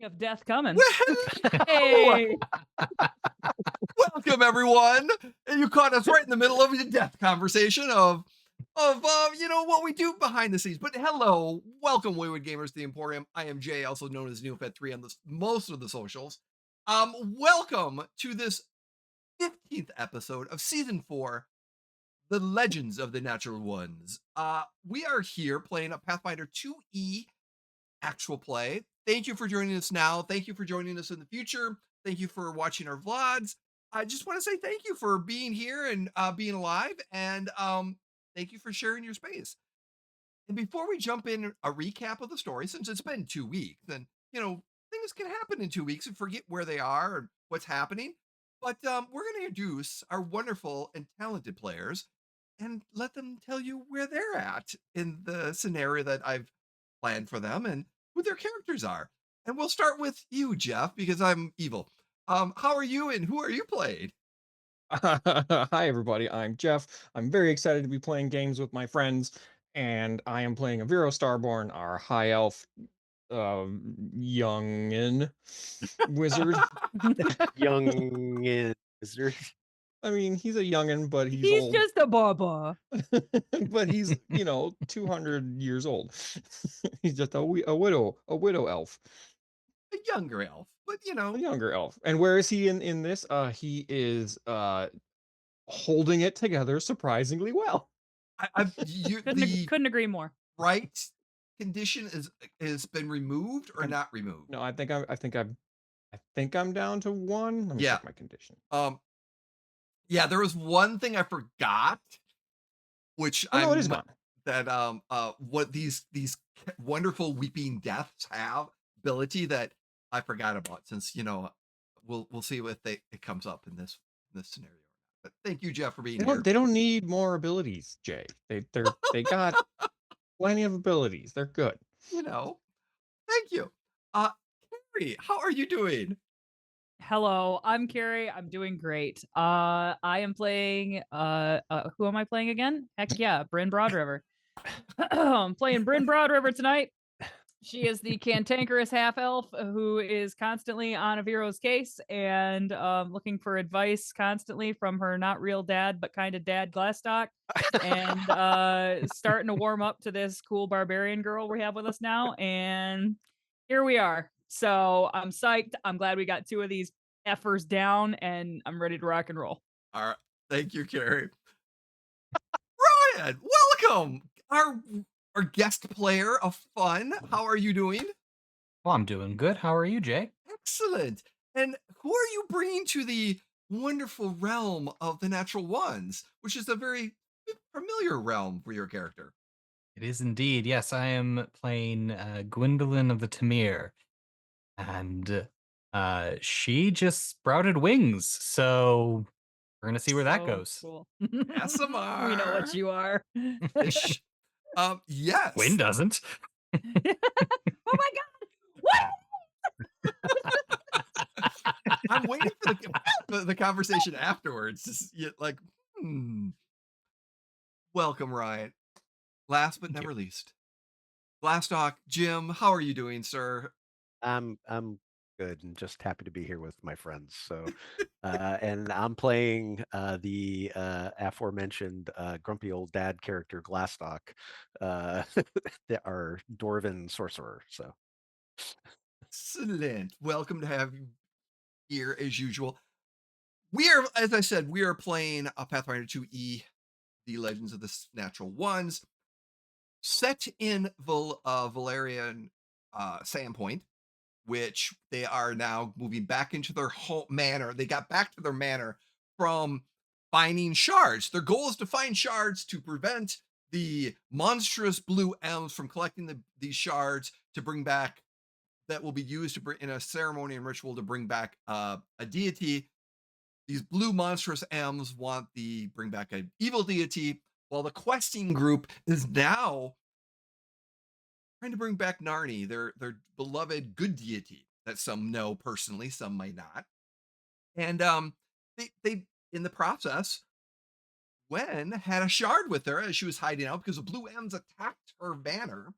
Of death coming. Hey! Welcome, everyone. You caught us right in the middle of the death conversation of what we do behind the scenes. But hello, welcome, Wayward Gamers, to the Emporium. I am Jay, also known as NeoFed3 on most of the socials. Welcome to this 15th episode of Season 4, The Legends of the Natural Ones. We are here playing a Pathfinder 2E actual play. Thank you for joining us now. Thank you for joining us in the future. Thank you for watching our vlogs. I just want to say thank you for being here and being alive, and thank you for sharing your space. And before we jump in, a recap of the story, since it's been 2 weeks, and things can happen in 2 weeks and forget where they are and what's happening. But we're going to introduce our wonderful and talented players and let them tell you where they're at in the scenario that I've planned for them and who their characters are. And we'll start with you, Jeff, because I'm evil. How are you and who are you playing? Hi, everybody. I'm Jeff. I'm very excited to be playing games with my friends, and I am playing Aviro Starborn, our high elf, youngin wizard. Young wizard. I mean, he's a youngin, but he's He's old. just a baba. But he's 200 years old. He's just a widow elf, A younger elf, but a younger elf. And where is he in this? He is holding it together surprisingly well. the Couldn't agree more. right condition is been removed or And- not removed. No, I think I'm down to one. Let me Yeah. check my condition. Yeah, there was one thing I forgot, which Oh no, it is I'm gone. that what these wonderful weeping deaths have ability that I forgot about, since we'll see if it comes up in this scenario. But thank you, Jeff, for being They here. don't need more abilities, Jay. They got plenty of abilities. They're good. Thank you. Carrie, how are you doing? Hello, I'm Carrie. I'm doing great. I am playing who am I playing again? Heck yeah, Brynn Broadriver. I'm playing Brynn Broadriver tonight. She is the cantankerous half elf who is constantly on Aviro's case and looking for advice constantly from her not real dad, but kind of dad Glastoc, and starting to warm up to this cool barbarian girl we have with us now. And here we are. So I'm psyched. I'm glad we got two of these effers down, and I'm ready to rock and roll. All right. Thank you, Carrie. Ryan, welcome. Our guest player of fun. How are you doing? Well, I'm doing good. How are you, Jay? Excellent. And who are you bringing to the wonderful realm of the natural ones, which is a very familiar realm for your character? It is indeed. Yes, I am playing Gwendolyn of the Tamir, and she just sprouted wings. So we're gonna see where that So goes. cool. ASMR. We know what you are. Ish. Yes. Gwyn doesn't. Oh my god! What? I'm waiting for the conversation afterwards. Like, welcome, Ryan. Last but Thank you. never least, Glastoc, Jim. How are you doing, sir? I'm good and just happy to be here with my friends. So, and I'm playing the aforementioned grumpy old dad character Glastoc, our dwarven sorcerer. So, Excellent. Welcome to have you here as usual. We are, as I said, we are playing a Pathfinder 2E, The Legends of the Natural Ones, set in Valerian Sandpoint, which they are now moving back into their home manor. They got back to their manor from finding shards. Their goal is to find shards to prevent the monstrous blue elves from collecting these shards to bring back, that will be used to bring in a ceremony and ritual to bring back a deity. These blue monstrous elves want the bring back an evil deity, while the questing group is now trying to bring back Narni, their beloved good deity that some know personally, some might not. And they in the process, Gwen had a shard with her as she was hiding out because the blue M's attacked her banner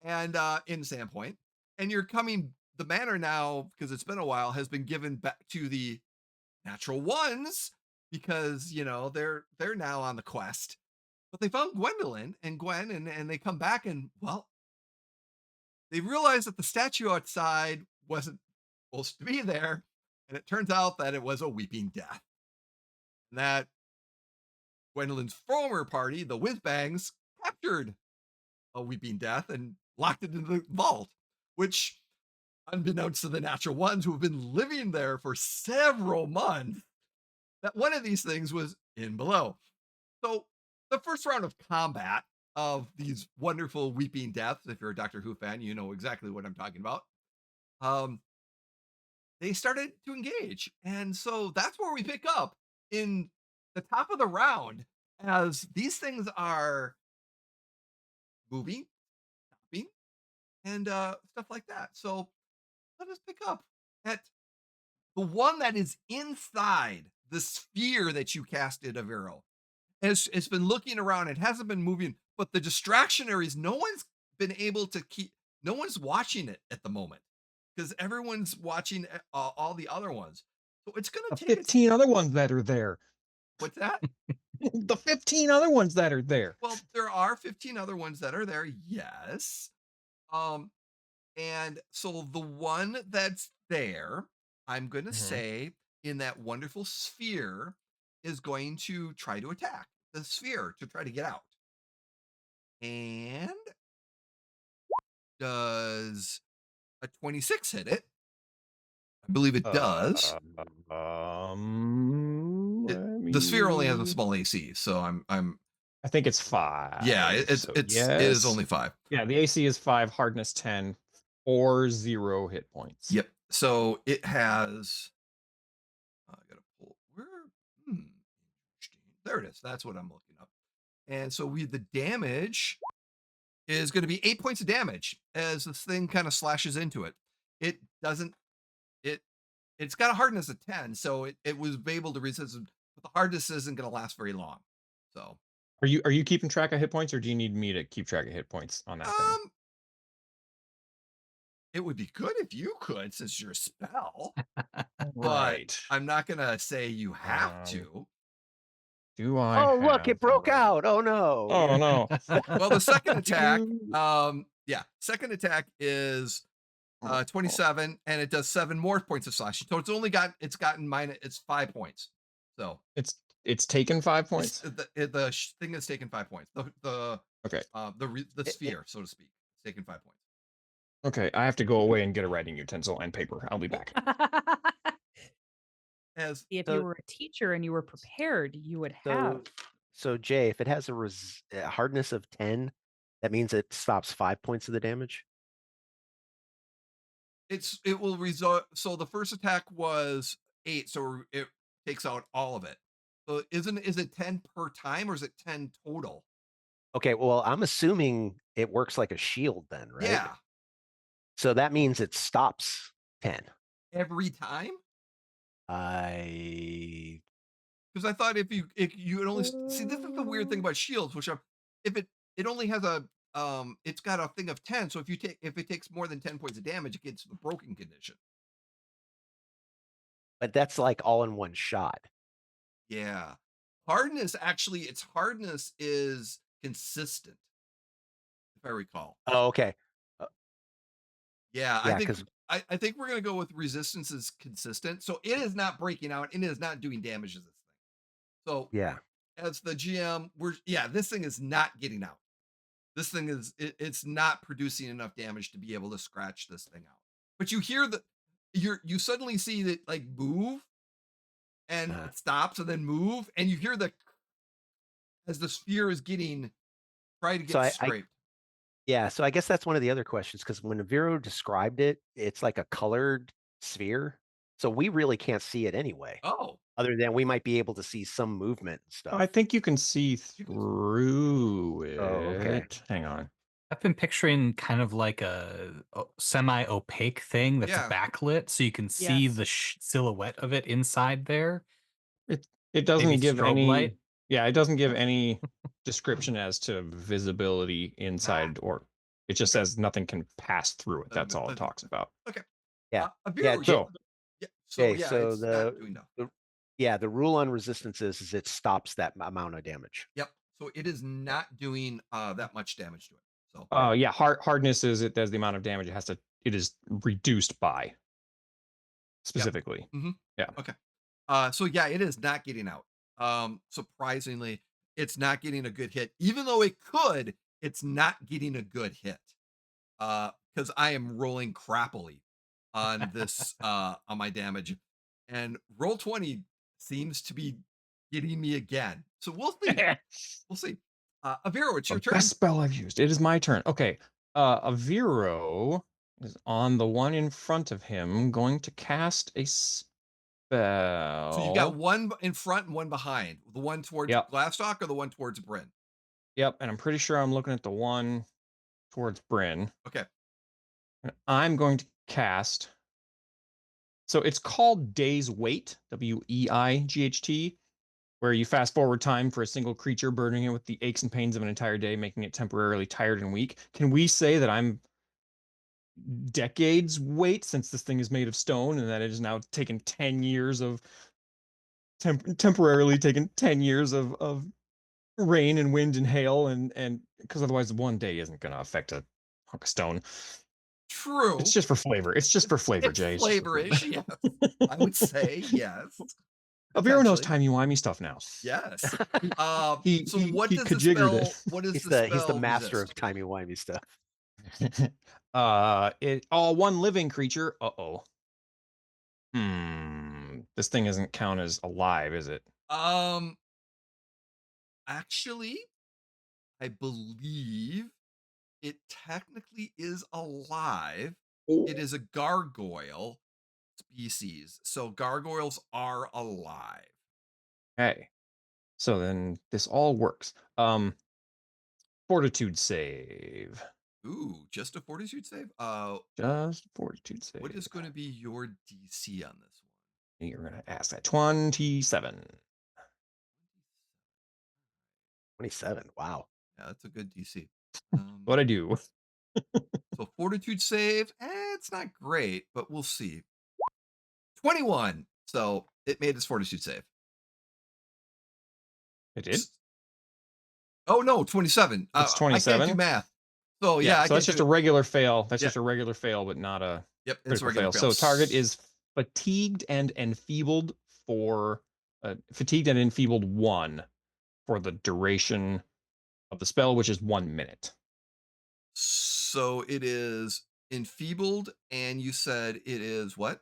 and in Sandpoint. And you're coming, the manor now, because it's been a while, has been given back to the natural ones because they're now on the quest. But they found Gwendolyn and Gwen, and they come back, and well, they realized that the statue outside wasn't supposed to be there, and it turns out that it was a weeping death. And that Gwendolyn's former party, the Whizbangs, captured a weeping death and locked it in the vault, which unbeknownst to the natural ones who have been living there for several months, that one of these things was in below. So the first round of combat of these wonderful weeping deaths, if you're a Doctor Who fan, you know exactly what I'm talking about. Um, they started to engage. And so that's where we pick up in the top of the round as these things are moving, stopping, and stuff like that. So let us pick up at the one that is inside the sphere that you casted, Aviro. It's been looking around. It hasn't been moving, but the distraction areas, no one's been able to keep. No one's watching it at the moment because everyone's watching all the other ones. So it's going The to take its. 15 other ones that are there. What's that? The 15 other ones that are there. Well, there are 15 other ones that are there. Yes. Um, and so the one that's there, I'm going to Mhm. say in that wonderful sphere is going to try to attack the sphere to try to get out. And does a 26 hit it? I believe it does. The sphere only has a small AC, so I'm I think it's yeah, 5. So it is yes. only 5. Yeah, the AC is 5, hardness 10, or 0 hit points. Yep. So it has I gotta pull where interesting. There it is. That's what I'm looking up. And so the damage is going to be 8 points of damage as this thing kind of slashes into it. It doesn't it it's got a hardness of 10, so it was able to resist it, but the hardness isn't going to last very long. So Are you keeping track of hit points, or do you need me to keep track of hit points on that thing? it would be good if you could since you're a spell, but Right. I'm not going to say you have Um, to. Do I Oh, look, have it broke the right? out. Oh no. Oh no. Well, the second attack, Do- second attack is oh, 27 and it does 7 more points of slashing. So it's gotten minus it's 5 points. So it's taken 5 it's points. the thing that's taken 5 points. Okay. The It- sphere, so to speak, it's taken 5 points. Okay, I have to go away and get a writing utensil and paper. I'll be back. As If you So, were a teacher and you were prepared, you would so, have. so Jay, if it has a hardness of 10, that means it stops 5 points of the damage. it will result. So the first attack was 8, so it takes out all of it. So is it 10 per time or is it 10 total? Okay, well, I'm assuming it works like a shield then, right? Yeah, So that means it stops 10. every time. I Because I thought if you would only see, this is the weird thing about shields, which are if it only has a it's got a thing of 10. So if it takes more than 10 points of damage, it gets the broken condition. but that's like all in one shot. Yeah. Hardness actually its hardness is consistent, if I recall. Oh, okay. Uh, Yeah, yeah, because I think we're gonna go with resistance is consistent. So it is not breaking out and it is not doing damage to this thing. So yeah. as the GM, this thing is not getting out. This thing it's not producing enough damage to be able to scratch this thing out. But you hear you suddenly see that like move and Uh, it stops and then move and you hear the as the sphere is getting trying to so get I scraped. yeah, so I guess that's one of the other questions because when Aviro described it, it's like a colored sphere. So we really can't see it anyway, Oh, other than we might be able to see some movement and I stuff. think you can see you can through Oh, okay. it. Hang on. I've been picturing kind of like a semi-opaque thing that's yeah. backlit, so you can see Yes. the silhouette of it inside there. It Maybe doesn't give strobe any. light. Yeah, it doesn't give any description as to visibility Ah, inside, or it just okay. says nothing can pass through it. That's all it Nothing. talks about. Okay. Yeah. A Yeah, beer. So Yeah. So Jay, yeah, so it's not doing enough. the rule on resistance is it stops that amount of damage. Yep. So it is not doing that much damage to it. So yeah, hardness is it does the amount of damage it is reduced by yep. specifically. hmm Yeah. Okay. So yeah, it is not getting out. Surprisingly, it's not getting a good hit. Even though it could, it's not getting a good hit. Because I am rolling crappily. on this on my damage, and roll 20 seems to be getting me again. So we'll see. We'll see. Aviro, it's your The turn. best spell I've used. It is my turn. Okay. Aviro is on the one in front of him, going to cast a spell. So you've got one in front and one behind. The one towards Yep. Glastoc or the one towards Brynn? Yep, and I'm pretty sure I'm looking at the one towards Brynn. Okay. And I'm going to cast. So it's called Day's Wait, Weight, where you fast forward time for a single creature, burdening it with the aches and pains of an entire day, making it temporarily tired and weak. Can we say that I'm decades wait, since this thing is made of stone, and that it has now taken 10 years of temporarily taken 10 years of rain and wind and hail, and because otherwise one day isn't going to affect a hunk of stone. True. It's just for flavor. It's just for flavor, It's Jay. It's just for flavorish, yes. I would say yes. Aviro knows potentially. timey-wimey stuff now. Yes. He So what does the kajiggered spell? it. What does He's the the spell master resist? of timey-wimey stuff. One living creature. This thing doesn't count as alive, is it? Actually, I believe it technically is alive. It is a gargoyle species, so gargoyles are alive. Okay. So then this all works. Fortitude save. Ooh, just a fortitude save. Just fortitude save. What is going to be your DC on this one? You're gonna ask that. 27. 27. Wow. Yeah, that's a good DC. What I do? So fortitude save, it's not great, but we'll see. 21. So it made its fortitude save. It did. Oh no, 27. It's I can't 27. do math. So yeah, I so that's can't just do a it. regular fail. That's Yep. just a regular fail, but not a Yep, it's a critical regular fail. fail. So target is fatigued and enfeebled for fatigued and enfeebled 1 for the duration of the spell, which is 1 minute. So it is enfeebled, and you said it is what?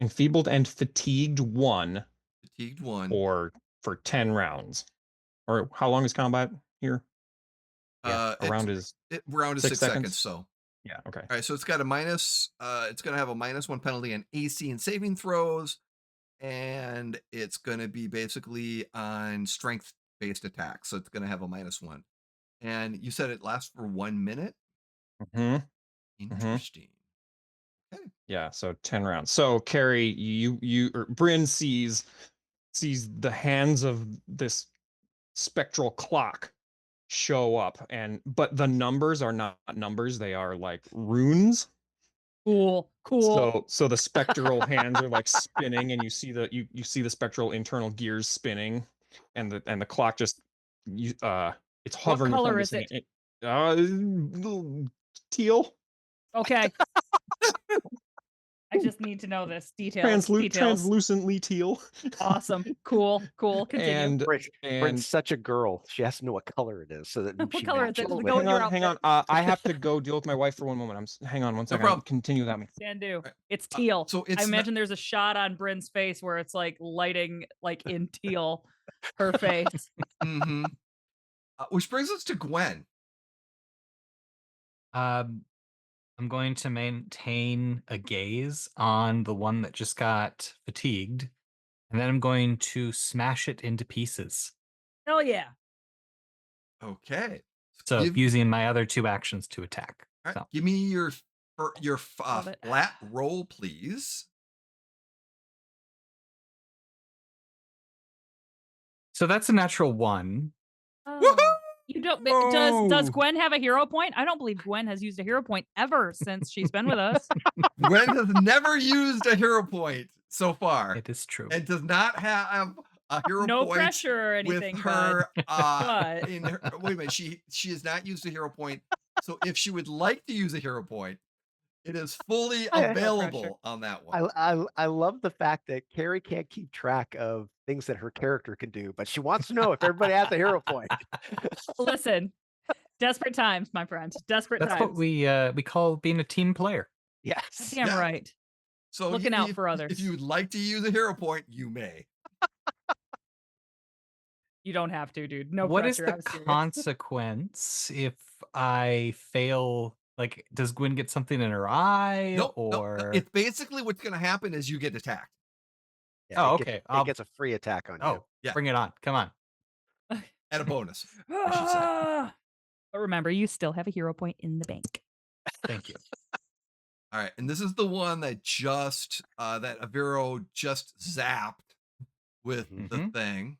Enfeebled and fatigued 1 Fatigued 1. for 10 rounds. Or how long is combat here? A round is round is 6 seconds. So yeah, okay. all right, so it's got a minus. It's going to have a -1 penalty on AC and saving throws, and it's going to be basically on strength-based attacks. So it's going to have a -1. And you said it lasts for 1 minute. Interesting. Okay. Yeah, so 10 rounds. So Carrie, Brynn sees the hands of this spectral clock show up, but the numbers are not numbers, they are like runes. Cool. So the spectral hands are like spinning, and you see the spectral internal gears spinning, and the clock just it's hovering in front color of is this it? thing. Teal. Okay. I just need to know this details. Translucently teal. Awesome. Cool. Continue. And Brynn's such a girl. She has to know what color it is so that What she color is it? matches Does it with go it. with your hang on. I have to go deal with my wife for 1 moment. Hang on 1 second. problem. Continue that. Can do. Right. It's teal. So I imagine there's a shot on Brynn's face where it's like lighting like in teal her face. Mm-hmm. Which brings us to Gwyn. I'm going to maintain a gaze on the one that just got fatigued, and then I'm going to smash it into pieces. Hell yeah. Okay. So using my other 2 actions to attack. All right, So. give me your flat roll, please. So that's a natural 1. Woohoo! You don't. Does Gwyn have a hero point? I don't believe Gwyn has used a hero point ever since she's been with us. Gwyn has never used a hero point so far. It is true. And does not have a hero point. No pressure or anything. With her, but in her, wait a minute, she has not used a hero point. So if she would like to use a hero point, it is fully available on that one. I love the fact that Carrie can't keep track of things that her character can do, but she wants to know if everybody has a hero point. Listen, desperate times, my friend. Desperate times. That's what we call being a team player. Yes. Damn Yeah. right. So Looking out for if others. you would like to use a hero point, you may. You don't have to, dude. No What is pressure. the I'm serious. consequence if I fail? Like, does Gwyn get something in her eye, Nope. or? It's basically what's going to happen is you get attacked. Yeah, Oh, it okay. gets a free attack on you. Oh, Yeah. bring it on! Come on. At a bonus, I should say. Ah! But remember, you still have a hero point in the bank. Thank you. All right, and this is the one that just that Aviro just zapped with the Mhm. thing.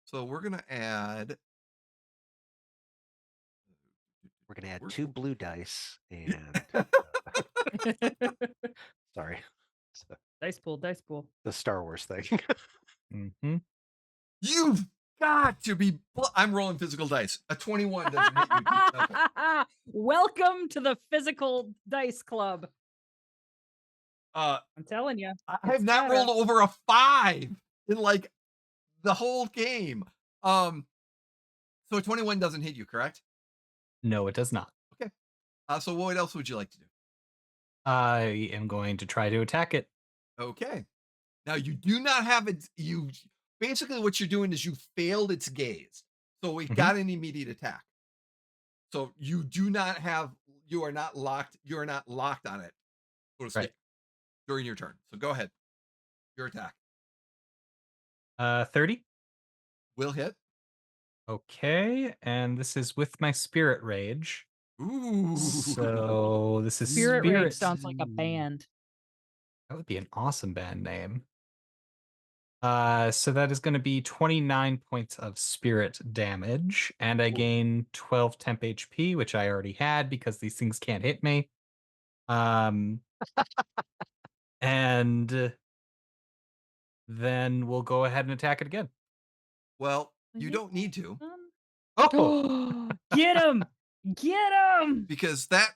So we're gonna add. We're gonna add We're- 2 blue dice and sorry, Dice pool, dice pool. the Star Wars thing. Mm-hmm. You've got to be. I'm rolling physical dice. A 21 doesn't hit you. Okay. Welcome to the physical dice club. I'm telling you. I have not rolled over a 5 in like the whole game. So a 21 doesn't hit you, correct? No, it does not. Okay. So what else would you like to do? I am going to try to attack it. Okay. Now you do not have it. You basically what you're doing is you failed its gaze, so it got an immediate attack. So you do not have. You are not locked. You are not locked on it, so to speak, Right. during your turn. So go ahead. Your attack 30. will hit. Okay, and this is with my spirit rage. Ooh. So this is Spirit Rage spirit. sounds like a band. That would be an awesome band name. So that is going to be 29 points of spirit damage, and I gain 12 temp HP, which I already had because these things can't hit me. And then we'll go ahead and attack it again. Well, you don't need to Oh, Get him! Get him! because that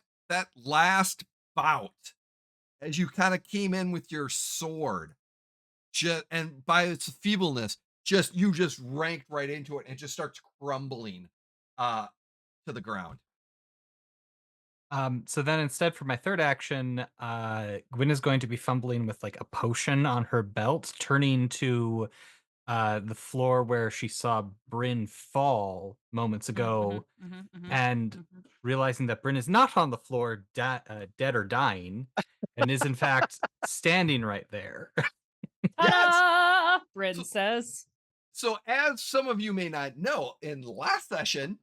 last bout, as you kind of came in with your sword, and by its feebleness, you just ranked right into it and it just starts crumbling to the ground. So then instead for my third action, Gwyn is going to be fumbling with like a potion on her belt, turning to the floor where she saw Brynn fall moments ago, and realizing that Brynn is not on the floor dead or dying, and is in fact standing right there. Ta-da! Brynn So- says. So, as some of you may not know, in the last session,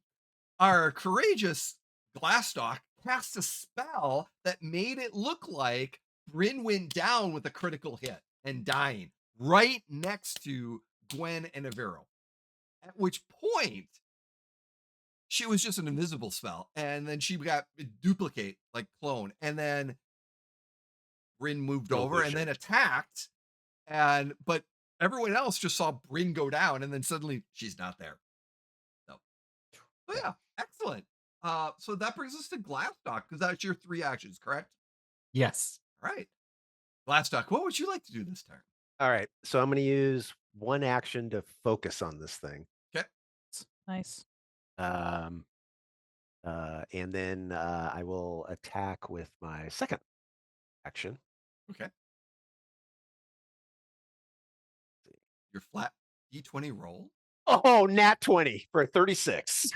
our courageous Glastoc cast a spell that made it look like Brynn went down with a critical hit and dying right next to Gwyn and Aviro. At which point, she was just an invisible spell, and then she got duplicate, like clone, and then Brynn moved over and then attacked, but everyone else just saw Brynn go down, and then suddenly she's not there. So yeah, excellent. So that brings us to Glastoc, because that's your 3 actions, correct? Yes. All right. Glastoc, what would you like to do this turn? All right, so I'm going to use 1 action to focus on this thing. Okay. Nice. And then I will attack with my second action. Okay. Your flat D20 roll. Oh, nat 20 for 36.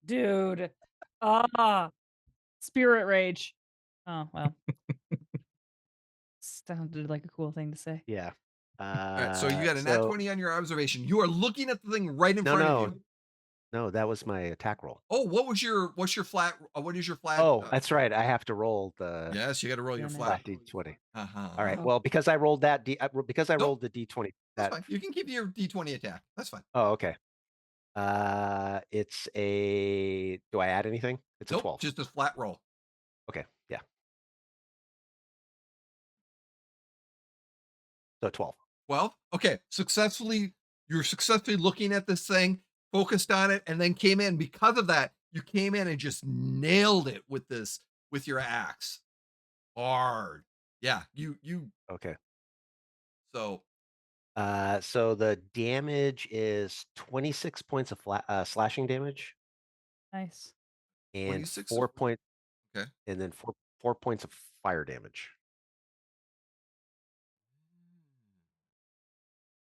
Dude. Spirit Rage. Oh, well. Sounded like a cool thing to say. Yeah. All right, so you got a nat 20 on your observation. You are looking at the thing right in front of you. No, that was my attack roll. Oh, what's your flat? What is your flat? Oh, that's right. I have to roll the Yes, you got to roll your flat flat. D20. Uh-huh. All right. Well, because I rolled that rolled the D20. That's fine. You can keep your D20 attack. That's fine. Oh, okay. It's a. Do I add anything? It's a 12. Just a flat roll. Okay. Yeah. So 12. 12. Okay. You're successfully looking at this thing, focused on it, and then came in. Because of that, you came in and just nailed it with your axe. Hard. Yeah. You. Okay. So. So the damage is 26 points of slashing damage. Nice. and 26 4 point, Okay. and then 4 points of fire damage.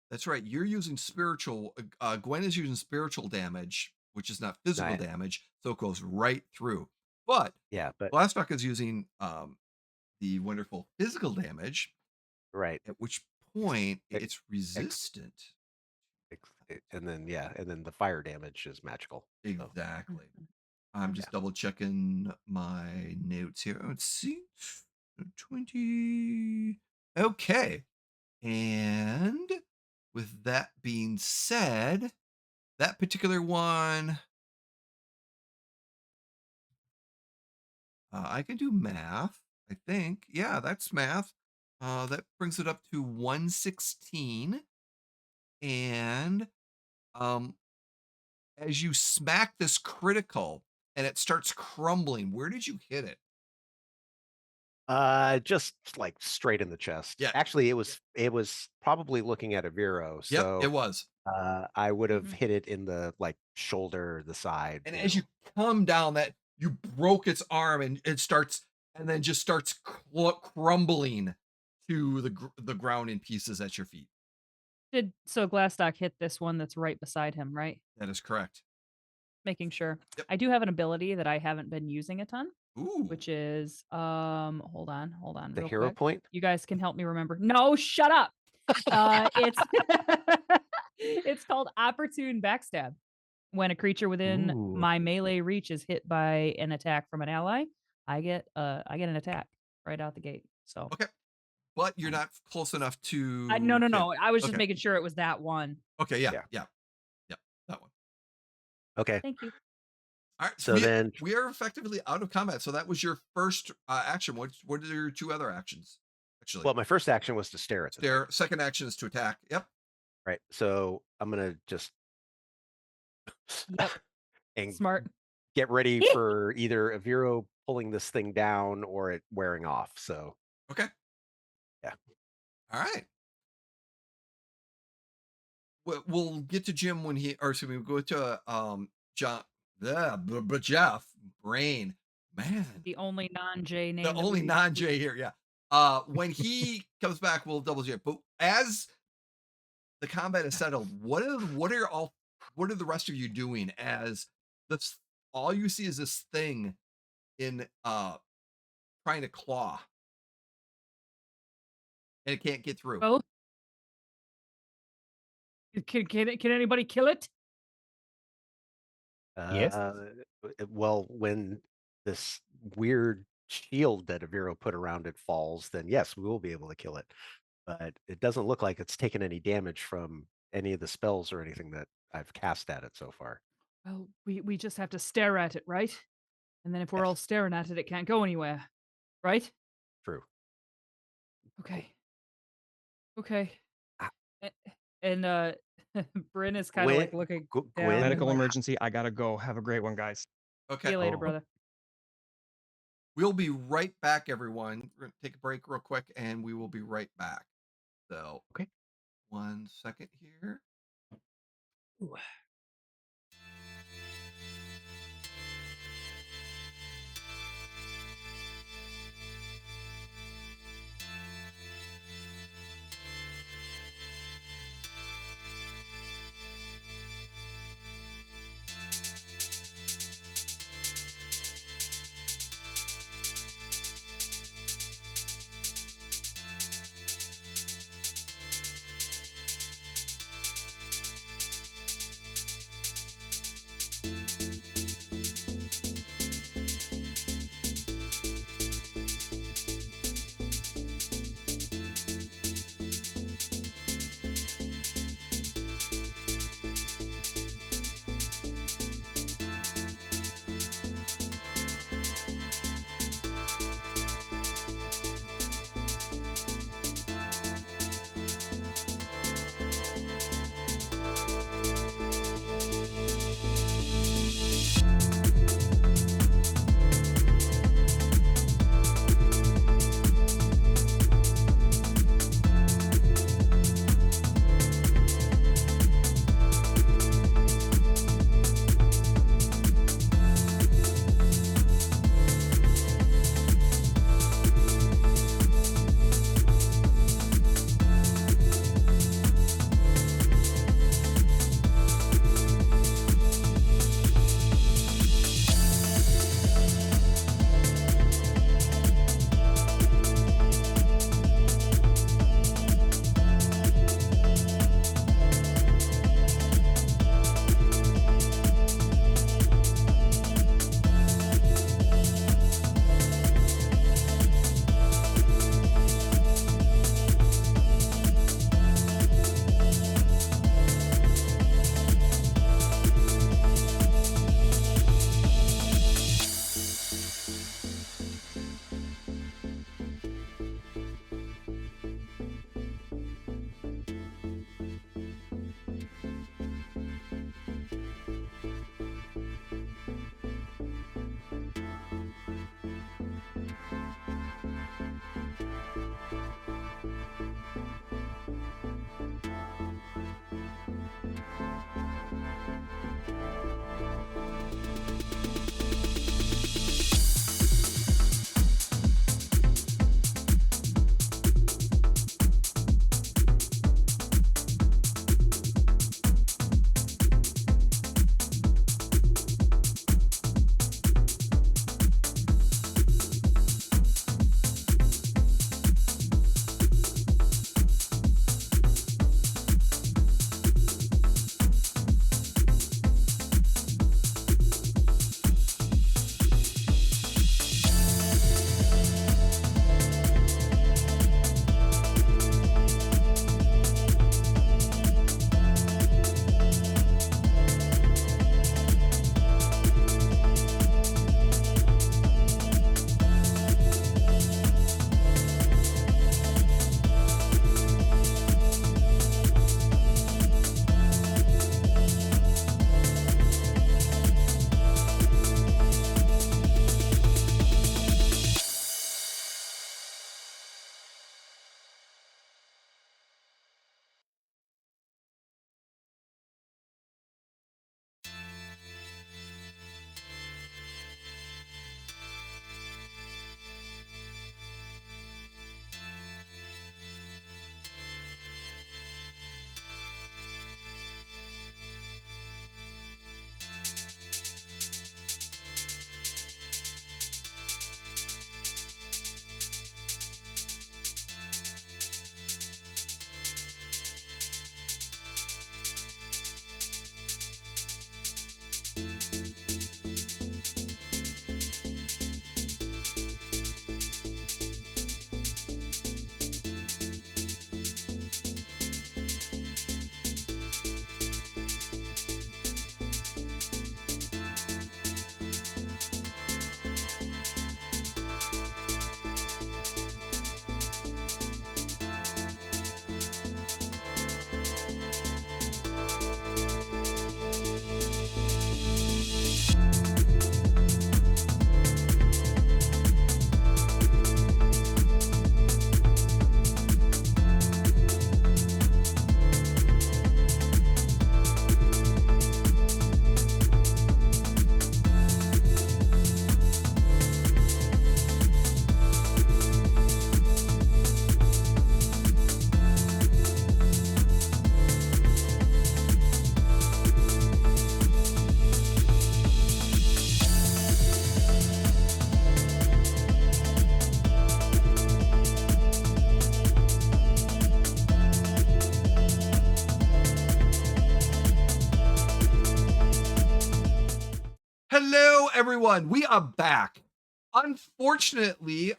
That's right. You're using spiritual. Gwen is using spiritual damage, which is not physical Right. damage, so it goes right through. But Yeah, but Glastoc is using the wonderful physical damage, right. at which point Ex- it's resistant. And then the fire damage is magical. So. Exactly. I'm just Yeah. double checking my notes here. Let's see. 20. Okay. And with that being said, that particular one, I can do math, I think. Yeah, that's math. That brings it up to 116. And um, as you smack this critical and it starts crumbling, where did you hit it? Just like straight in the chest. Yeah. Actually, it was probably looking at Aviro, Yep, it so was. I would have Mhm. hit it in the like shoulder, the side. And as you come down that, you broke its arm and it starts, and then just starts crumbling to the ground in pieces at your feet. So Glastoc hit this one that's right beside him, right? That is correct. Making sure. Yep. I do have an ability that I haven't been using a ton, Ooh. which is hold on the real hero quick. point. You guys can help me remember. No, shut up. It's it's called opportune backstab. When a creature within Ooh. my melee reach is hit by an attack from an ally, I get an attack right out the gate. So Okay. But you're not close enough to. no. I was just Okay. making sure it was that one. Okay. Yeah. Yeah. That one. Okay. Thank you. All right. So then we are effectively out of combat. So that was your first action. What are your two other actions? Actually, well, my first action was to stare at the thing, their second action is to attack. Yep. right? So I'm gonna just Yep. and Smart. get ready for either Aviro pulling this thing down or it wearing off. So Okay. Yeah. All right. We'll get to Jim when or excuse me, we'll go to John, but Jeff, Brain, man, The only non-J name. the that only we- non-J here, yeah. When he comes back, we'll double check. But as the combat is settled, what are the rest of you doing as this? All you see is this thing in trying to claw, and it can't get through. Well, can anybody kill it? Yes. Well, when this weird shield that Aviro put around it falls, then yes, we will be able to kill it. But it doesn't look like it's taken any damage from any of the spells or anything that I've cast at it so far. Well, we just have to stare at it, right? And then if we're all Yes. staring at it, it can't go anywhere, right? True. Okay. Okay. Ah. And Brynn is kind of like Gwyn- looking Gwyn- down. and Medical like, emergency. I gotta go. Have a great one, guys. Okay. See you later, Oh. brother. We'll be right back, everyone. We're going to take a break real quick, and we will be right back. So, Okay. 1 second here. Ooh. Hello, everyone. We are back. Unfortunately,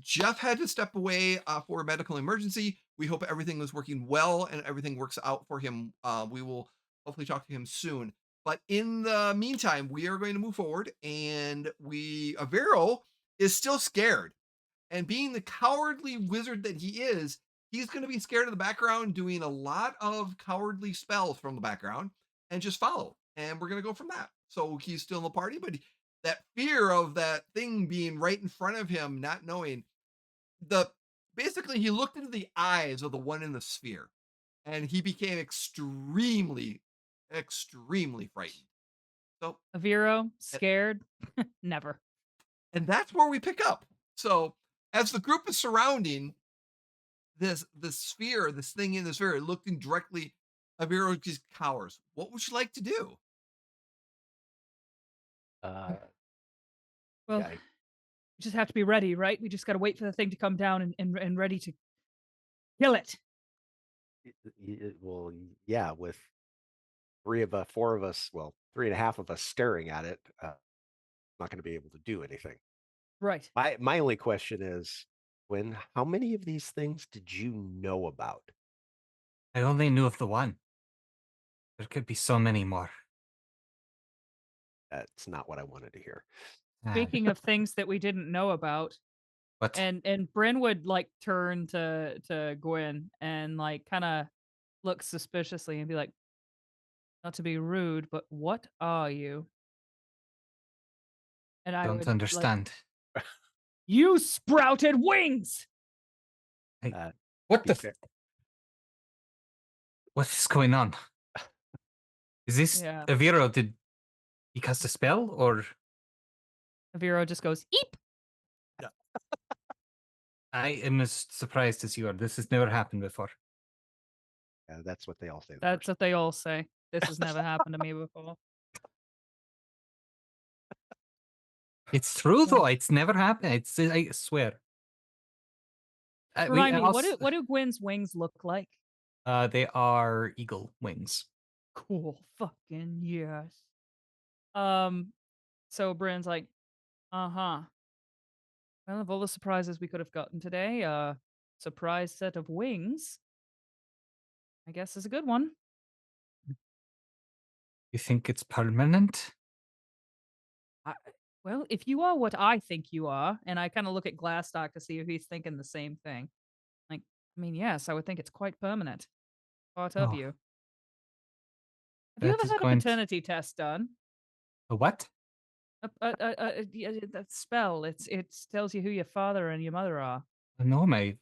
Jeff had to step away for a medical emergency. We hope everything is working well and everything works out for him. We will hopefully talk to him soon. But in the meantime, we are going to move forward, and Aviro is still scared. And being the cowardly wizard that he is, he's going to be scared of the background, doing a lot of cowardly spells from the background, and just follow. And we're going to go from that. So he's still in the party, but that fear of that thing being right in front of him, not knowing basically he looked into the eyes of the one in the sphere, and he became extremely, extremely frightened. So Aviro, scared? Never. and that's where we pick up. So as the group is surrounding this sphere, this thing in the sphere, looking directly, Aviro just cowers. What would you like to do? Well, Yeah, we just have to be ready, right? We just got to wait for the thing to come down and ready to kill it. well, yeah, with 4 of us, well, 3.5 of us staring at it, not going to be able to do anything. Right. My only question is, Gwyn, how many of these things did you know about? I only knew of the one. There could be so many more. That's not what I wanted to hear. Speaking of things that we didn't know about, What? and Brynn would like turn to Gwyn and like kind of look suspiciously and be like, not to be rude, but what are you? And I Don't would like, understand. you sprouted wings. What Be the? fair. What is going on? Is this Yeah. Aviro? Did he cast a spell or? Aviro just goes, eep. I am as surprised as you are. This has never happened before. Yeah, that's what they all say. the That's first what they all say. This has never happened to me before. It's true though. It's never happened. I swear. Remind me, what do Gwyn's wings look like? They are eagle wings. Cool. Fucking yes. So Brynn's like, uh-huh. Well, of all the surprises we could have gotten today, surprise set of wings, I guess is a good one. You think it's permanent? Well, if you are what I think you are, and I kind of look at Glastoc to see if he's thinking the same thing. Like, I mean, yes, I would think it's quite permanent. Part of Oh, you. Have you that ever is had a going to- paternity test done? A what? That spell. It tells you who your father and your mother are. No, my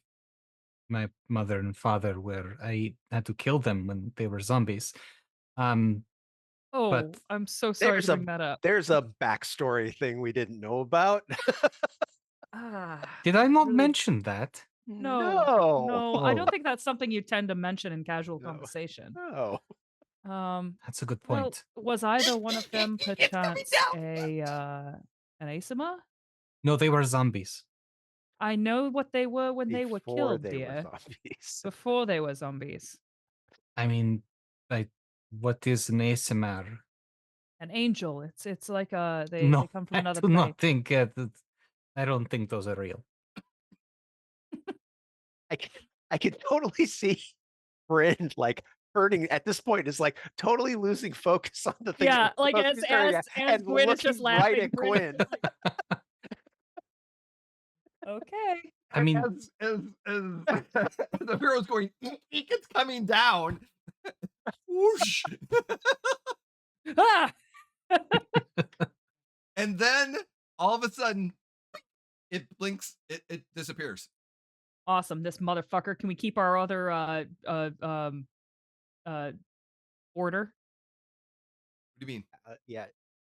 mother and father were. I had to kill them when they were zombies. Oh, But I'm so sorry to bring that up. There's a backstory thing we didn't know about. did I not really- mention that? No, I don't think that's something you tend to mention in casual No. conversation. No. That's a good Well, point. was either one of them perchance an asima? No, they were zombies. I know what they were when they were Before killed, they dear. were zombies. Before they were zombies. I mean, what is an ASMR? An angel. It's like they No, come from I another do place. not think. I don't think those are real. I can totally see Brynn like turning at this point is like totally losing focus on the thing. Yeah, that we're like supposed to as be staring at and Gwyn is just looking right laughing. at Brynn is Gwyn. like, okay. I mean, as the hero's going, eek, it's coming down. Whoosh. Ah! And then all of a sudden, it blinks, it disappears. Awesome. This motherfucker. Can we keep our other order? What do you mean? Yeah,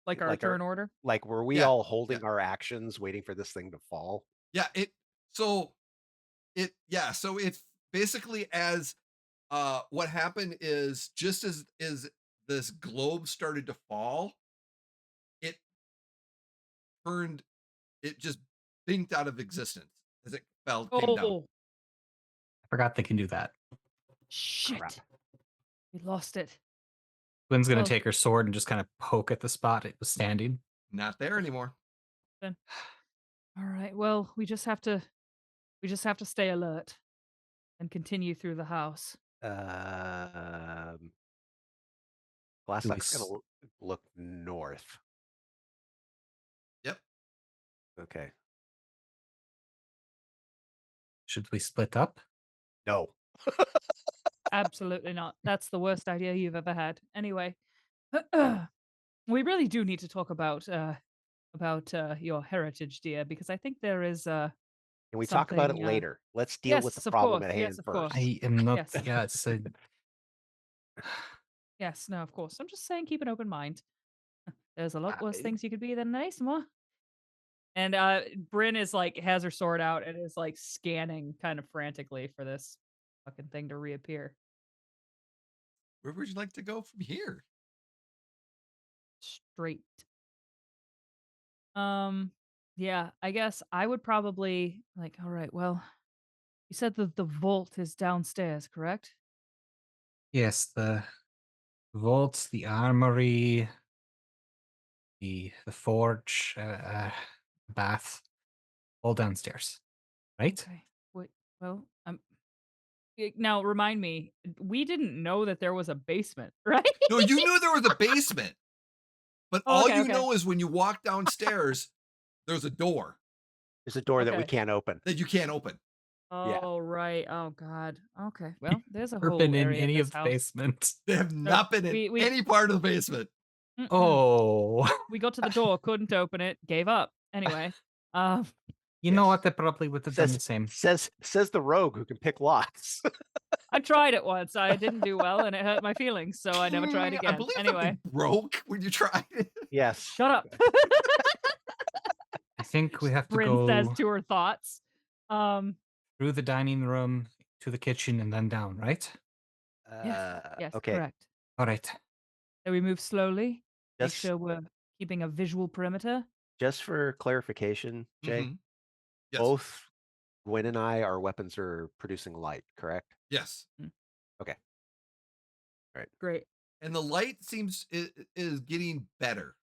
Like our Like our- turn order? like were we Yeah, all holding our actions, waiting for this thing to fall? Yeah, so it's basically as what happened is just as this globe started to fall, it turned it just blinked out of existence as it came down. Oh, I forgot they can do that. shit. Crap. We lost it. Gwen's gonna Oh. take her sword and just kind of poke at the spot it was standing. Not there anymore. All right. Well, we just have to stay alert and continue through the house. Um, Do we Glastoc's s- gonna look north. Yep. Okay. should we split up? No. Absolutely not. That's the worst idea you've ever had. Anyway, we really do need to talk about your heritage, dear, because I think there is Can we talk about it something. later? Let's deal with the Yes, of problem course. at Yes, hand of course. first. I am not. Yes. Yeah, it's a, Yes, no, of course. I'm just saying, keep an open mind. There's a lot worse I- things you could be than an Asma. And Brynn is like has her sword out and is like scanning kind of frantically for this fucking thing to reappear. Where would you like to go from here? Straight. Yeah, I guess I would probably like, all right, well, you said that the vault is downstairs, correct? yes, the vaults, the armory, the forge, bath, all downstairs, right? Okay. Wait, well, now remind me, we didn't know that there was a basement, right? No, you knew there was a basement, but Oh, all okay, you okay. know is when you walk downstairs, there's a door There's a door that we Okay. can't open. that you can't open. Yeah. Oh, right. Oh God. Okay. Well, there's a Never whole been in area in any this of the house. basement. They have not been in we- any part of the basement. Mm-mm. Oh, We got to the door, couldn't open it, gave up. Anyway, um, you know Yes. what? They probably would have done the same. Says the rogue who can pick locks. I tried it once. I didn't do well, and it hurt my feelings, so I never tried I again. believe Anyway, something broke when you tried it. Yes. shut up. I think we have to Brynn says go to her thoughts. through the dining room to the kitchen and then down, right? Yes, Okay. correct. All right. So we move slowly. Make Just sure we're keeping a visual perimeter. just for clarification, Jay, Mhm. Yes. both Gwyn and I, our weapons are producing light, correct? Yes. Okay. Great. And the light seems is getting better.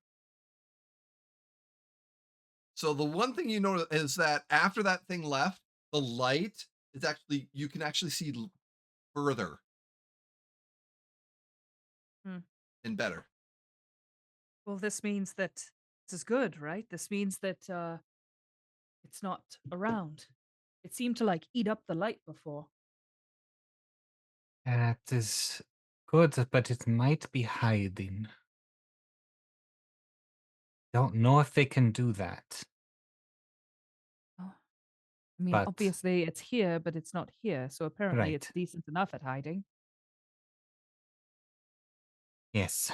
So the one thing you notice is that after that thing left, the light is actually you can actually see further Hmm. and better. Well, this means that this is good, right? This means that it's not around. It seemed to like eat up the light before. That is good, but it might be hiding. Don't know if they can do that. I mean, But- obviously it's here, but it's not here. So apparently it's Right. decent enough at hiding. Yes.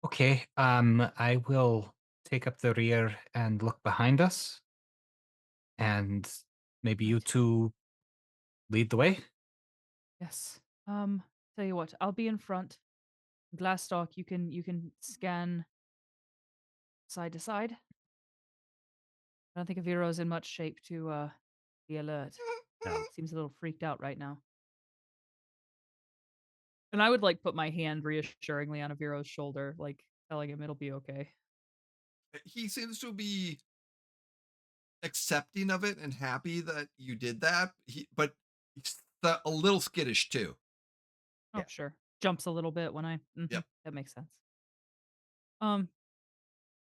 Okay. I will take up the rear and look behind us, and maybe you Right. two lead the way. Yes. Tell you what, I'll be in front. Glastoc, you can scan side to side. I don't think Aviro's in much shape to be alert. No. Seems a little freaked out right now. And I would like put my hand reassuringly on Aviro's shoulder, like telling him it'll be okay. He seems to be accepting of it and happy that you did that. But he's a little skittish too. Oh, Yeah. sure. Jumps a little bit when Yep. That makes sense.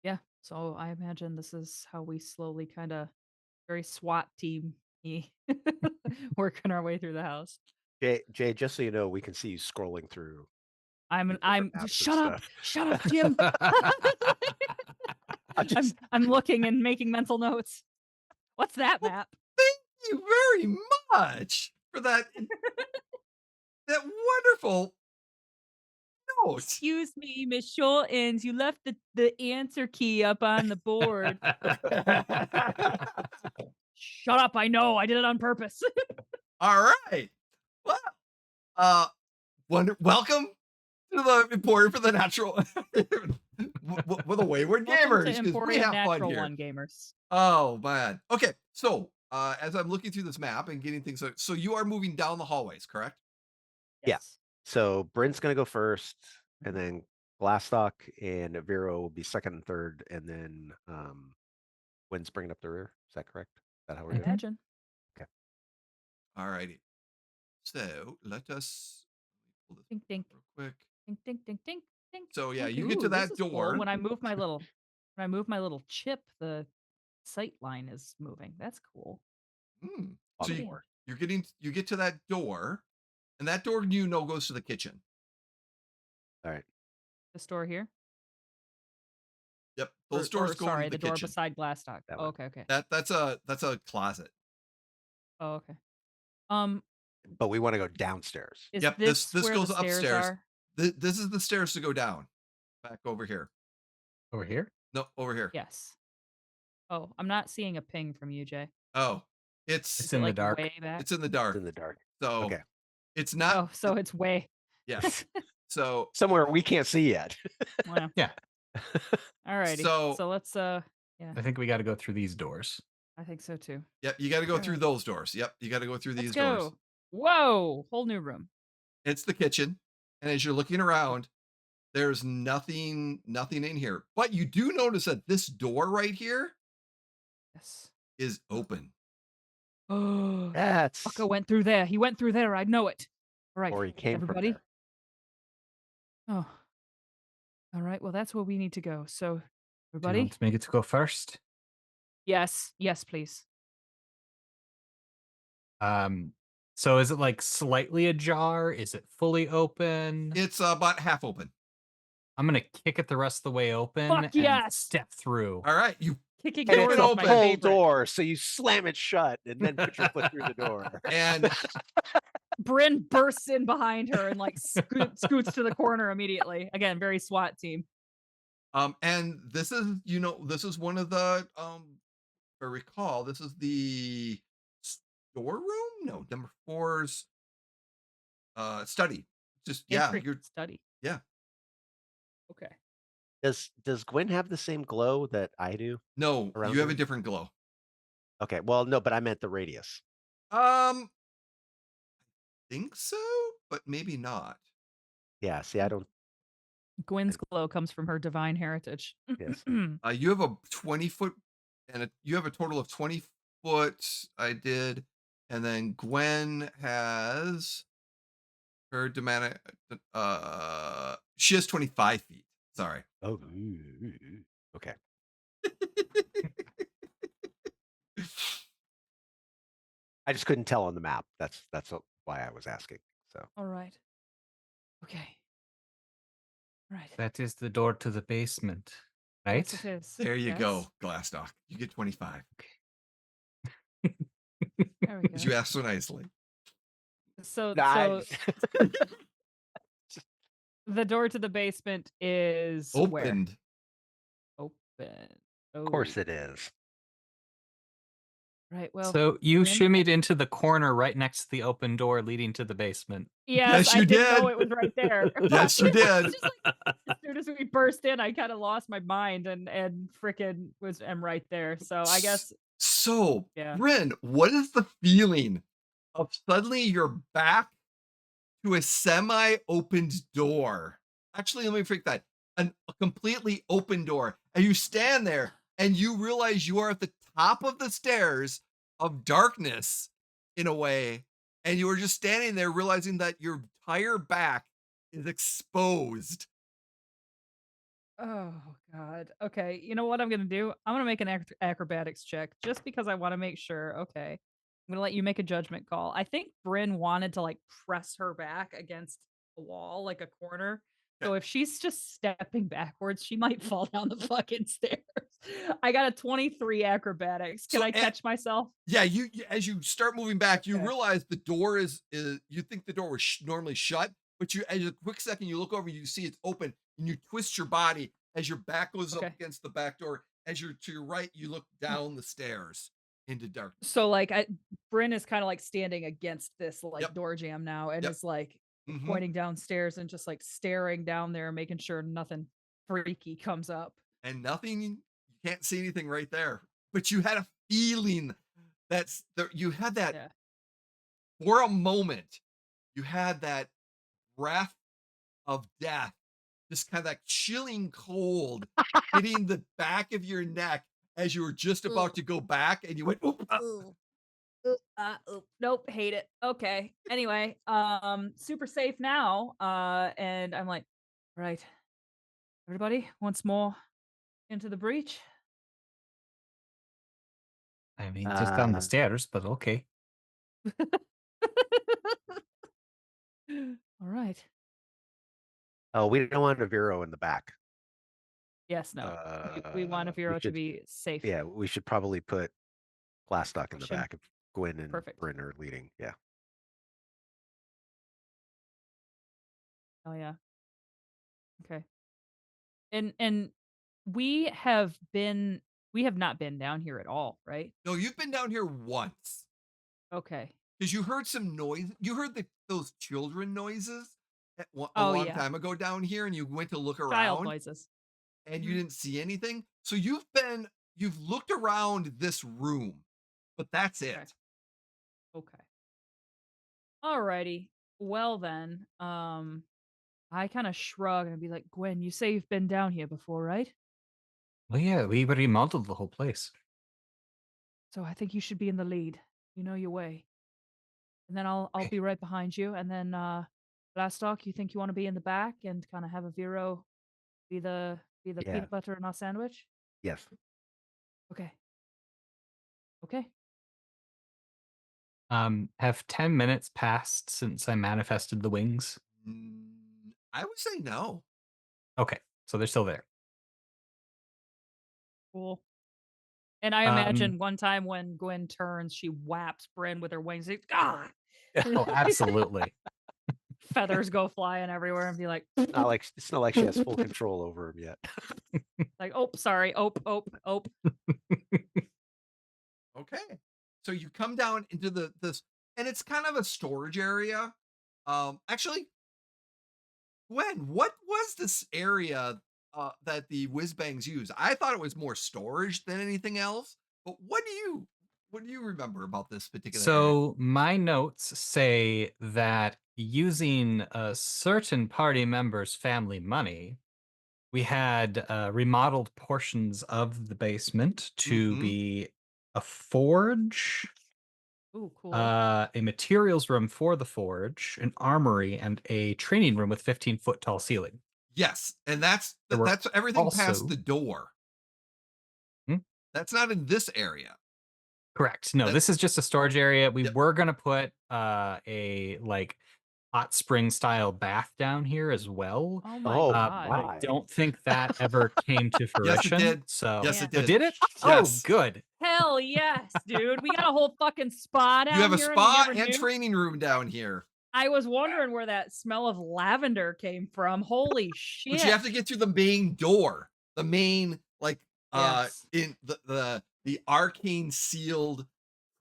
Yeah. So I imagine this is how we slowly kind of very SWAT team working our way through the house. Jay, just so you know, we can see you scrolling through. I'm these different maps and shut up, stuff. Jim. just- I'm looking and making mental notes. What's that map? Thank you very much for that that wonderful note. Excuse me, Miss Shortens. You left the answer key up on the board. Shut up. I know. I did it on purpose. All right. Well, welcome to the Emporium for the Natural with a wayward Welcome gamers. to 'Cause we Emporium have fun Natural here. One gamers. Oh man. Okay. So as I'm looking through this map and getting things, so you are moving down the hallways, correct? Yeah. Yes. So Brynn's gonna go first, and then Glastoc and Aviro will be second and third, and then Gwyn's bringing up the rear. Is that correct? Is that how we're I doing? imagine. All righty. So let us pull this Dink, dink. real quick. Dink, dink, dink, dink, dink. So yeah, dink. you get to Ooh, this that is cool. door. When I move my little chip, the sight line is moving. That's cool. Mm. On So the Damn. board. you get to that door, and that door goes to the kitchen. All right. The store here. Yep, those Or doors go sorry, into the the door kitchen. beside Glastoc. That Oh, one. okay, okay. That's a closet. Oh, okay. Um, But we want to go downstairs. is Yep, this this where goes the stairs upstairs. are? This is the stairs to go down. Back over here. Over here? No, over here. Yes. Oh, I'm not seeing a ping from you, Jay. Oh, It's Is in it the like dark. way back? it's in the It's dark. in the dark. So Okay. it's not. Oh, so it's way. Yeah. So Somewhere we can't see yet. Wow. Yeah. Alrighty. So- So let's I think we got to go through these doors. I think so too. yep, you got to go through Alright. those doors. Yep, you got to go through Let's these doors. go. Whoa, whole new room. It's the kitchen, and as you're looking around, there's nothing in here. But you do notice that this door right here Yes. is open. Oh, That's Fucko went through there. He went through there. I know it. All right, or he came everybody. from there. Oh. All right. Well, that's where we need to go. So, Do you everybody. want to make it to go first? Yes. Yes, please. So is it like slightly ajar? Is it fully open? It's about half open. I'm gonna kick it the rest of the way open Fuck and yes! step through. All right, you Kicking And doors it's a is my full favorite. door, so you slam it shut and then put your foot through the door. and Brynn bursts in behind her and like scoots to the corner immediately. Again, very SWAT team. and this is one of the if I recall, this is the storeroom. No, number 4's study. Just Entry you're study. yeah. Okay. Does Gwyn have the same glow that I do? No, Around you have a here? different glow. Okay, well, no, but I meant the radius. Think so, but maybe not. Yeah, see, I don't. Gwyn's glow comes from her divine heritage. Yes. You have a 20-foot, and you have a total of 20 foot. I did, and then Gwyn has her demonic. She has 25 feet. Sorry. Oh, okay. I just couldn't tell on the map. That's why I was asking. So All right. Okay. All right. That is the door to the basement, right? Yes, it is. There you Yes. go, Glastoc. You get 25 There we because you go. asked so nicely. So, Nah, so the door to the basement is where? Opened. Open. of course Oh, it is. right. Well, So you Brynn, shimmied into the corner right next to the open door leading to the basement. yes, Yes, I you didn't know did. it was right there. Yes, you did. It's just like, as soon as we burst in, I kind of lost my mind and frickin' am right there. So I guess So, Yeah. Brynn, what is the feeling of suddenly you're back to a semi-opened door? Actually, let me freak that. A completely open door. And you stand there and you realize you are at the top of the stairs of darkness in a way. And you are just standing there realizing that your entire back is exposed. Oh God. Okay. You know what I'm gonna do? I'm gonna make an acrobatics check just because I want to make sure. Okay. I'm gonna let you make a judgment call. I think Brynn wanted to like press her back against a wall, like a corner. So if she's just stepping backwards, she might fall down the fucking stairs. I got a 23 acrobatics. Can So, I catch myself? Yeah, as you start moving back, you Okay. realize the door is you think the door was normally shut, but you as a quick second you look over, you see it's open, and you twist your body as your back goes Okay. up against the back door. As you're to your right, you look down the stairs into darkness. So like Brynn is kind of like standing against this like Yep. door jam now and Yep. is like Mhm. pointing downstairs and just like staring down there, making sure nothing freaky comes up. And nothing, you can't see anything right there, but you had a feeling you had that Yeah. for a moment, you had that breath of death just kind of that chilling cold hitting the back of your neck as you were just about to go back, and you went, "Oop, Ooh. Oop, oop. Nope, hate it. Okay. Anyway, super safe now. And I'm like, right, everybody, once more into the breach. I mean, just down the Uh, stairs, but okay. All right. oh, we don't want Aviro in the back. Yes, no. We want We Aviro to should, be safe. yeah, we should probably put Glastoc in the Push him. back if Gwyn and Perfect. Brynn are leading. Yeah. Oh yeah. Okay. And we have not been down here at all, right? no, you've been down here once Okay. because you heard some noise. You heard those children noises a Oh long yeah. time ago down here, and you went to look Child around noises. and you Mhm. didn't see anything. So you've looked around this room, but that's Okay. it. Okay. Alrighty. Well then, I kind of shrug and be like, Gwen, you say you've been down here before, right? Well, yeah, we remodeled the whole place. So I think you should be in the lead. You know your way. And then I'll Okay. be right behind you. And then Blastock, you think you want to be in the back and kind of have a Vero be the Yeah. peanut butter in our sandwich? Yes. Okay. Okay. Have 10 minutes passed since I manifested the wings? I would say no. Okay, so they're still there. Cool. And I Um, imagine one time when Gwen turns, she whaps Brynn with her wings. Like, ah! oh, absolutely. Feathers go flying everywhere and be like, It's not like she has full control over him yet. like, oh, sorry. Oh. Okay. So you come down into this, and it's kind of a storage area. Actually, Gwen, what was this area that the whiz bangs use? I thought it was more storage than anything else. But what do you remember about this particular area? So my notes say that using a certain party member's family money, we had remodeled portions of the basement to Mhm. be a forge, Ooh, cool. a materials room for the forge, an armory, and a training room with 15-foot tall ceiling. Yes, and that's There were that's everything past also the door. Hmm? That's not in this area. Correct. No, That- this is just a storage area. We Yep. were gonna put a like hot spring style bath down here as well. Oh my Oh, god. But I don't think that ever came to Yes, it fruition. did. So Yes, it Man. Oh, did. did it? Oh, Yes. good. Hell yes, dude. We got a whole fucking spa You have down a here and we spa never and knew. training room down here, I was wondering where that smell of lavender came from. Holy shit. but you have to get through the main door, the main Yes. in the arcane sealed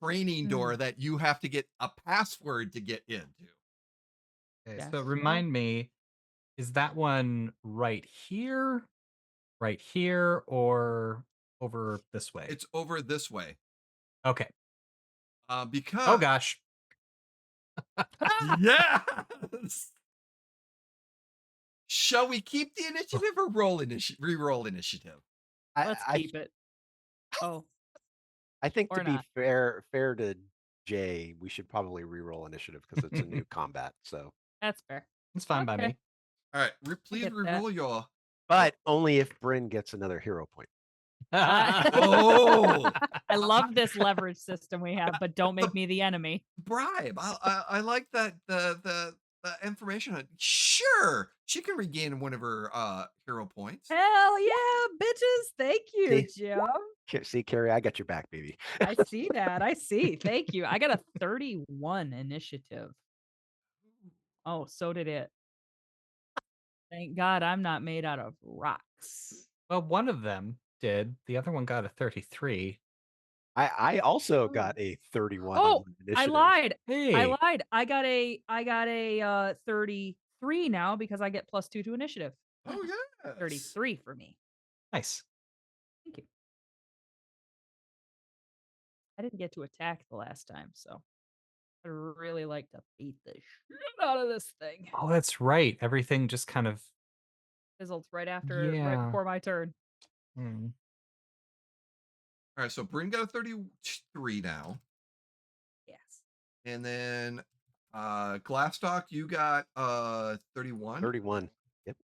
training door Mm. that you have to get a password to get into. Okay, Yes. so remind me, is that one right here, or over this way? It's over this way. Okay. Oh Because gosh. yes. Shall we keep the initiative or re-roll initiative? Let's I keep it. Oh, I think or to be not. fair to Jay, we should probably re-roll initiative because it's a new combat. So, That's fair. It's fine by Okay. me. All right, please get that. re-roll your. but only if Brynn gets another hero point. Oh, I love this leverage system we have, but don't make me the enemy. bribe! I like that the information. Sure, she can regain one of her hero points. Hell yeah, bitches. Thank you, See? Jim. See, Carrie, I got your back, baby. I see that. I see. Thank you. I got a 31 initiative. Oh, so did it. Thank God I'm not made out of rocks. Well, one of them did. The other one got a 33. I also Oh. got a 31 Oh, on the initiative. I lied. Hey. I lied. I got a 33 now because I get +2 to initiative. Oh yeah, 33 for me. Nice. Thank you. I didn't get to attack the last time, so I'd really like to beat the shit out of this thing. Oh, that's right. Everything just kind of Fizzled right after, right Yeah. before my turn. Hmm. All right, so Brynn got a 33 now. Yes. And then Glastoc, you got 31. 31. Yep.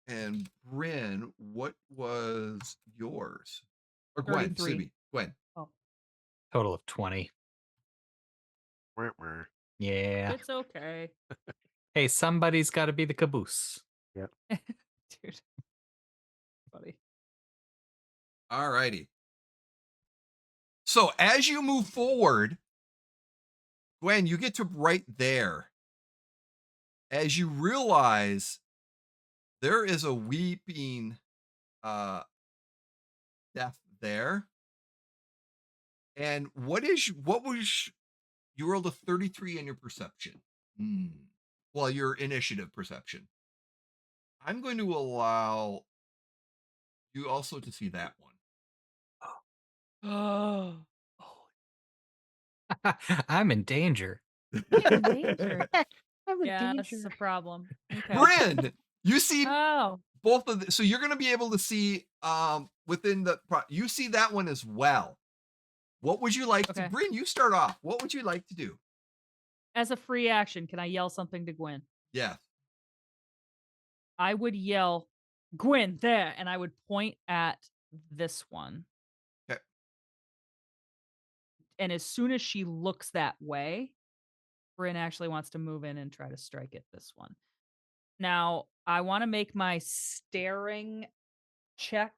And Brynn, what was yours? Or Gwen, excuse 33. me. Gwen. Oh, Total of 20. Wah, wah. Yeah. it's okay. Hey, somebody's got to be the caboose. Yep. Dude. Funny. All righty. So as you move forward, Gwen, you get to right there. As you realize there is a weeping death there. And what was you rolled a 33 in your perception? Well, your initiative perception. I'm going to allow you also to see that one. Oh. I'm in danger. I'm in danger. I'm in Yeah, that's danger. a problem. Okay. Brynn, you see Oh. both of the, so you're going to be able to see within the you see that one as well. What would you like to Okay. Brynn, you start off. What would you like to do? As a free action, can I yell something to Gwyn? Yeah. I would yell, Gwyn, there, and I would point at this one. Okay. And as soon as she looks that way, Brynn actually wants to move in and try to strike at this one. Now, I want to make my staring check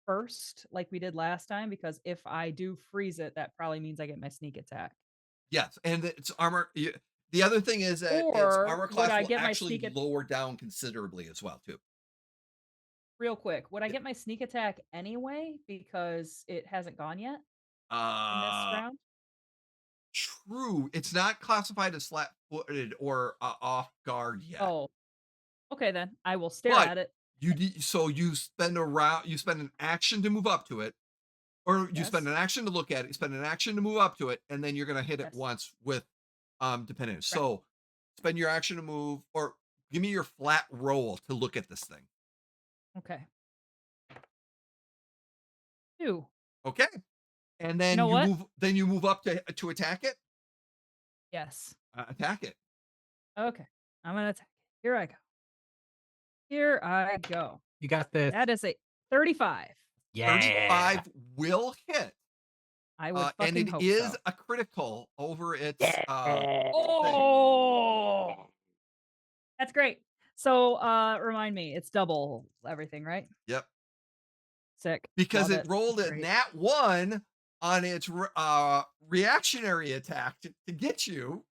first, like we did last time, because if I do freeze it, that probably means I get my sneak attack. Yes, and it's armor. The other thing is that its Or armor would class I will get my actually sneak lower down considerably as well, too. Real quick, would I Yeah. get my sneak attack anyway because it hasn't gone yet in this round? True. It's not classified as flat-footed or off guard yet. Oh, okay then. I will stare But at it. you spend an action to move up to it, or you spend Yes. an action to look at it, you spend an action to move up to it, and then you're gonna hit it Yes. once with dependent. So spend your action to move, or give me your flat roll to look at this thing. Okay. 2. Okay. And then know what? you move up to attack it. Yes. Attack it. Okay. I'm gonna attack it. Here I go. Here I go. You got this. That is a 35. Yeah. 35 will hit. I would And fucking it hope is so. a critical over its Oh, that's great. So, remind me, it's double everything, right? Yep. Sick. Because Love it rolled a Great. nat 1 on its reactionary attack to get you.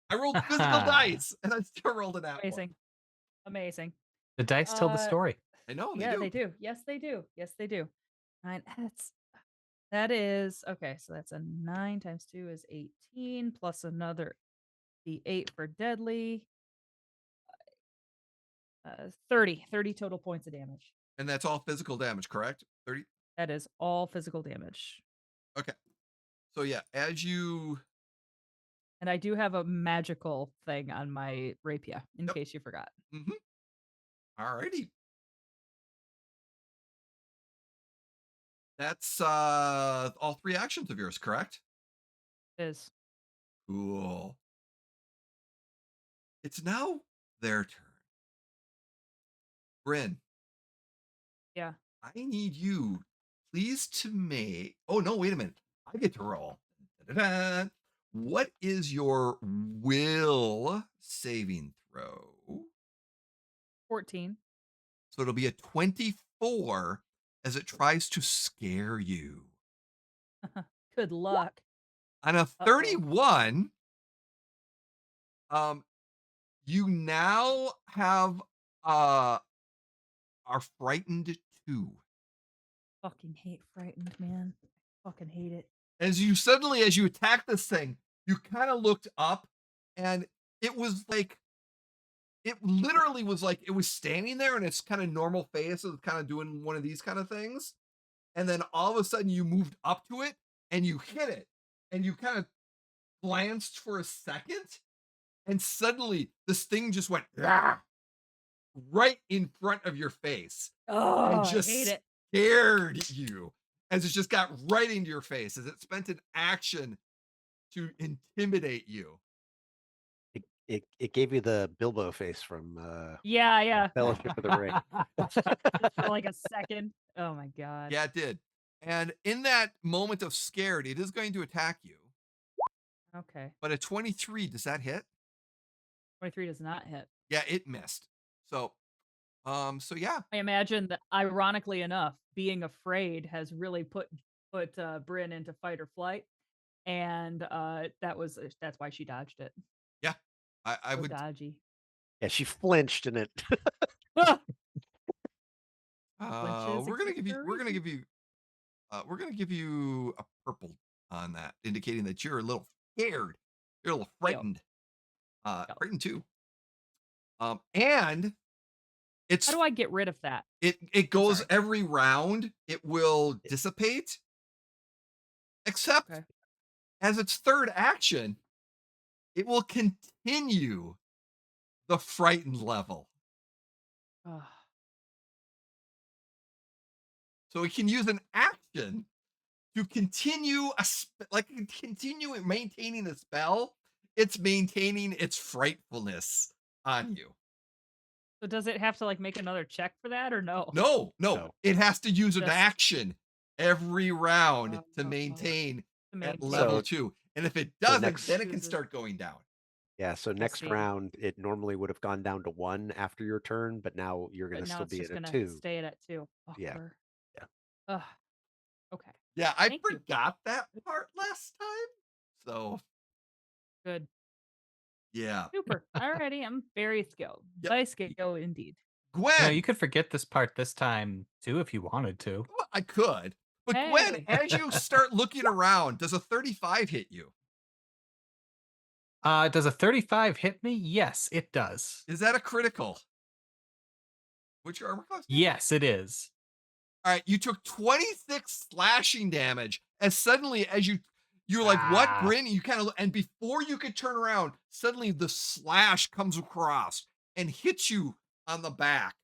I rolled physical dice, and I still rolled a nat 1. Amazing. Amazing. The dice tell the story. I know they Yeah, do. they do. Yes, they do. Yes, they do. That is okay. So that's a 9 times 2 is 18 plus another d8 for deadly. 30 total points of damage. And that's all physical damage, correct? 30. That is all physical damage. Okay. So yeah, as you And I do have a magical thing on my rapier in Yep. case you forgot. Alrighty. That's all 3 actions of yours, correct? It is. Cool. It's now their turn. Brynn, Yeah. I need you, please, to make. Oh no! Wait a minute. I get to roll. Da-da-da. What is your will saving throw? 14. So it'll be a 24 as it tries to scare you. Good luck. On a 31, you now have are frightened 2. Fucking hate frightened, man. Fucking hate it. As you attack this thing, you kind of looked up, and it was like, it literally was like it was standing there in its kind of normal face, of kind of doing one of these kind of things, and then all of a sudden you moved up to it and you hit it, and you kind of glanced for a second, and suddenly this thing just went, "Ah!" right in front of your face Oh, and I just hate it. scared you as it just got right into your face as it spent an action to intimidate you. It gave you the Bilbo face from Yeah. Fellowship of the Ring. Just for like a second. Oh my god. Yeah, it did. And in that moment of scared, it is going to attack you. Okay. But a 23, does that hit? 23 does not hit. Yeah, it missed. So yeah. I imagine that ironically enough, being afraid has really put Brynn into fight or flight. And that's why she dodged it. Yeah. I So would dodgy. Yeah, she flinched and it. Flinches we're gonna exist give you for a we're gonna reason. give you we're gonna give you a purple on that, indicating that you're a little scared. You're a little frightened. Yep. Frightened too. And it's How do I get rid of that? it goes sorry. every round, it will dissipate. Except Okay. as its third action, it will continue the frightened level. Ugh. So it can use an action to continue continue maintaining the spell. It's maintaining its frightfulness on you. So does it have to like make another check for that or no? No, No. it has to use an Just- action every round to Oh. maintain To at maintain. level So- 2. And if it so doesn't, next- then it can Chooses- start going down. Yeah, so next see. round it normally would have gone down to 1 after your turn, but now you're But gonna now still it's be just at a gonna 2. stay at 2. Yeah. Fucker. Yeah. Ugh. Okay. Yeah, I Thank you. forgot that part last time. So, Good. yeah. Super. Alrighty. I'm very skilled. Yep. By skill indeed. Gwen, No, you could forget this part this time too if you wanted to. well, I could. But Gwen, Hey. as you start looking around, does a 35 hit you? Does a 35 hit me? Yes, it does. Is that a critical? What's your armor class? Yes, it is. All right, you took 26 slashing damage as suddenly as you're like, what, Ah. Brynn? You kind of, and before you could turn around, suddenly the slash comes across and hits you on the back.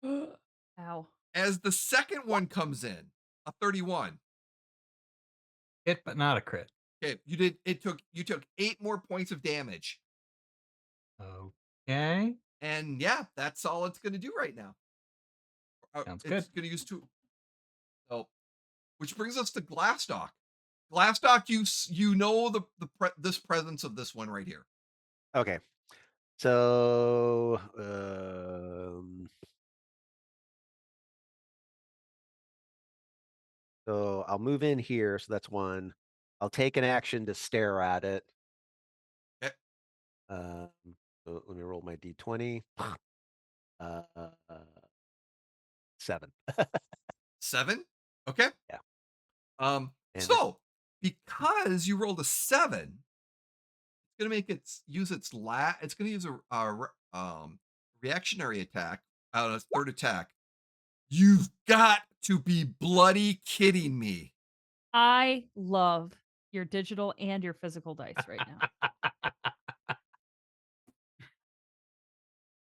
Ow. As the second one comes in, a 31. Hit, but not a crit. Okay, you took 8 more points of damage. Okay. And yeah, that's all it's going to do right now. Sounds It's good. going to use 2. So, which brings us to Glastoc. Glastoc, you know this presence of this one right here. Okay. So so I'll move in here, so that's 1. I'll take an action to stare at it. Okay. So let me roll my d20. 7. 7. Okay. Yeah. And And because you rolled a 7, it's gonna make it use it's gonna use a reactionary attack out of its third attack. You've got to be bloody kidding me. I love your digital and your physical dice right now.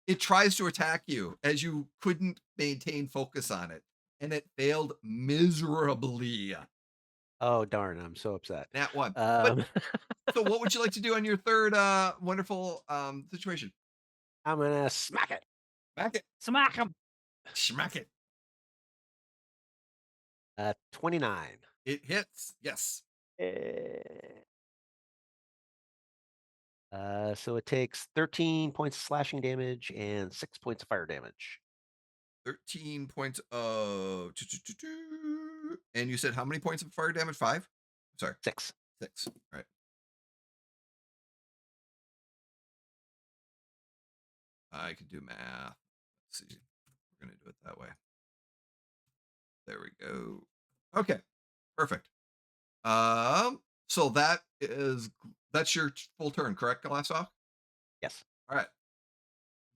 It tries to attack you as you couldn't maintain focus on it, and it failed miserably. oh darn, I'm so upset. That one. Um, So what would you like to do on your third wonderful situation? I'm gonna smack it. Back it. Smack him. Smack it. 29. It hits. Yes. So it takes 13 points of slashing damage and 6 points of fire damage. 13 points of and you said how many points of fire damage? 5? Sorry. 6. 6. All right. I can do math. Let's see. We're gonna do it that way. There we go. Okay. Perfect. So that's your full turn, correct, Glastoc? Yes. All right.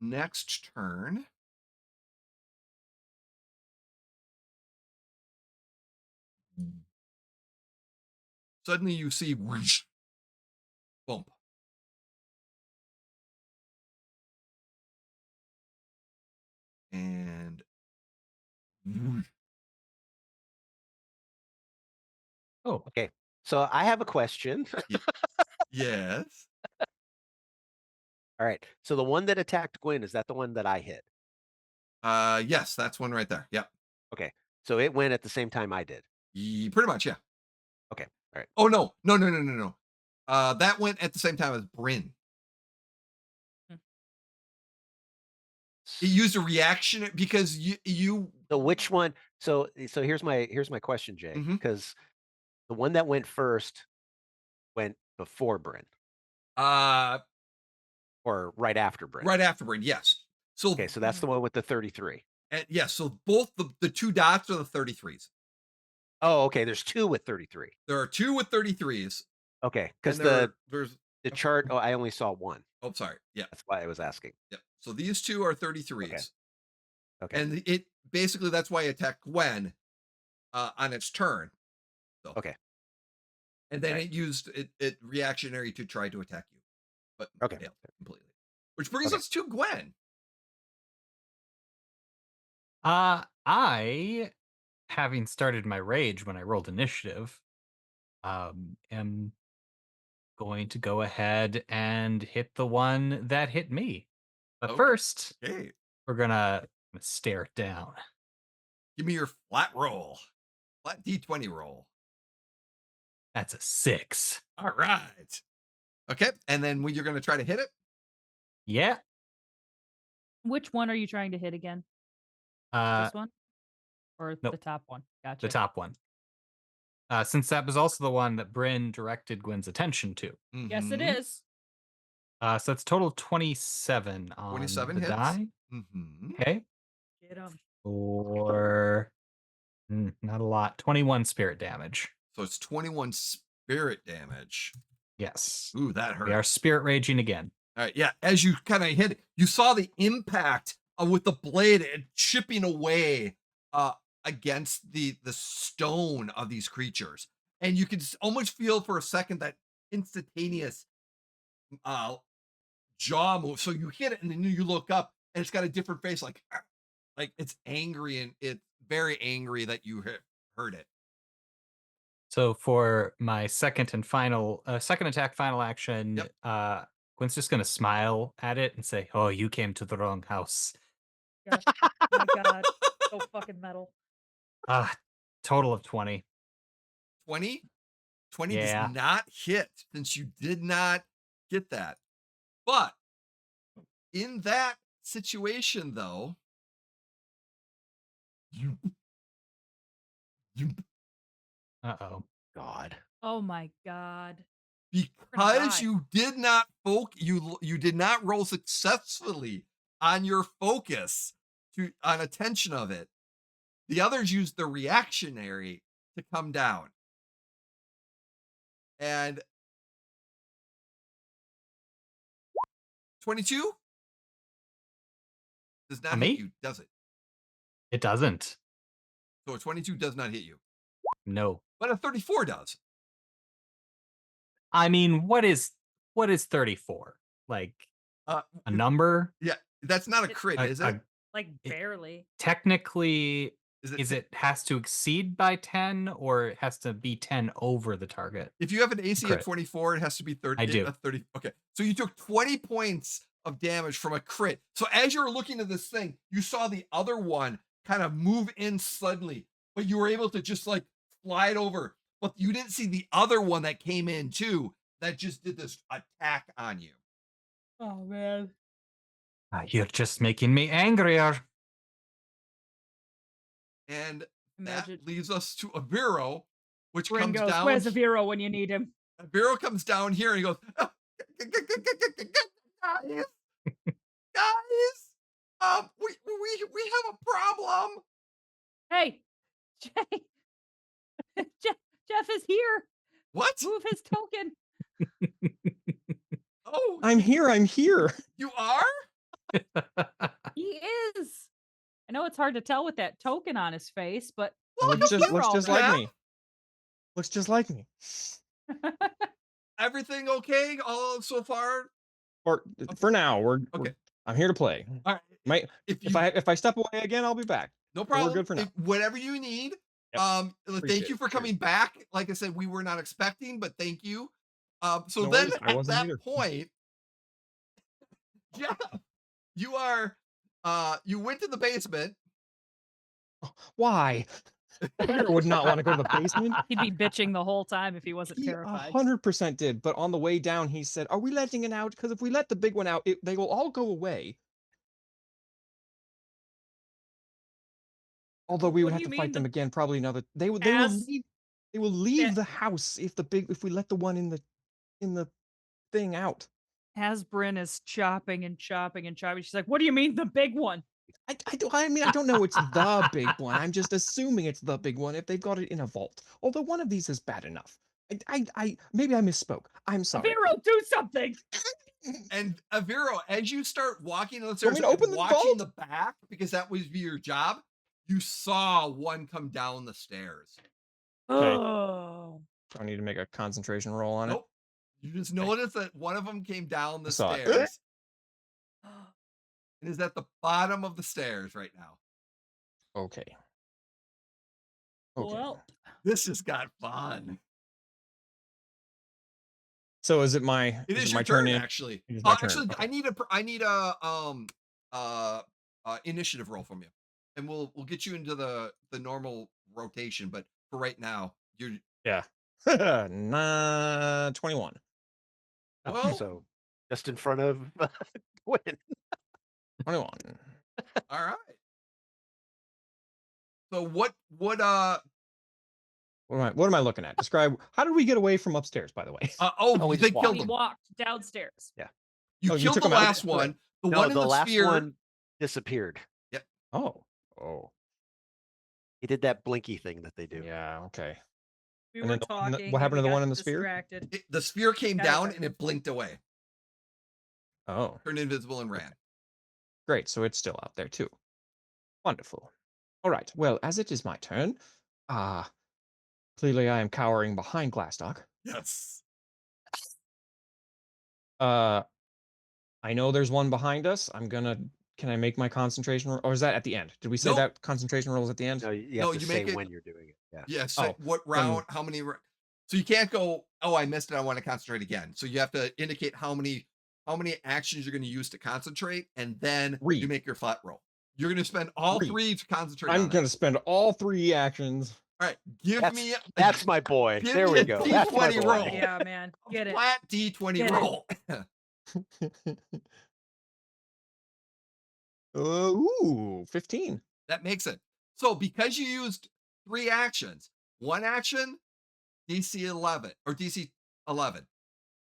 Next turn. Suddenly you see whoosh, bump. And Oh, Okay. So I have a question. yes. All right. So the one that attacked Gwyn, is that the one that I hit? Yes, that's one right there. Yep. Okay. So it went at the same time I did. Pretty much, yeah. Okay. All right. Oh no. That went at the same time as Brynn. It used a reaction because you So which one? So here's my question, Jay. Mhm. Because the one that went first went before Bryn uh or right after Bryn. right after Brynn, yes. So Okay, so that's the one with the 33. yes, so both the two dots are the 33s. Oh, okay. There's two with 33. There are two with 33s. Okay, because And there's the chart. Oh, I only saw one. oh sorry. Yeah. That's why I was asking. Yep. So these two are 33s. Okay. And it basically that's why it attacked Gwen on its turn. So Okay. and then Right. it used it reactionary to try to attack you. But Okay. failed completely. Which brings Okay. us to Gwen. I, having started my rage when I rolled initiative, am going to go ahead and hit the one that hit me. But Okay. first, Hey, we're gonna stare it down. give me your flat roll. Flat D20 roll. That's a 6. All right. Okay. And then when you're going to try to hit it, Yeah. Which one are you trying to hit again? Uh, This one? Or nope. the top one? Gotcha. The top one. Since that was also the one that Brynn directed Gwen's attention to. Yes, it Mhm. is. So it's total of 27 on 27 the hits. die. Mhm. Okay. Get him. Or not a lot. 21 spirit damage. So it's 21 spirit damage. Yes. Ooh, that hurt. We are spirit raging again. All right, yeah. As you kind of hit it, you saw the impact with the blade chipping away against the stone of these creatures, and you could almost feel for a second that instantaneous uh, jaw move. So you hit it, and then you look up, and it's got a different face, like it's angry, and it's very angry that you heard it. So for my second attack, final action, Yep. Gwen's just gonna smile at it and say, "Oh, you came to the wrong house." Gosh, my God. So fucking metal. Total of 20. 20 does Yeah. not hit since you did not get that. But in that situation, though, you Uh-oh. God. Oh my God. because die. you did not you did not roll successfully on your focus on attention of it. The others used the reactionary to come down. And 22 does not On hit me? you, does it? It doesn't. So a 22 does not hit you. No. But a 34 does. I mean, what is 34? Like Uh a number? yeah, that's not a crit, is it? Like It- barely. Technically, Is it has to exceed by 10 or it has to be 10 over the target? If you have an AC Crit. at 24, it has to be 30. I do. 30. Okay. So you took 20 points of damage from a crit. So as you were looking at this thing, you saw the other one kind of move in suddenly, but you were able to just like slide over. But you didn't see the other one that came in too, that just did this attack on you. Oh man. You're just making me angrier. And Imagine. that leaves us to Aviro, which Brynn comes goes, down. where's Aviro when you need him? Aviro comes down here and he goes, guys, we have a problem. Hey, Jay. Jeff is here. What? Move his token. Oh, I'm here. you are? He is. I know it's hard to tell with that token on his face, but Looks he's just, here looks just already. like me. Looks just like me. Everything okay all so far? Or for now, Okay. I'm here to play. All right. Might If if I step away again, I'll be back. no But we're problem. good for now. Whatever you need. Yep. Thank Appreciate you it. for Cheers. coming back. Like I said, we were not expecting, but thank you. So No then worries. I at wasn't that either. point, Jeff, you are you went to the basement. Why? Aviro would not want to go to the basement. He'd be bitching the whole time if he wasn't He terrified. 100% did. But on the way down, he said, "Are we letting it out? Because if we let the big one out, they will all go away. Although we would What do have you to fight mean them the again, probably another. They will as leave. They will leave that the house if we let the one in the thing out. as Brynn is chopping and chopping and chopping, she's like, "What do you mean the big one?" I mean, I don't know it's the big one. I'm just assuming it's the big one if they've got it in a vault. Although one of these is bad enough. Maybe I misspoke. I'm sorry. Aviro, do something! And Aviro, as you start walking Want downstairs me to and open the watching vault? the back, because that was your job, you saw one come down the stairs. Okay. Oh. Do I need to make a concentration roll on it? Nope. You just noticed that one of them came down the I saw it. stairs and is at the bottom of the stairs right now. Okay. Okay. Well, This just got fun. So is it my It is my your turn turn, in? actually. It is my turn. Actually, Okay. I need a initiative roll from you, and we'll get you into the normal rotation. But for right now, you're Yeah. 21. well. So just in front of Gwyn. 21. All right. So what What am I looking at? Describe. How did we get away from upstairs, by the way? Oh, we they just killed we them. walked downstairs. You Oh, you killed took the 'em out? last one. The No, one in the the last sphere. one disappeared. Oh. Oh. He did that blinky thing that they do. Yeah. Okay. We And were then the one talking. what happened to and the we one got in the sphere? distracted. The sphere came Got it, down got it. and it blinked away, Oh, turned invisible, and ran. great. So it's still out there too. Wonderful. All right. Well, as it is my turn, clearly I am cowering behind Glastoc. Yes. I know there's one behind us. Can I make my concentration or is that at the end? Did we say Nope. that concentration roll is at the end? No, you No, have to you say make it- when you're doing it. Yeah. Yes. Oh, What round? How many? So you can't go. Oh, I missed it. I want to concentrate again. So you have to indicate how many actions you're going to use to concentrate, and then you 3. make your flat roll. You're going to spend all 3. 3 to concentrate. I'm on going it. to spend all 3 actions. All right. Give me. That's my boy. Give There me we a go. That's my D20 boy. roll. Yeah, man. Get it. Flat D20 Get it. roll. Ooh, 15. That makes it. So because you used 3 actions, 1 action, DC 11 or DC 11.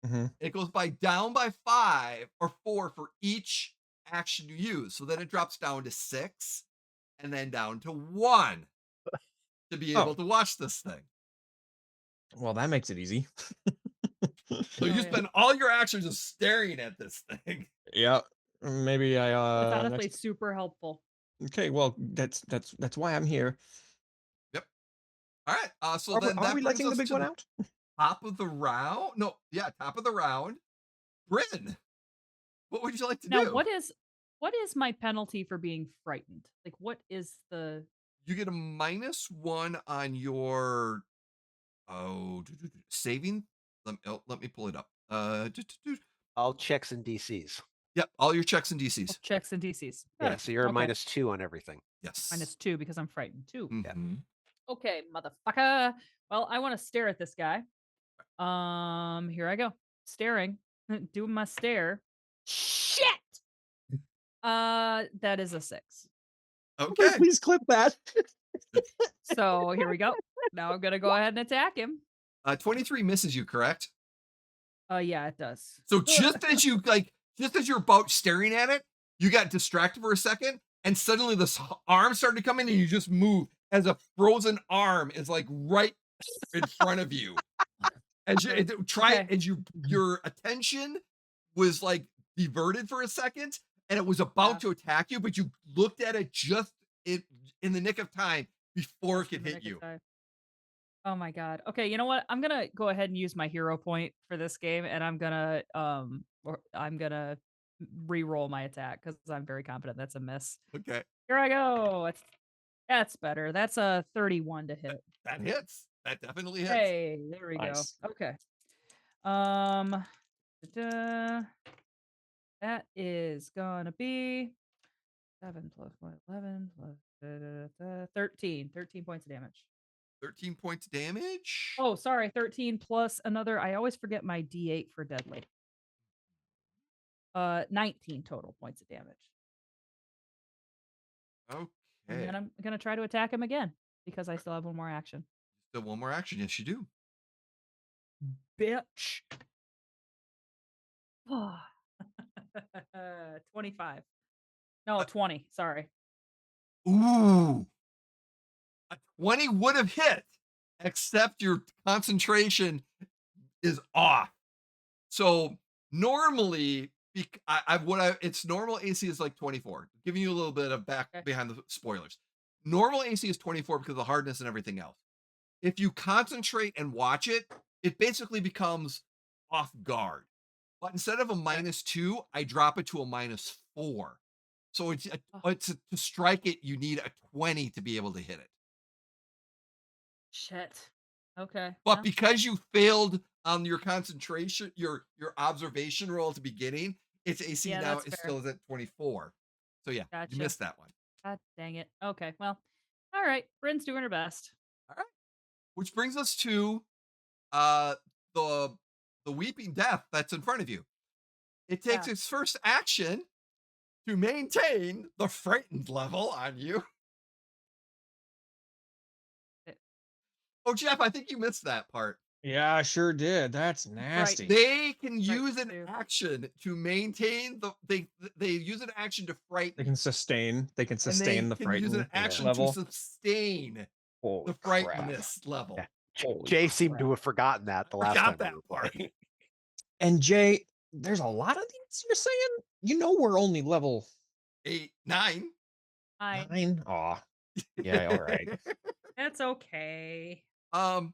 Mhm. It goes down by 5 or 4 for each action you use. So then it drops down to 6 and then down to 1 to be able to watch this thing. Well, that makes it easy. So you spend all your actions just staring at this thing. Yeah. Maybe It's I honestly super helpful. Okay, well, that's why I'm here. Yep. All right. So Are, then are that we brings letting the us big to one the out? top of the round. No, yeah, top of the round. Brynn, what would you like to Now, do? what is my penalty for being frightened? Like, what is the? You get a -1 on your saving. Let me pull it up. All checks and DCs. Yep, all your checks and DCs. Checks and DCs. Yeah, so you're a Okay. -2 on everything. Yes. -2 because I'm frightened too. Mhm. Okay, motherfucker. Well, I want to stare at this guy. Here I go. Staring. Doing my stare. Shit. That is a 6. Okay. Please clip that. So here we go. Now I'm gonna go ahead and attack him. 23 misses you, correct? Yeah, it does. So just as you're about staring at it, you got distracted for a second, and suddenly this arm started coming, and you just move as a frozen arm is like right in front of you. As you your attention was like diverted for a second, and it was about to attack you, but you looked at it just in the nick of time before it could hit you. Oh my god. Okay, you know what? I'm gonna go ahead and use my hero point for this game, and I'm gonna re-roll my attack because I'm very confident that's a miss. Okay. Here I go. That's better. That's a 31 to hit. That hits. That definitely hits. Hey, there we Nice. go. Okay. Um, da-da. That is gonna be 7 plus 1, 11 plus 13. 13 points of damage. 13 points damage. Oh, sorry, 13 plus another. I always forget my D8 for deadly. 19 total points of damage. And Okay. then I'm gonna try to attack him again because I still have one more action. Still one more action. Yes, you do. Bitch. 25. No, 20. Sorry. Ooh. A 20 would have hit, except your concentration is off. So normally, its normal AC is like 24. Giving you a little bit of back Okay. behind the spoilers. Normal AC is 24 because of the hardness and everything else. If you concentrate and watch it, it basically becomes off guard. But instead of a -2, I drop it to a -4. So to strike it, you need a 20 to be able to hit it. Shit. Okay. But well, because you failed on your concentration, your observation roll at the beginning, its AC Yeah, now that's is fair. still at 24. So yeah, you Gotcha. missed that one. God dang it. Okay. Well, all right. Brynn's doing her best. All right. Which brings us to uh the weeping death that's in front of you. It takes Yeah. its first action to maintain the frightened level on you. Oh, Jeff, I think you missed that part. Yeah, I sure did. That's nasty. They can use Frightened an too. action to maintain they use an action to frighten. They can sustain. They can And they sustain the can use an frightened action level. to sustain Holy the crap. frightenedness level. Yeah. Holy Jay seemed crap. to have forgotten that the last Forgot time that we were part. playing. And Jay, there's a lot of these you're saying? You know we're only level 8, 9. 9? Aw. Yeah, all right. That's okay. Um,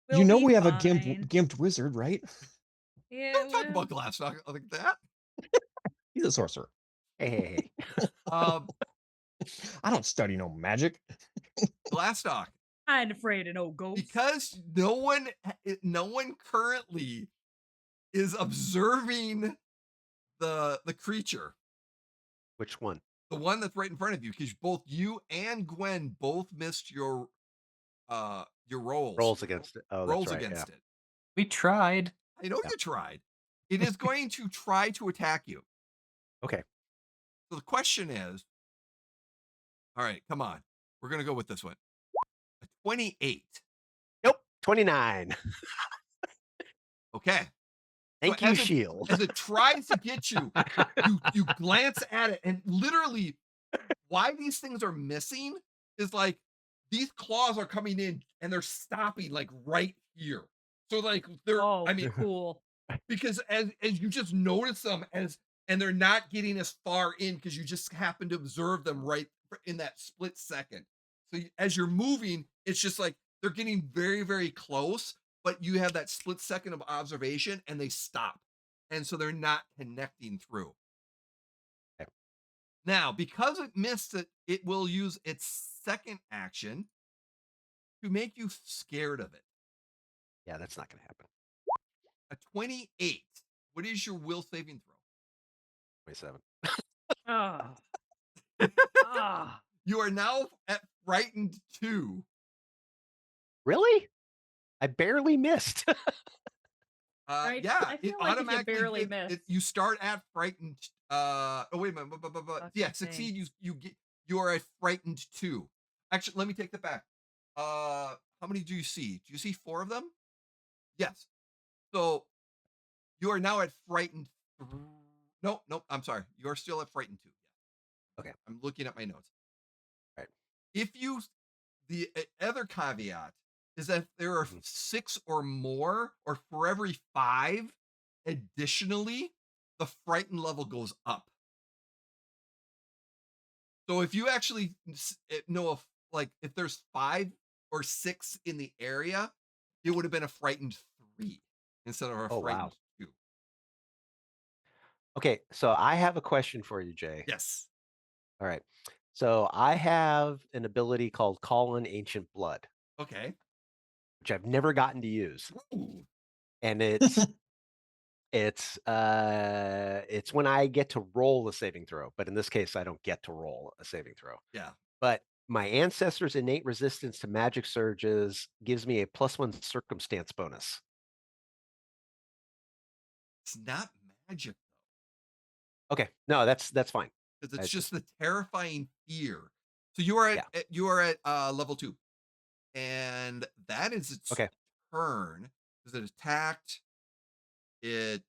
We'll You know be we have a fine. gimped wizard, right? Yeah, don't talk well, about Glastoc like that. He's a sorcerer. Hey. Um, I don't study no magic. Glastoc, I ain't afraid of no ghosts. because no one currently is observing the creature, Which one? the one that's right in front of you, because both you and Gwen both missed your rolls. Rolls against it. Oh, rolls that's right. against it. We tried. I know Yeah. you tried. It is going to try to attack you. Okay. So the question is, all right, come on. We're going to go with this one. A 28. Nope. 29. Okay. Thank So you, as it- shield. As it tries to get you, you glance at it, and literally why these things are missing is like these claws are coming in and they're stopping like right here. So like Oh, I mean, cool. because as you just notice them and they're not getting as far in because you just happen to observe them right in that split second. So as you're moving, it's just like they're getting very, very close, but you have that split second of observation and they stop. And so they're not connecting through. Okay. Now, because it missed it, it will use its second action to make you scared of it. Yeah, that's not going to happen. A 28. What is your will saving throw? 27. Ah. Ah. You are now at frightened 2. Really? I barely missed. Right? Yeah, I it feel like if you automatically barely miss. you start at frightened. Oh wait a minute, yeah, Fucking succeed. You are at frightened 2. Actually, let me take that back. How many do you see? Do you see 4 of them? Yes. So you are now at frightened. No, I'm sorry. You are still at frightened 2. Yeah. Okay. I'm looking at my notes. Right. If you, the other caveat is that if there are 6 or more, or for every 5, additionally, the frightened level goes up. So if you actually know if there's 5 or 6 in the area, it would have been a frightened 3 instead of a Oh, wow. frightened 2. Okay, so I have a question for you, Jay. Yes. All right. So I have an ability called Call on Ancient Blood, Okay. which I've never gotten to use. Ooh. And it's when I get to roll a saving throw, but in this case I don't get to roll a saving throw. Yeah. But my ancestors' innate resistance to magic surges gives me a +1 circumstance bonus. It's not magic Okay, no, that's fine. because I it's just just the terrifying fear. So Yeah. you are at level 2, and that is its Okay. turn because it attacked. It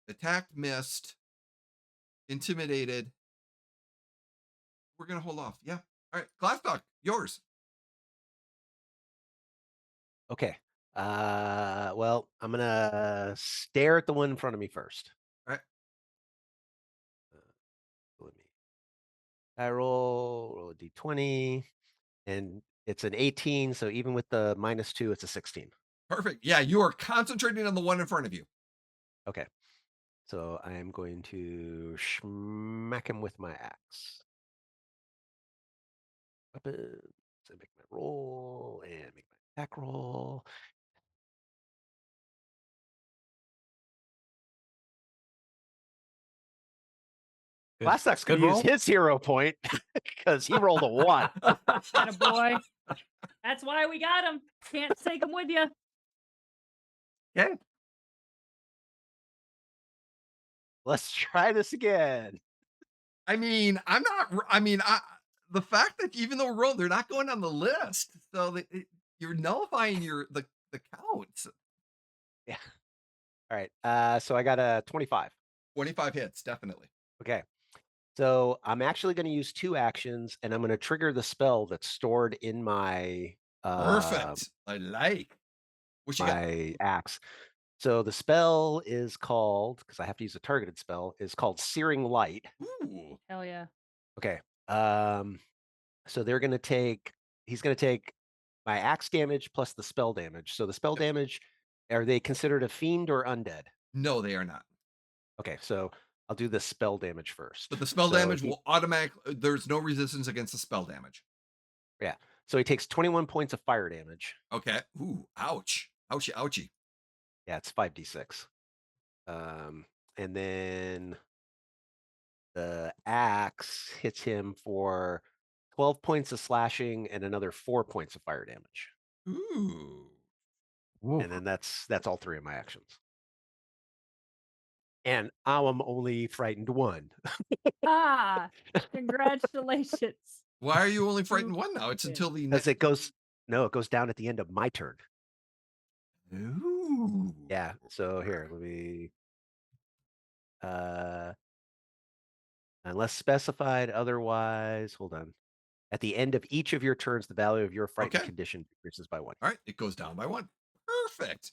attacked, missed, intimidated. We're gonna hold off. Yeah. All right, Glastoc, yours. Okay. Well, I'm gonna stare at the one in front of me first. All right. Let me I roll a d20, and it's an 18, so even with the -2, it's a 16. Perfect. Yeah, you are concentrating on the one in front of you. Okay. So I am going to smack him with my axe. Weapons. So make my roll and make my attack roll. Glastoc's going Good to use roll. his hero point because he rolled a 1. Atta boy. That's why we got him. Can't take him with you. Okay. Let's try this again. I mean, the fact that even though we're rolled, they're not going on the list, so you're nullifying the counts. Yeah. All right. So I got a 25. 25 hits, definitely. Okay. So I'm actually going to use 2 actions, and I'm going to trigger the spell that's stored in my Perfect. I like. What you got? my axe. So the spell is called, because I have to use a targeted spell, is called Searing Light. Ooh. Hell yeah. Okay. So he's gonna take my axe damage plus the spell damage. So the spell Yep. damage, are they considered a fiend or undead? No, they are not. Okay, so I'll do the spell damage first. But the spell So damage will automatically. There's no resistance against the spell damage. yeah. So he takes 21 points of fire damage. Okay. Ooh. Ouch. Ouchie. Ouchie. Yeah, it's 5d6. And then the axe hits him for 12 points of slashing and another 4 points of fire damage. Ooh. And then that's all 3 of my actions. And I'm only frightened 1. Ah, congratulations. Why are you only frightened 1 now? It's until the Because next. it goes down at the end of my turn. Ooh. Yeah. So here, let me unless specified otherwise, hold on. At the end of each of your turns, the value of your frightened Okay. condition decreases by 1. All right. It goes down by 1. Perfect.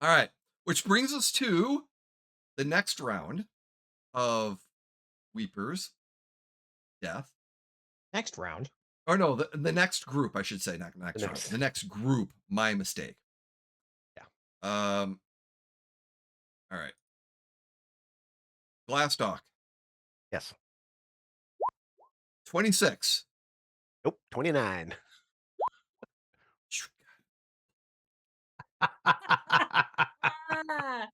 All right. Which brings us to the next round of Weeper's death. Next round. Or no, the next group, I should say, not next round. next. The next group. My mistake. Yeah. All right. Glastoc. Yes. 26. Nope. 29. Ah,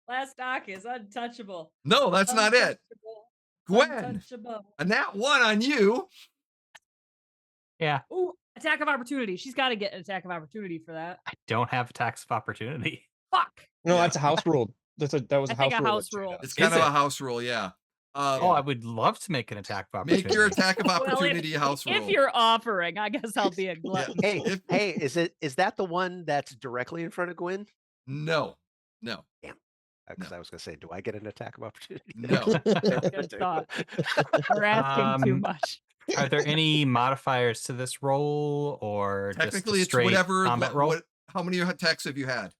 last doc is untouchable. No, that's not it. Untouchable. Gwen, Untouchable. a nat 1 on you. Yeah. Ooh, attack of opportunity. She's got to get an attack of opportunity for that. I don't have attacks of opportunity. Fuck. No, Yeah. that's a house rule. That was a I think house a rule. house that Jay rule. does. It's kind Is of it? a house rule, yeah. Oh, I would love to make an attack of opportunity. Make your attack of Well, opportunity house rule. if you're offering, I guess I'll be a glutton. Hey, is that the one that's directly in front of Gwyn? No. Because No. I was going to say, do I get an attack of opportunity? No. Good thought. We're asking too much. Are there any modifiers to this roll, or Technically, just a it's straight whatever. combat roll? How many attacks have you had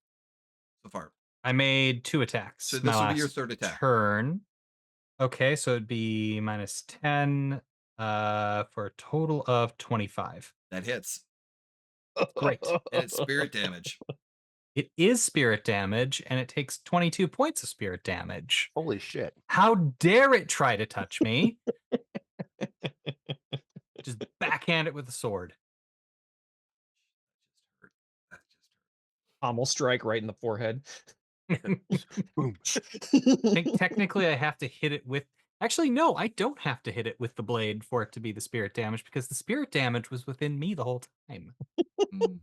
so far? I made 2 attacks. So my this will be your last third attack. turn. Okay, so it'd be -10 for a total of 25. That hits. Great. And it's spirit damage. It is spirit damage, and it takes 22 points of spirit damage. Holy shit. How dare it try to touch me? Just backhand it with a sword. That just hurt. Pommel strike right in the forehead. Boom. I think technically I have to hit it with. Actually, no, I don't have to hit it with the blade for it to be the spirit damage because the spirit damage was within me the whole time. Mhm.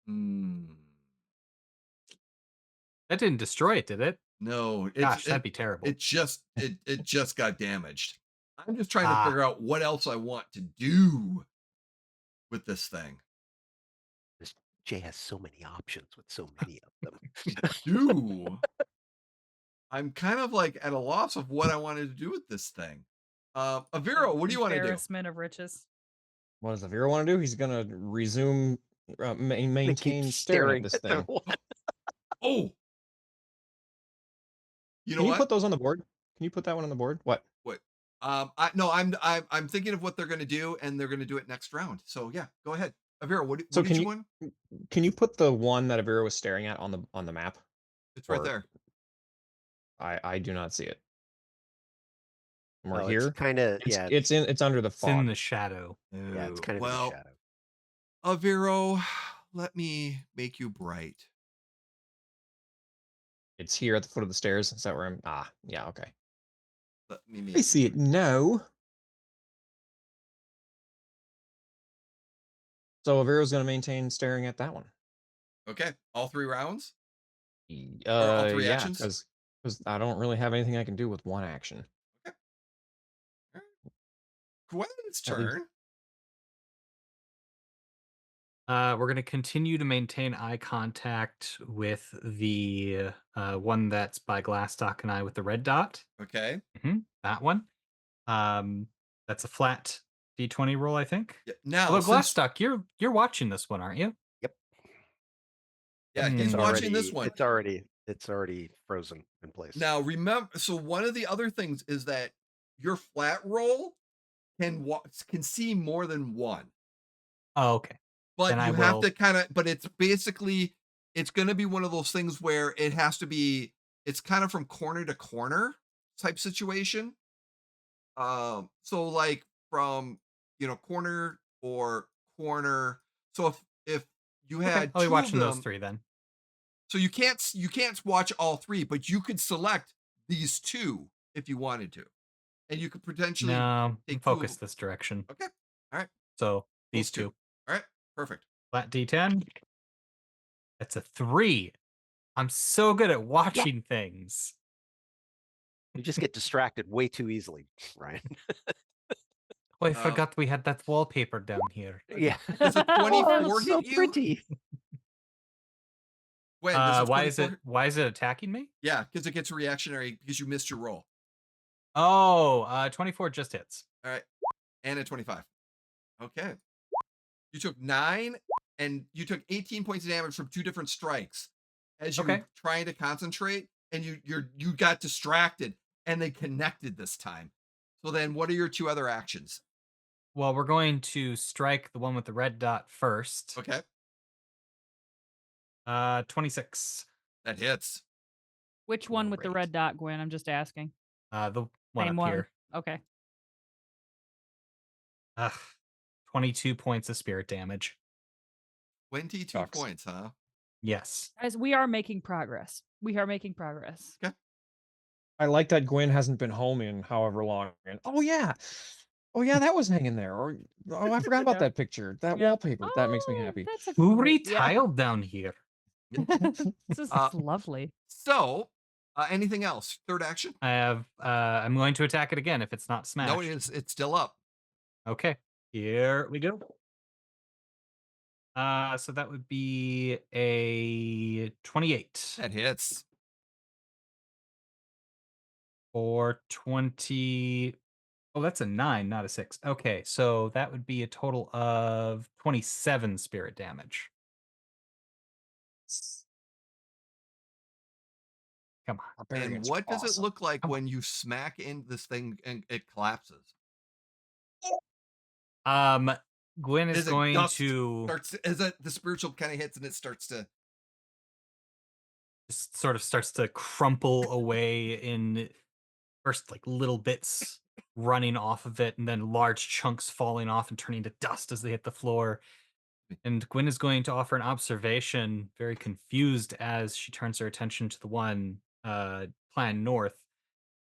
Mm. That didn't destroy it, did it? No, Gosh, that'd be terrible. it just got damaged. I'm just trying to Ah. figure out what else I want to do with this thing. This Jay has so many options with so many of them. Do I'm kind of like at a loss of what I wanted to do with this thing. Aviro, what do you want to do? Embarrassment of riches. What does Aviro want to do? He's gonna resume maintain staring at this the thing. wall. Oh, you know Can you what? put those on the board? Can you put that one on the board? What? What? I'm thinking of what they're going to do, and they're going to do it next round. So yeah, go ahead, Aviro. What So did can you you want? can you put the one that Aviro was staring at on the map? It's right Or- there. I do not see it. And we're Oh, here. it's kind of It's under the It's in fog. the shadow. yeah, it's kind of well, in the shadow. Aviro, let me make you bright. It's here at the foot of the stairs. Is that where I'm? Yeah, okay. Let me make I you see it bright. now. So Aviro's going to maintain staring at that one. Okay, all 3 rounds. all 3 Yeah, actions? because I don't really have anything I can do with one action. Gwyn's At least- turn. We're gonna continue to maintain eye contact with the one that's by Glastoc and I with the red dot. Okay. That one. That's a flat D20 roll, I think. Yeah, now, Although since, Glastoc, you're watching this one, aren't you? yeah, he's It's watching this already, one. it's already frozen in place. Now, remember, so one of the other things is that your flat roll can see more than one, Oh, okay. but Then I you have will- to kind of. But it's basically it's going to be one of those things where it has to be. It's kind of from corner to corner type situation. So like from corner or corner. So if you Okay, had I'll be two of watching those them, 3 then. so you can't watch all 3, but you could select these 2 if you wanted to, and you could potentially No, take 2 of focus them. this direction. Okay, all right, So these Those 2. 2. All right, perfect. Flat D10. That's a 3. I'm so good at watching things. You just get distracted way too easily, Ryan. Oh, I forgot we had that wallpaper down here. Yeah. Does a Oh, 24 it's so hit you? pretty. When does a Why is 24 why is it attacking me? Yeah, because it gets reactionary because you missed your roll. Oh, 24 just hits. All right, and a 25. Okay, you took 9, and you took 18 points of damage from 2 different strikes as you Okay. were trying to concentrate, and you got distracted, and they connected this time. So then, what are your 2 other actions? Well, we're going to strike the one with the red dot first. Okay, 26. that hits. Which one with the Great. red dot, Gwyn? I'm just asking. The one Same up one. here. Okay. 22 points of spirit damage. 22 Sucks. points, huh? Yes. Guys, we are making progress. We are making progress. I like that Gwyn hasn't been home in however long. And oh yeah, that was hanging there. Or I forgot about Yeah. that picture, that Yeah. wallpaper. That makes me Oh, happy. That's a Who great- yeah. retiled down here? This is Uh, lovely. So, anything else? Third action? I have I'm going to attack it again if it's not smashed. No, it's still up. Okay. Here we go. So that would be a 28 That hits. or 20. Oh, that's a 9, not a 6. Okay, so that would be a total of 27 spirit damage. Come on. And Barbarian's what does it awesome. look like Come on. when you smack in this thing and it collapses? Gwyn is As a going gust to starts the spiritual kind of hits and it starts to. just sort of starts to crumple away in first like little bits running off of it, and then large chunks falling off and turning to dust as they hit the floor. And Gwyn is going to offer an observation, very confused as she turns her attention to the one plan north,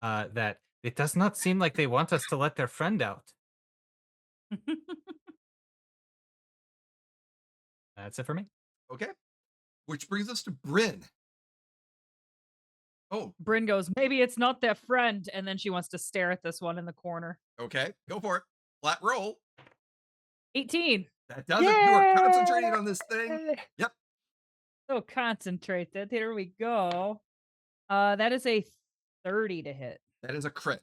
that it does not seem like they want us to let their friend out. That's it for me. Okay. Which brings us to Brynn. Oh, Bryn goes, maybe it's not their friend, and then she wants to stare at this one in the corner. okay. Go for it. Flat roll. 18. That does it. You are concentrating on this thing. Yep. So concentrated. Here we go. That is a 30 to hit. That is a crit.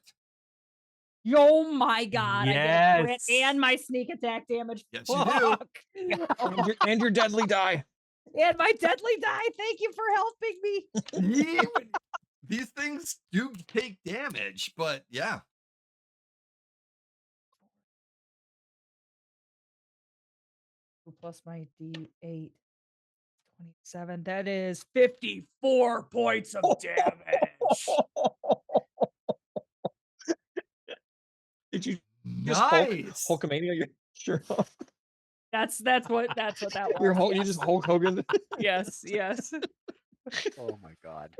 Oh my god, I get crit Yes. and my sneak attack damage. Yes, you do. Fuck. And your deadly die. And my deadly die. Thank you for helping me. These things do take damage, but yeah. Plus my D8. 27. That is 54 points of damage. Did you just Nice. Hulkamania? Sure. That's what that was. You yes. just Hulk Hogan. Yes. Oh my god.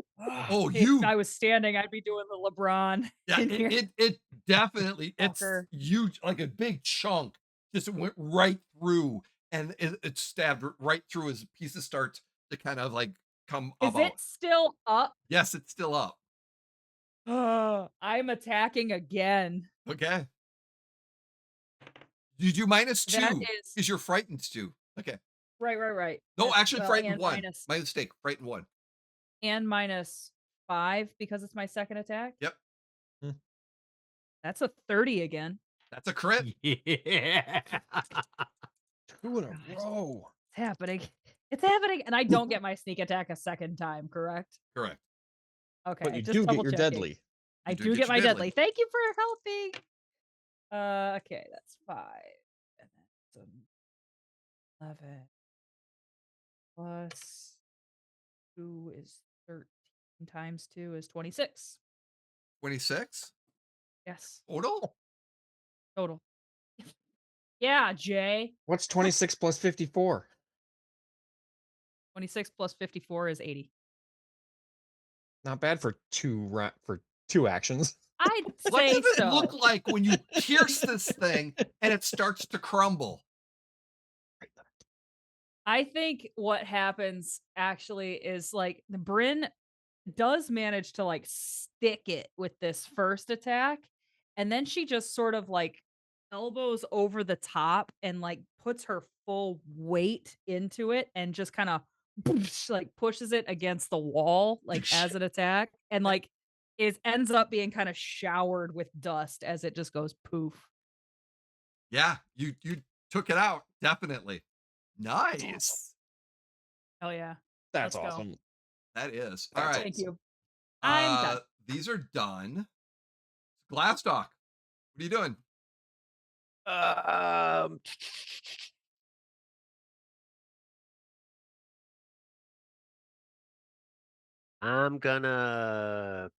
Oh, If I was standing, I'd be doing the LeBron. Yeah, in here. it definitely, it's Fucker. huge, like a big chunk just went right through and it stabbed right through as pieces start to kind of like come Is about. it still up? Yes, it's still up. I'm attacking again. Okay. You do -2 That is because you're frightened too. Okay. right. No, That's- actually well, frightened and 1. My mistake. Frightened 1. and -5 because it's my second attack. Yep. That's a 30 again. That's a crit. Yeah. 2 in a row. It's happening. It's happening, and I don't get my sneak attack a second time. Correct? Correct. Okay. But you just do get double your checking. deadly. I You do do get get your my deadly. deadly. Thank you for helping. Okay, that's 5. And that's 11. Plus 2 is 13 times 2 is 26. 26 Yes, total. total. Yeah, Jay. What's 26 plus 54? 26 plus 54 is 80. Not bad for two actions. I'd What say does it so. look like when you pierce this thing and it starts to crumble? I think what happens actually is like the Bryn does manage to like stick it with this first attack, and then she just sort of like elbows over the top and like puts her full weight into it and just kind of like pushes it against the wall like as an attack and like ends up being kind of showered with dust as it just goes poof. Yeah, you took it out, definitely. Nice. Oh yeah. That's Let's go. awesome. That is. All That's right. Thank you. I'm done. These are done. Glastoc, what are you doing? I'm gonna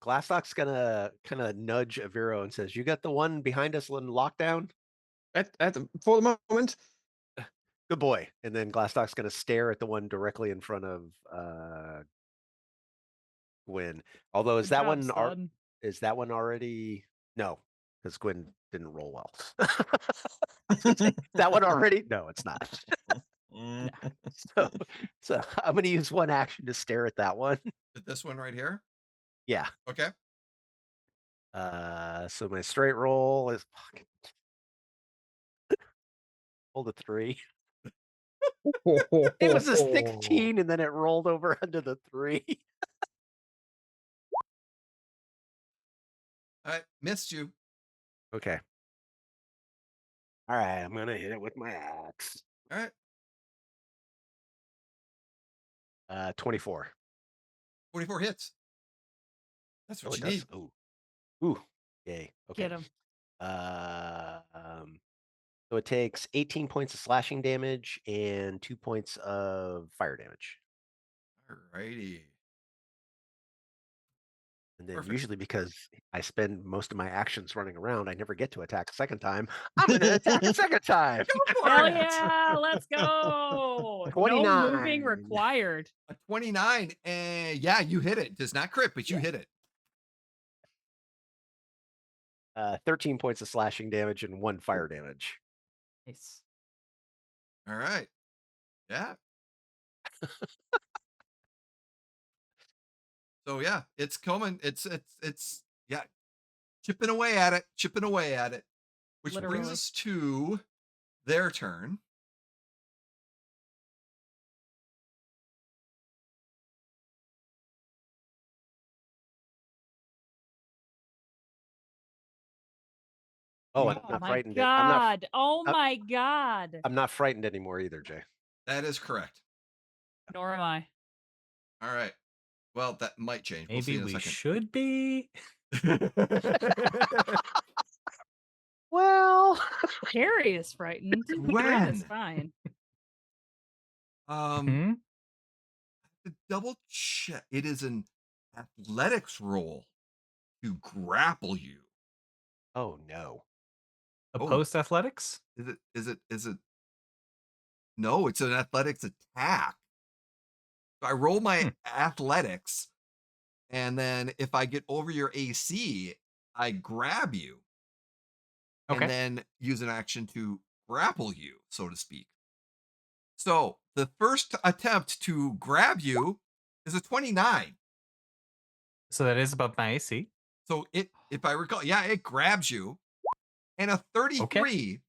Glastoc's gonna kind of nudge Aviro and says, "You got the one behind us in lockdown? For the moment, Good boy." And then Glastoc's gonna stare at the one directly in front of Gwyn. Although Good job, son. is that one already? No, because Gwyn didn't roll well. That one already? No, it's not. So I'm gonna use one action to stare at that one. This one right here. Yeah. Okay. So my straight roll is rolled a 3. It was a 16 and then it rolled over under the 3. All right, missed you. Okay. All right, I'm gonna hit it with my axe. All right. 24. 24 hits. That's Oh, what it you does. need. Oh, ooh, yay. Okay. Get him. So it takes 18 points of slashing damage and 2 points of fire damage. Alrighty. And then Perfect. usually because I spend most of my actions running around, I never get to attack a second time. I'm going to attack a second time. Go for Hell it. yeah, let's go. No 29. moving required. A 29, and yeah, you hit it. Does not crit, but you hit it. 13 points of slashing damage and 1 fire damage. Nice. All right. Yeah. So yeah, it's coming. It's yeah, chipping away at it, which brings Literally. us to their turn. Oh, and Oh I'm not my frightened. god. Oh I'm- my god. I'm not frightened anymore either, Jay. That is correct. Nor am I. All right. Well, that might change. We'll see Maybe in a we second. should be. Well, Harry is frightened. Brynn is When? fine. Hmm? To double check, it is an athletics roll to grapple you. oh no. Oh. Opposed athletics? Is it? No, it's an athletics attack. So I roll my athletics, and then if I get over your AC, I grab you, Okay. and then use an action to grapple you, so to speak. So the first attempt to grab you is a 29. So that is above my AC. So if I recall, yeah, it grabs you, and a 33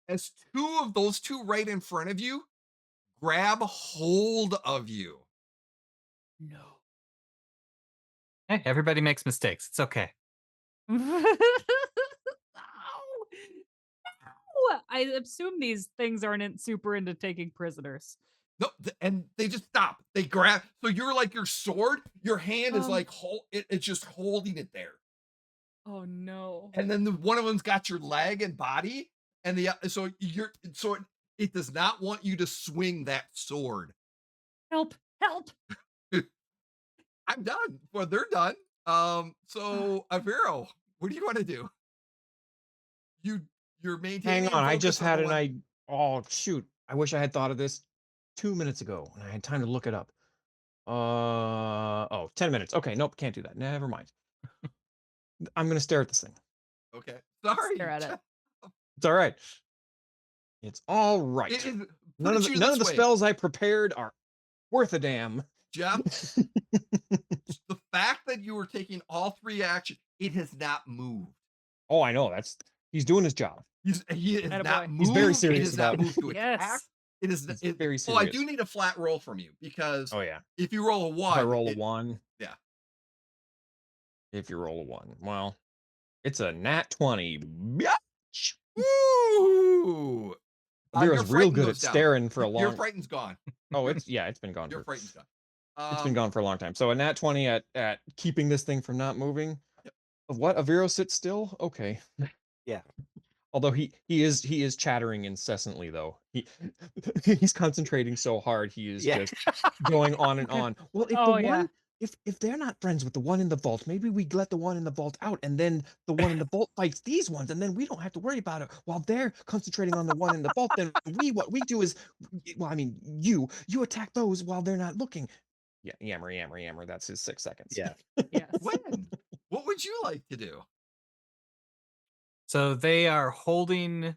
as two of those two right in front of you grab hold of you. No. Hey, everybody makes mistakes. It's okay. Ow. Ow. I assume these things aren't super into taking prisoners. No, and they just stop. They grab. So you're like your sword. Your hand is like it's just holding it there. Oh no. And then one of them's got your leg and body, and it does not want you to swing that sword. Help. Help. I'm done. Well, they're done. So Aviro, what do you want to do? You're maintaining. Hang on, I focus just on had the an one- I. Oh shoot! I wish I had thought of this 2 minutes ago, and I had time to look it up. 10 minutes. Okay, nope, can't do that. Never mind. I'm gonna stare at this thing. Okay, sorry. Stare at it. It's all right. It's all right. None of the spells I prepared are worth a damn. Jeff. The fact that you were taking all three actions, it has not moved. Oh, I know. He's doing his job. He has Attaboy. not moved. He's very It serious has not about moved to attack. Yes. It is He's very Oh, serious. I do need a flat roll from you because Oh yeah. if you roll a If one, I roll a 1. yeah. If you roll a 1, well, it's a nat 20. Bitch! Woo! Aviro's Your real frightened good goes at down. staring for a Your long. frightened's gone. Oh, it's been gone. Your frightened's gone. It's been gone for a long time. So a nat 20 at keeping this thing from not moving. Yep. Of what? Aviro sits still? Okay. Yeah. Although he is chattering incessantly though. He's concentrating so hard he is just going on and on. Well, if Oh, the yeah. one if they're not friends with the one in the vault, maybe we let the one in the vault out and then the one in the vault fights these ones and then we don't have to worry about it while they're concentrating on the one in the vault. Then what we do is well, I mean, you attack those while they're not looking. Yeah, yammer. That's his 6 seconds. Yeah. Yes. When? What would you like to do? So they are holding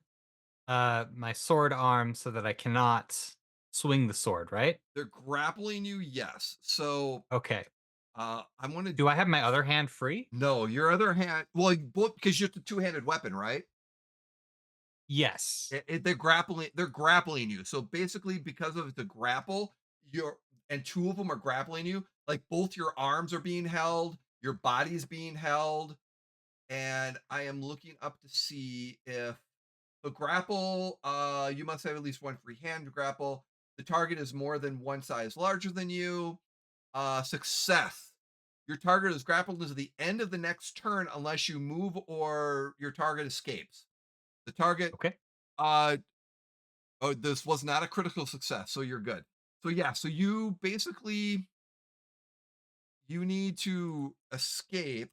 my sword arm so that I cannot swing the sword, right? They're grappling you, yes. So Okay. I'm gonna Do I have my other hand free? No, your other hand. Well, both because you're the two-handed weapon, right? Yes. They're grappling you. So basically, because of the grapple, and two of them are grappling you. Like both your arms are being held, your body's being held, and I am looking up to see if the grapple. You must have at least one free hand to grapple. The target is more than one size larger than you. Success. Your target is grappled until the end of the next turn unless you move or your target escapes. The target, Okay. oh, this was not a critical success, so you're good. So yeah, so you basically you need to escape.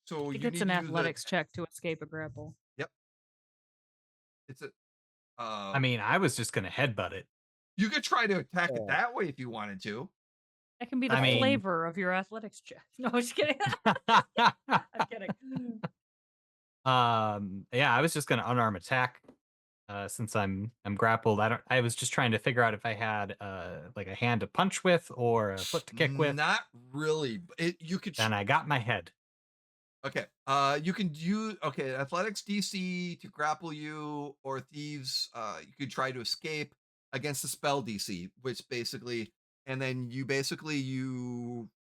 So I think you it's need an to use a athletics check to escape a grapple. yep. It's a I mean, I was just gonna headbutt it. you could try to attack it Oh. that way if you wanted to. That can be the I mean- flavor of your athletics check. No, I'm just kidding. I'm kidding. Yeah, I was just gonna unarmed attack. Since I'm grappled, I was just trying to figure out if I had like a hand to punch with or a foot to kick with. Not really. You could Then I got my head. okay. You can use athletics DC to grapple you, or thieves. You could try to escape against the spell DC, which basically, and then you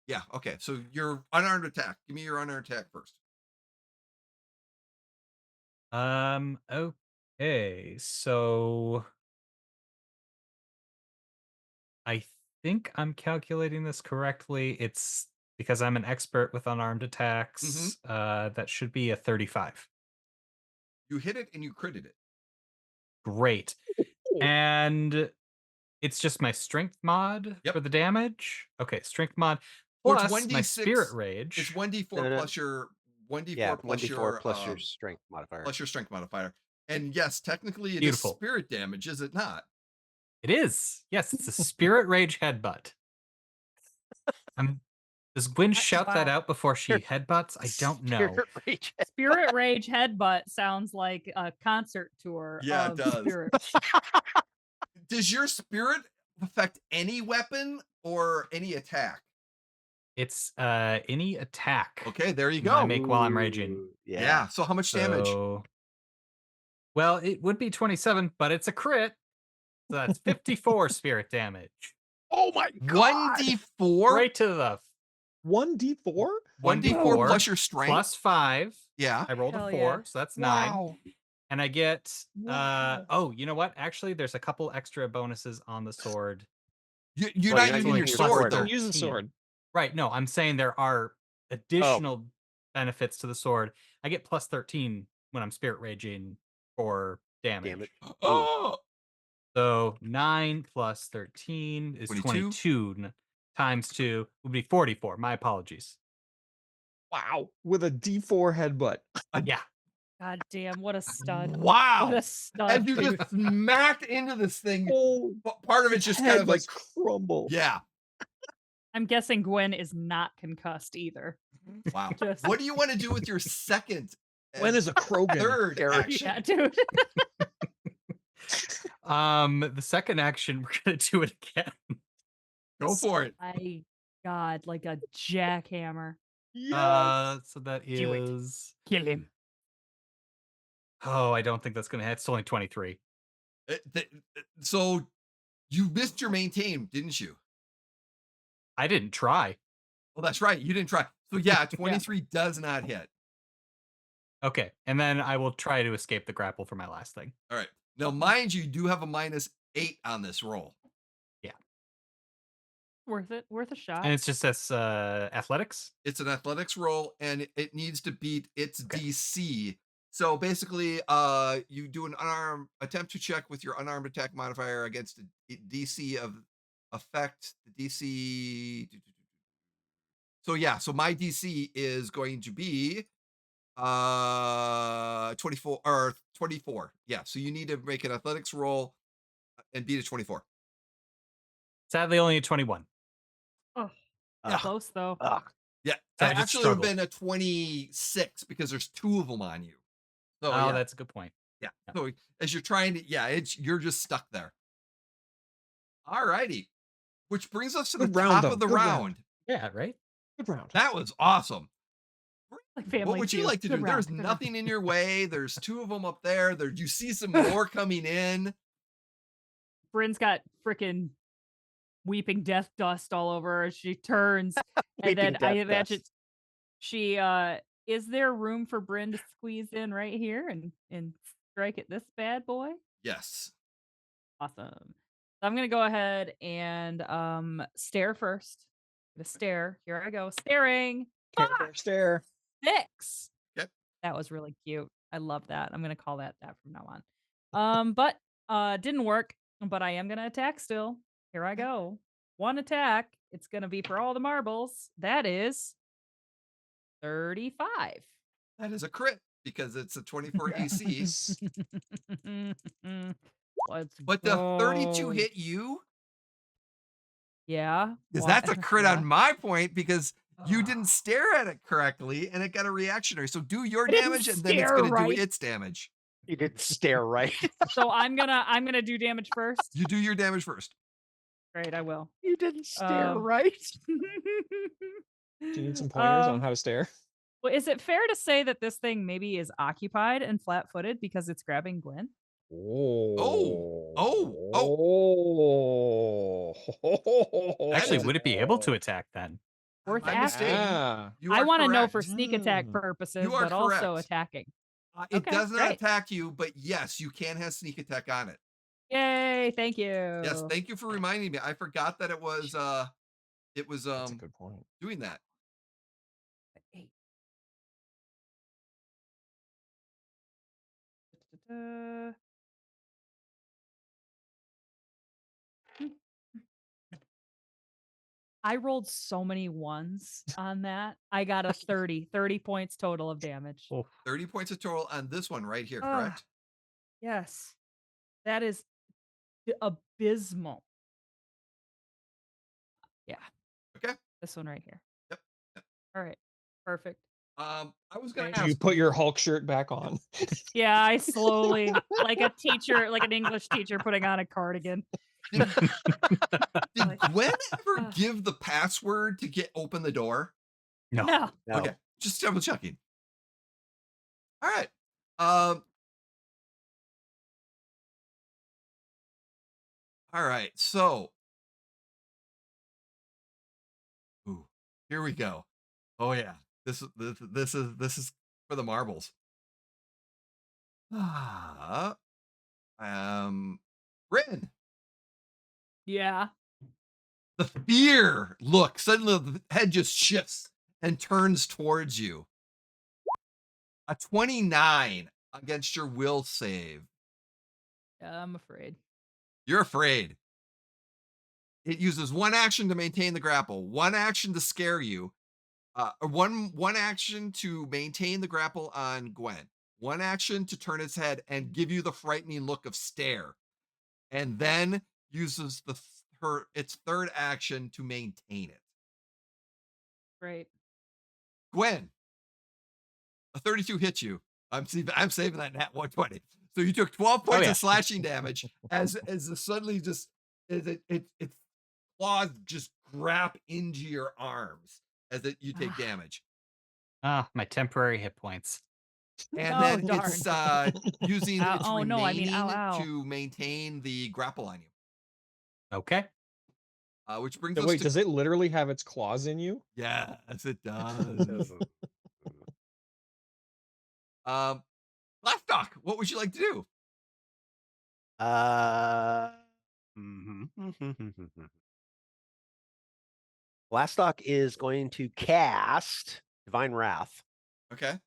yeah. Okay, so your unarmed attack. Give me your unarmed attack first. Okay, so I think I'm calculating this correctly. It's because I'm an expert with unarmed attacks. That should be a 35. You hit it and you critted it. Great. And it's just my strength mod Yep. for the damage. Okay, strength mod So it's plus my 1d6 spirit rage. It's 1d4 No, no. plus your 1d4 Yeah, plus 1d4 your plus your strength modifier. plus your strength modifier. And yes, technically it is Beautiful. spirit damage, is it not? It is. Yes, it's a spirit rage headbutt. Does Gwyn shout that wow. out before she headbutts? I don't know. Spirit rage. Spirit Rage Headbutt sounds like a concert tour Yeah, it of does. Spirit. Does your spirit affect any weapon or any attack? It's any attack Okay, there you that I go. make while I'm raging. Ooh, Yeah. So how much damage? So, well, it would be 27, but it's a crit. So that's 54 spirit damage. Oh my god! 1d4? Right to the 1d4? 1d4 plus your strength? plus 5. Yeah. I rolled Hell a 4, yeah. so that's 9. Wow. And I get Wow. oh, you know what? Actually, there's a couple extra bonuses on the sword. You're Well, not you're using not your using your sword sword, though. though. Don't use a 13. sword. Right, no, I'm saying there are additional benefits to the sword. I get plus 13 when I'm spirit raging for damage. Damn it. Oh, So 9 plus 13 is 22? 22 times 2 would be 44. My apologies. Wow. With a d4 headbutt. Yeah. God damn, what a stud. wow. What a stud. And you dude. just smacked into this thing. Oh, Part of it's just kind of like, crumble. yeah. I'm guessing Gwen is not concussed either. Wow. Just- What do you want to do with your second? When and is a Krogan? third Scary. action? Yeah, dude. The second action, we're gonna do it again. Go for it. My God, like a jackhammer. Yes. So that Do it. is. Kill him. Oh, I don't think that's gonna hit. It's only 23. So you missed your maintain, didn't you? I didn't try. Well, that's right. You didn't try. So yeah, 23 does not hit. Okay, and then I will try to escape the grapple for my last thing. All right. Now, mind you do have a -8 on this roll. Worth it. Worth a shot. And it's just this athletics. It's an athletics roll, and it needs to beat its Okay. DC. So basically, you do an unarmed attempt to check with your unarmed attack modifier against the DC of effect. The DC. So yeah, so my DC is going to be 24 or 24. Yeah, so you need to make an athletics roll and beat a 24. Sadly, only a 21. Oh, Ugh. close though. Ugh. Yeah, So it I just actually would have struggled. been a 26 because there's 2 of them on you. So Oh, yeah. that's a good point. Yeah. Yeah. So as you're trying to, you're just stuck there. All righty. Which brings us to the Good round, top though. of the Good round. round. Yeah, right? Good round. That was awesome. Like family What would you feud. like to do? Good round, There's good round. nothing in your way. There's 2 of them up there. You see some more coming in. Bryn's got freaking weeping death dust all over her. She turns, and then Weeping I death imagine dust. she is there room for Brynn to squeeze in right here and strike at this bad boy? Yes. Awesome. I'm gonna go ahead and stare first. The stare. Here I go. Staring. Care Bear stare. 6. Yep. That was really cute. I love that. I'm gonna call that from now on. But didn't work. But I am gonna attack still. Here I go. 1 attack. It's gonna be for all the marbles. That is 35. That is a crit because it's a 24 AC. Let's But the 32 go. hit you? Yeah. Because why- that's a crit yeah. on my point because you didn't stare at it correctly and it got a reactionary. So do your I didn't damage and then it's stare going to right. do its damage. You didn't stare right. So I'm gonna do damage first. You do your damage first. Great, I will. You didn't stare Um, right. Do you need some pointers on how to stare? Well, is it fair to say that this thing maybe is occupied and flat-footed because it's grabbing Gwyn? Actually, is would it be able to attack then? Worth My asking. mistake. Ah. You I are want to know correct. for sneak attack Mm. purposes, You are but also correct. attacking. It Okay, does not great. attack you, but yes, you can have sneak attack on it. Yay! Thank you. Yes, thank you for reminding me. I forgot that it was That's a good point. doing that. 8. Da-da-da. I rolled so many ones on that. I got a 30 points total of damage. 30 points of total on this one right here, Ah. correct? Yes. That is abysmal. Yeah. Okay. This one right here. Yep. Yep. All right. Perfect. I was gonna Right. Do ask. you put your Hulk shirt back on? Yeah, I slowly, like a teacher, like an English teacher putting on a cardigan. Did Like, Gwen ever ah. give the password to open the door? No. No. No. Okay, just double checking. All right. All right. So, ooh, here we go. Oh yeah, this is for the marbles. Brynn, Yeah. the fear look suddenly the head just shifts and turns towards you. A 29 against your will save. Yeah, I'm afraid. You're afraid. It uses 1 action to maintain the grapple, 1 action to scare you, one action to maintain the grapple on Gwen, 1 action to turn its head and give you the frightening look of stare, and then uses its 3rd action to maintain it. Great. Gwen, a 32 hits you. I'm saving that nat 120. So you took 12 points of slashing damage as the suddenly just its claws just grab into your arms as you take damage. My temporary hit points. And Oh, then darn. it's using Ow, its oh, no, I mean, remaining ow, ow. to maintain the grapple on you. Okay. Which brings So us wait, to does it literally have its claws in you? yes, it does. Glastoc, what would you like to do? Glastoc is going to cast Divine Wrath Okay.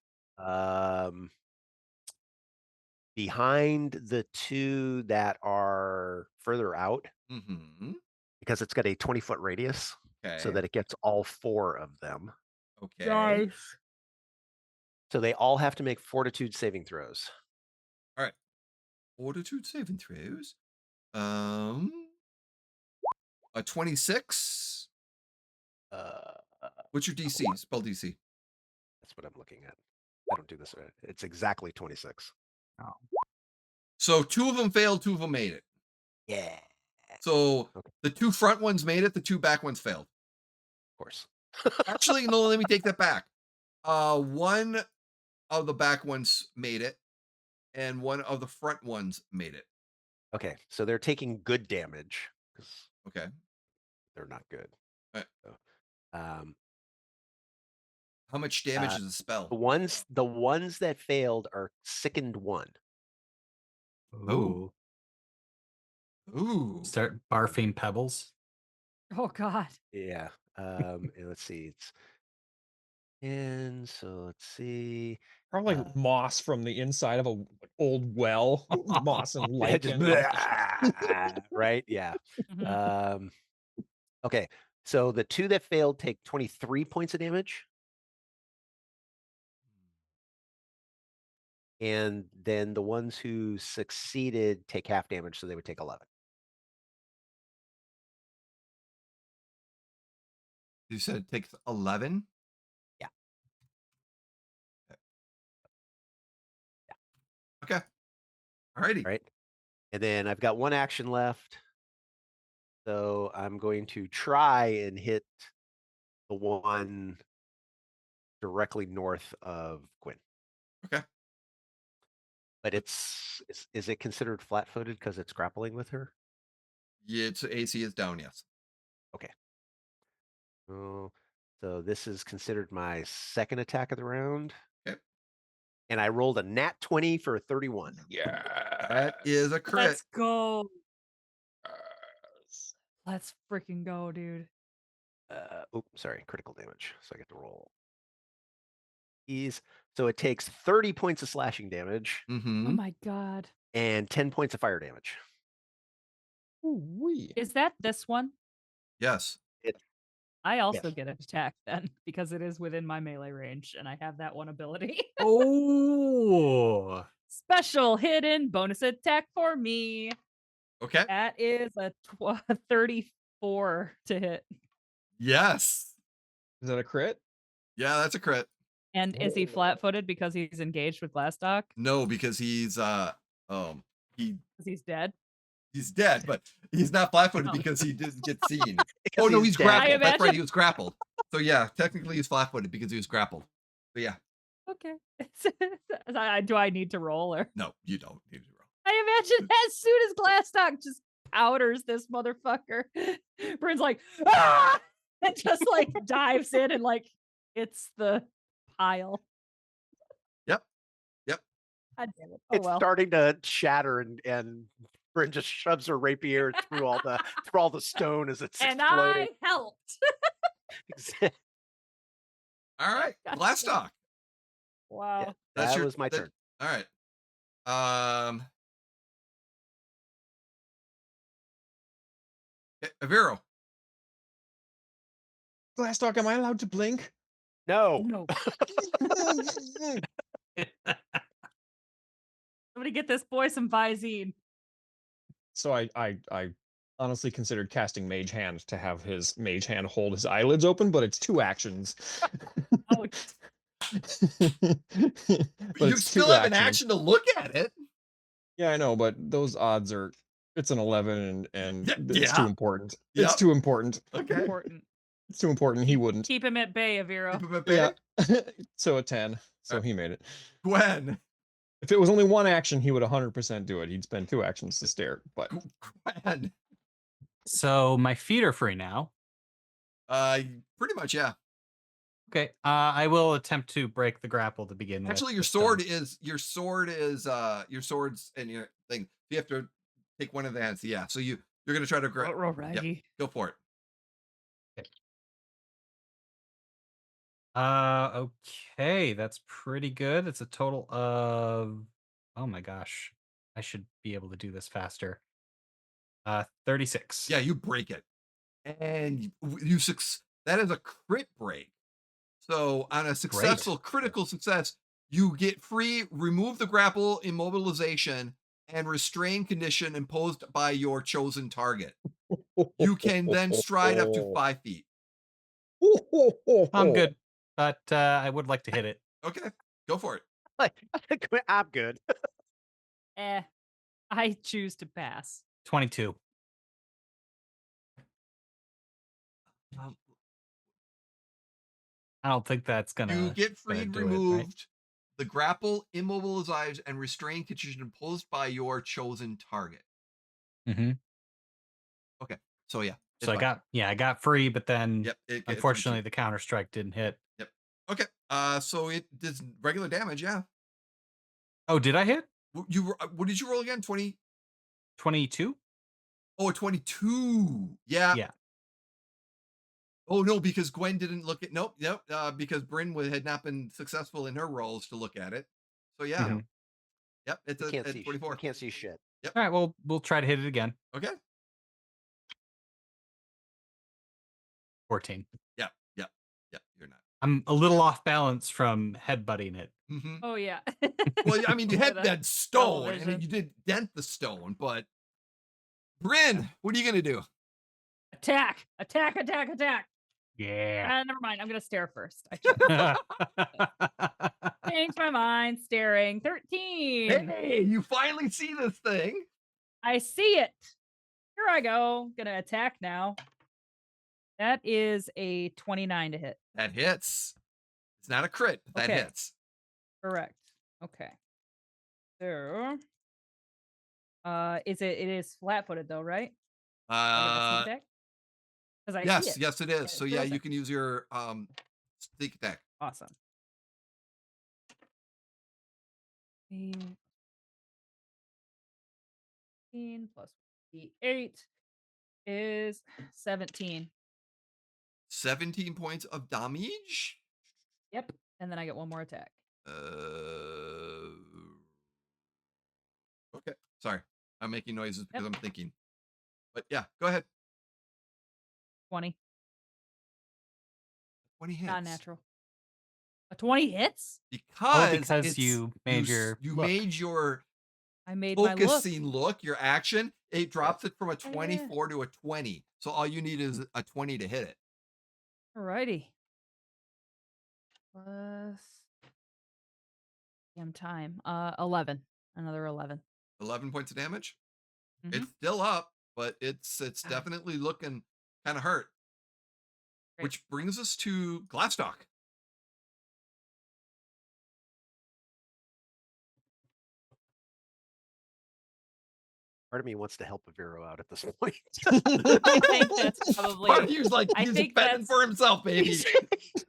behind the 2 that are further out Mm-hmm. because it's got a 20-foot radius Okay. so that it gets all 4 of them. Okay. Nice. So they all have to make fortitude saving throws. All right. Fortitude saving throws. A 26. What's your DC? Spell DC. That's what I'm looking at. I don't do this. It's exactly 26. So 2 of them failed, 2 of them made it. Yeah. So Okay. the 2 front ones made it, the 2 back ones failed. Of course. Actually, no, let me take that back. 1 of the back ones made it, and 1 of the front ones made it. Okay, so they're taking good damage because Okay. they're not good. Right. So, how much damage is the spell? the ones that failed are sickened 1. Oh. Ooh. Start barfing pebbles. Oh God. Yeah. And let's see. So let's see. Probably like moss from the inside of a old well. Moss and Yeah, just lichen. right? Yeah. Mhm. Okay. So the 2 that failed take 23 points of damage. And then the ones who succeeded take half damage, so they would take 11. You said it takes 11? Yeah. Okay. Alrighty. Right. And then I've got 1 action left. So I'm going to try and hit the one directly north of Gwyn. Okay. But is it considered flat-footed because it's grappling with her? Yeah, its AC is down, yes. Okay. Oh, so this is considered my second attack of the round. Okay. And I rolled a nat 20 for a 31. Yeah. That is a crit. Let's go. Let's freaking go, dude. Sorry, critical damage. So I get to roll. So it takes 30 points of slashing damage Oh Mm-hmm. my God. and 10 points of fire damage. Ooh-wee. Is that this one? Yes. I also Yes. get an attack then because it is within my melee range and I have that one ability. Oh. Special hidden bonus attack for me. Okay. That is a 34 to hit. Yes. Is that a crit? Yeah, that's a crit. And is he flat-footed because he's engaged with Glastoc? No, because he's Because he's dead. he's dead, but he's not flat-footed Oh. because he didn't get seen. Because Oh no, he's he's dead. grappled. I That's right, imagine- he was grappled. So yeah, technically he's flat-footed because he was grappled. But yeah, Okay. Do I need to roll or? no, you don't need to roll. I imagine as soon as Glastoc just powders this motherfucker, Brynn's like, ah! And just like dives in and like it's the pile. Yep. God damn it. Oh It's well. starting to shatter, and Brynn just shoves her rapier through all the stone as it's And exploding. I helped. All right, God Glastoc. Wow. Yeah, That's that was my turn. All right. Aviro. Glastoc, am I allowed to blink? No. No. Somebody get this boy some Visine. So I honestly considered casting Mage Hand to have his Mage Hand hold his eyelids open, but it's 2 actions. Oh, But You it's still 2 have an actions. action to look at it. Yeah, I know, but those odds are it's an 11 and Yeah, it's too important. Yep. It's too important. Okay. important. It's too important. He wouldn't. Keep him at bay, Aviro. Keep him at bay. Yeah. So a 10. So Alright. he made it. Gwen. If it was only 1 action, he would 100% do it. He'd spend 2 actions to stare, but Gwen. So my feet are free now. Pretty much, yeah. Okay. I will attempt to break the grapple to begin with. Actually, your sword's and your thing. You have to take one of the hands. Yeah. So you're gonna try to grab. Alrighty. Go for it. Okay, that's pretty good. It's a total of, oh my gosh, I should be able to do this faster. 36. Yeah, you break it, and that is a crit break. So on a successful critical success, you get free, remove the grapple, immobilization, and restrain condition imposed by your chosen target. You can then stride up to 5 feet. I'm good, but I would like to hit it. Okay, go for it. I'm good. I choose to pass. 22. I don't think that's You gonna. get gonna freed, do it, right? removed. The grapple, immobilized, and restrain condition imposed by your chosen target. Mm-hmm. Okay, so yeah. So I got free, but then Yep. unfortunately the counter strike didn't hit. Yep. Okay. So it does regular damage. Yeah. Oh, did I hit? What did you roll again? 20. 22? Oh, a 22. Yeah. Yeah. Oh no, because Gwen didn't look at. Nope. Because Brynn had not been successful in her roles to look at it. So yeah. Mhm. Yep. It's You a can't at see. You 24. can't see shit. All right, well, we'll try to hit it again. Okay. 14. Yeah. You're not. I'm a little off balance from headbutting it. Mm-hmm. Oh yeah. Well, I mean, you With had a that stone, and television. you did dent the stone, but Brynn, what are you gonna do? Attack! Yeah. Never mind. I'm gonna stare first. Change my mind. Staring. 13. Hey, you finally see this thing. I see it. Here I go. Gonna attack now. That is a 29 to hit. That hits. It's not a crit, but that Okay. hits. Correct. Okay. So, it is flat-footed though, right? Uh, Because I see yes, it. yes, it is. So yeah, you Terrific. can use your sneak attack. Awesome. 15 plus 8 is 17. 17 points of damage. Yep. And then I get one more attack. Okay. Sorry, I'm making noises because Yep. I'm thinking. But yeah, go ahead. 20. 20 hits. Not natural. A 20 hits? Because it's, you made your you look. made your I made my look. focusing look, your action. It drops it from a 24 to a 20. So all you need is a 20 to hit it. Alrighty. Plus damn time. 11. Another 11. 11 points of damage. Mhm. It's still up, but it's definitely looking kind of hurt. Great. Which brings us to Glastoc. Part of me wants to help Aviro out at this point. I think that's probably. Part of you's like, I he's think fending that's- for himself, baby.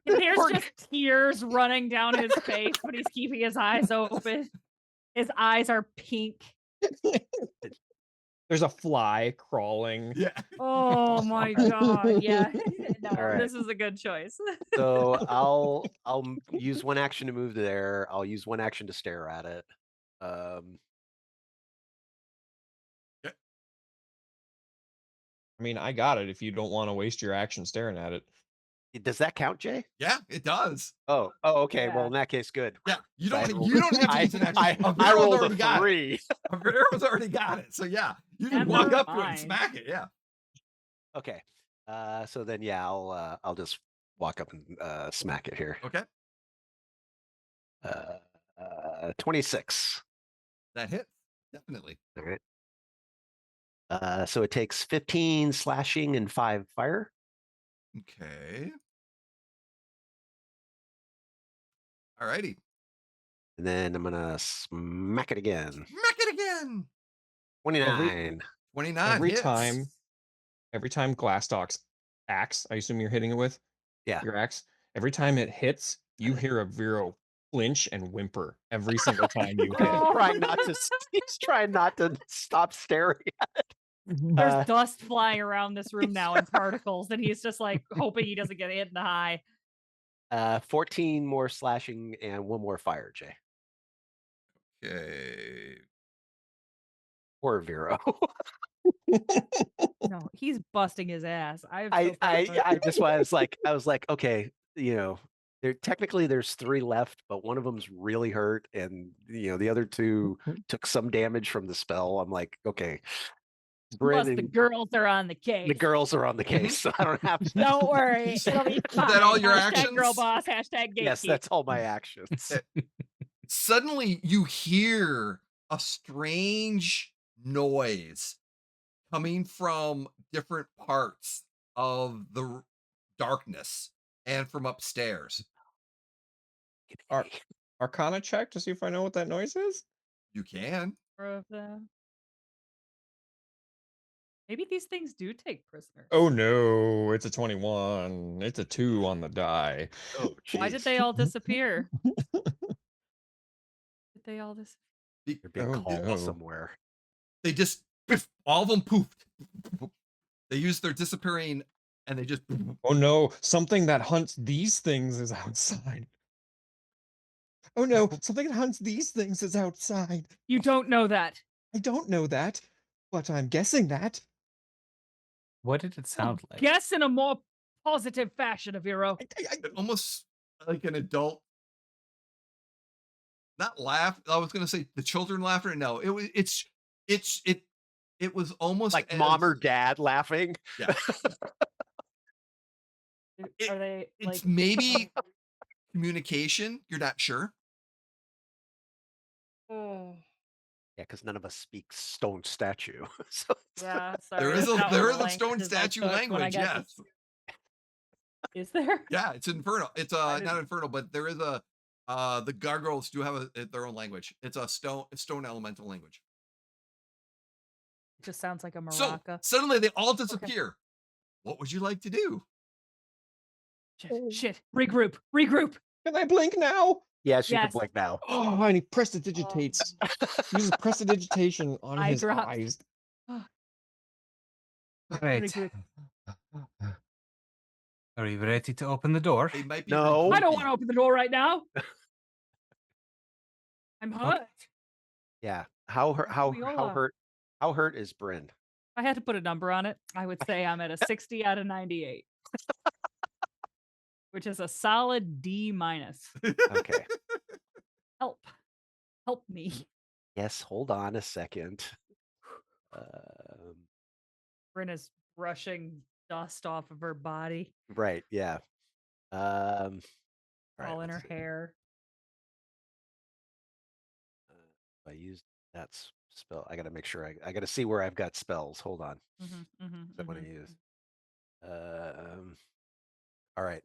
There's Poor just tears running down his face, but he's keeping his eyes open. His eyes are pink. There's a fly crawling. Yeah. Oh my god! Yeah, no, All right. this is a good choice. So I'll use one action to move there. I'll use one action to stare at it. I mean, I got it if you don't want to waste your action staring at it. Does that count, Jay? Yeah, it does. Oh, okay. Yeah. Well, in that case, good. Yeah, you I don't rolled- have to use an action. I Aviro's rolled already a got it. 3. Aviro's already got it. So yeah, you can Never walk up to it and mind. smack it. Yeah. Okay. So then, yeah, I'll just walk up and smack it here. Okay. 26. That hits. Definitely. All right. So it takes 15 slashing and 5 fire. Okay. Alrighty. And then I'm gonna smack it again. Smack it again. 29. 29 Every hits. time Glastoc's axe, I assume you're hitting it with? Yeah. Your axe. Every time it hits, you hear Aviro flinch and whimper every single time you hit. He's trying not to stop staring. There's dust flying around this room now in particles, and he's just like hoping he doesn't get hit in the high. 14 more slashing and 1 more fire, Jay. Okay. Poor Vero. No, he's busting his ass. I just was like, okay, there's 3 left, but one of them's really hurt, and the other 2 took some damage from the spell. I'm like, okay. Plus, the girls are on the case. The girls are on the case, so I don't have to. Don't worry, it'll be fine. that all your Hashtag actions? Girl boss. Hashtag gatekeep. Yes, that's all my actions. Suddenly, you hear a strange noise coming from different parts of the darkness and from upstairs. Arcana check to see if I know what that noise is? You can. Maybe these things do take prisoners. Oh no, it's a 21. It's a 2 on the die. Oh, Why did jeez. they all disappear? They're being Oh, called no. somewhere. They just, all of them poofed. They use their disappearing, and they just. Oh no, something that hunts these things is outside. Oh no, something that hunts these things is outside. You don't know that. I don't know that, but I'm guessing that. What did it sound like? Guess in a more positive fashion, Aviro. Almost like an adult. Not laugh. I was gonna say the children laughter. No, it was. It was almost Like mom or dad laughing. Yeah. Are they It's like? maybe communication. You're not sure. Oh, Yeah, because none of us speak stone statue. So yeah. Sorry. There is that's not one there of is the a stone languages I statue took when I language. got Yes. to- Is there? Yeah, it's infernal. It's I not didn't- infernal, but there is a the gargoyles do have their own language. It's a stone elemental language. It just sounds like a So maraca. suddenly they all disappear. What would you like to do? Shit. Regroup. Regroup. Can I blink now? yes, you can Yes. blink now. Oh, and he prestidigitates. Uses prestidigitation on I his dropped. eyes. Right. Regroup. Are you ready to open the door? They might be. No. I don't regrouping. want to open the door right now. I'm hurt. Yeah. How Viola. hurt is Brynn? If I had to put a number on it, I would say I'm at a 60 out of 98. Which is a solid D minus. Okay. Help. Help me. Yes, hold on a second. Brynn is brushing dust off of her body, Right, yeah. All right, all in her let's see. hair. I used that spell. I gotta make sure I gotta see where I've got spells. Hold on. I want to use. All right.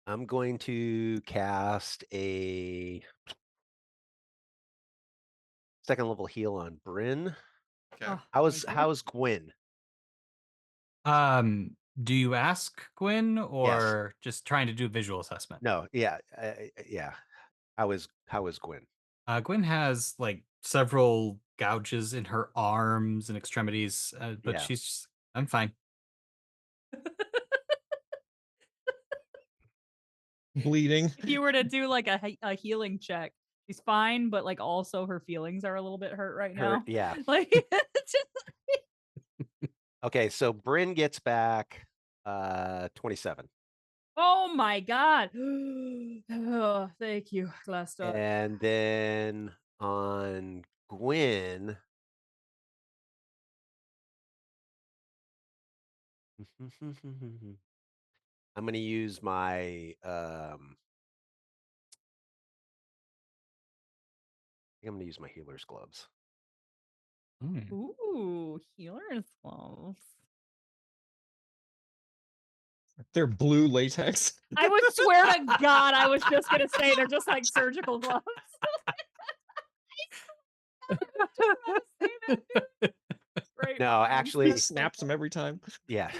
I'm going to cast a second level heal on Brynn. Okay. Oh, How's thank you. how's Gwyn? Do you ask Gwyn or just trying to do a visual assessment? No, yeah, yeah. How is Gwyn? Gwyn has like several gouges in her arms and extremities, but Yeah. she's just, I'm fine. Bleeding. If you were to do like a healing check, she's fine, but like also her feelings are a little bit hurt right now. Yeah. Like, Okay, so Brynn gets back 27. oh my god. Oh, thank you, Glastoc. And then on Gwyn, I'm going to use my I think I'm going to use my healer's gloves. Ooh, healer's gloves. They're blue latex. I would swear to God, I was just gonna say they're just like surgical gloves. Right. No, actually, He snaps them every time. yeah.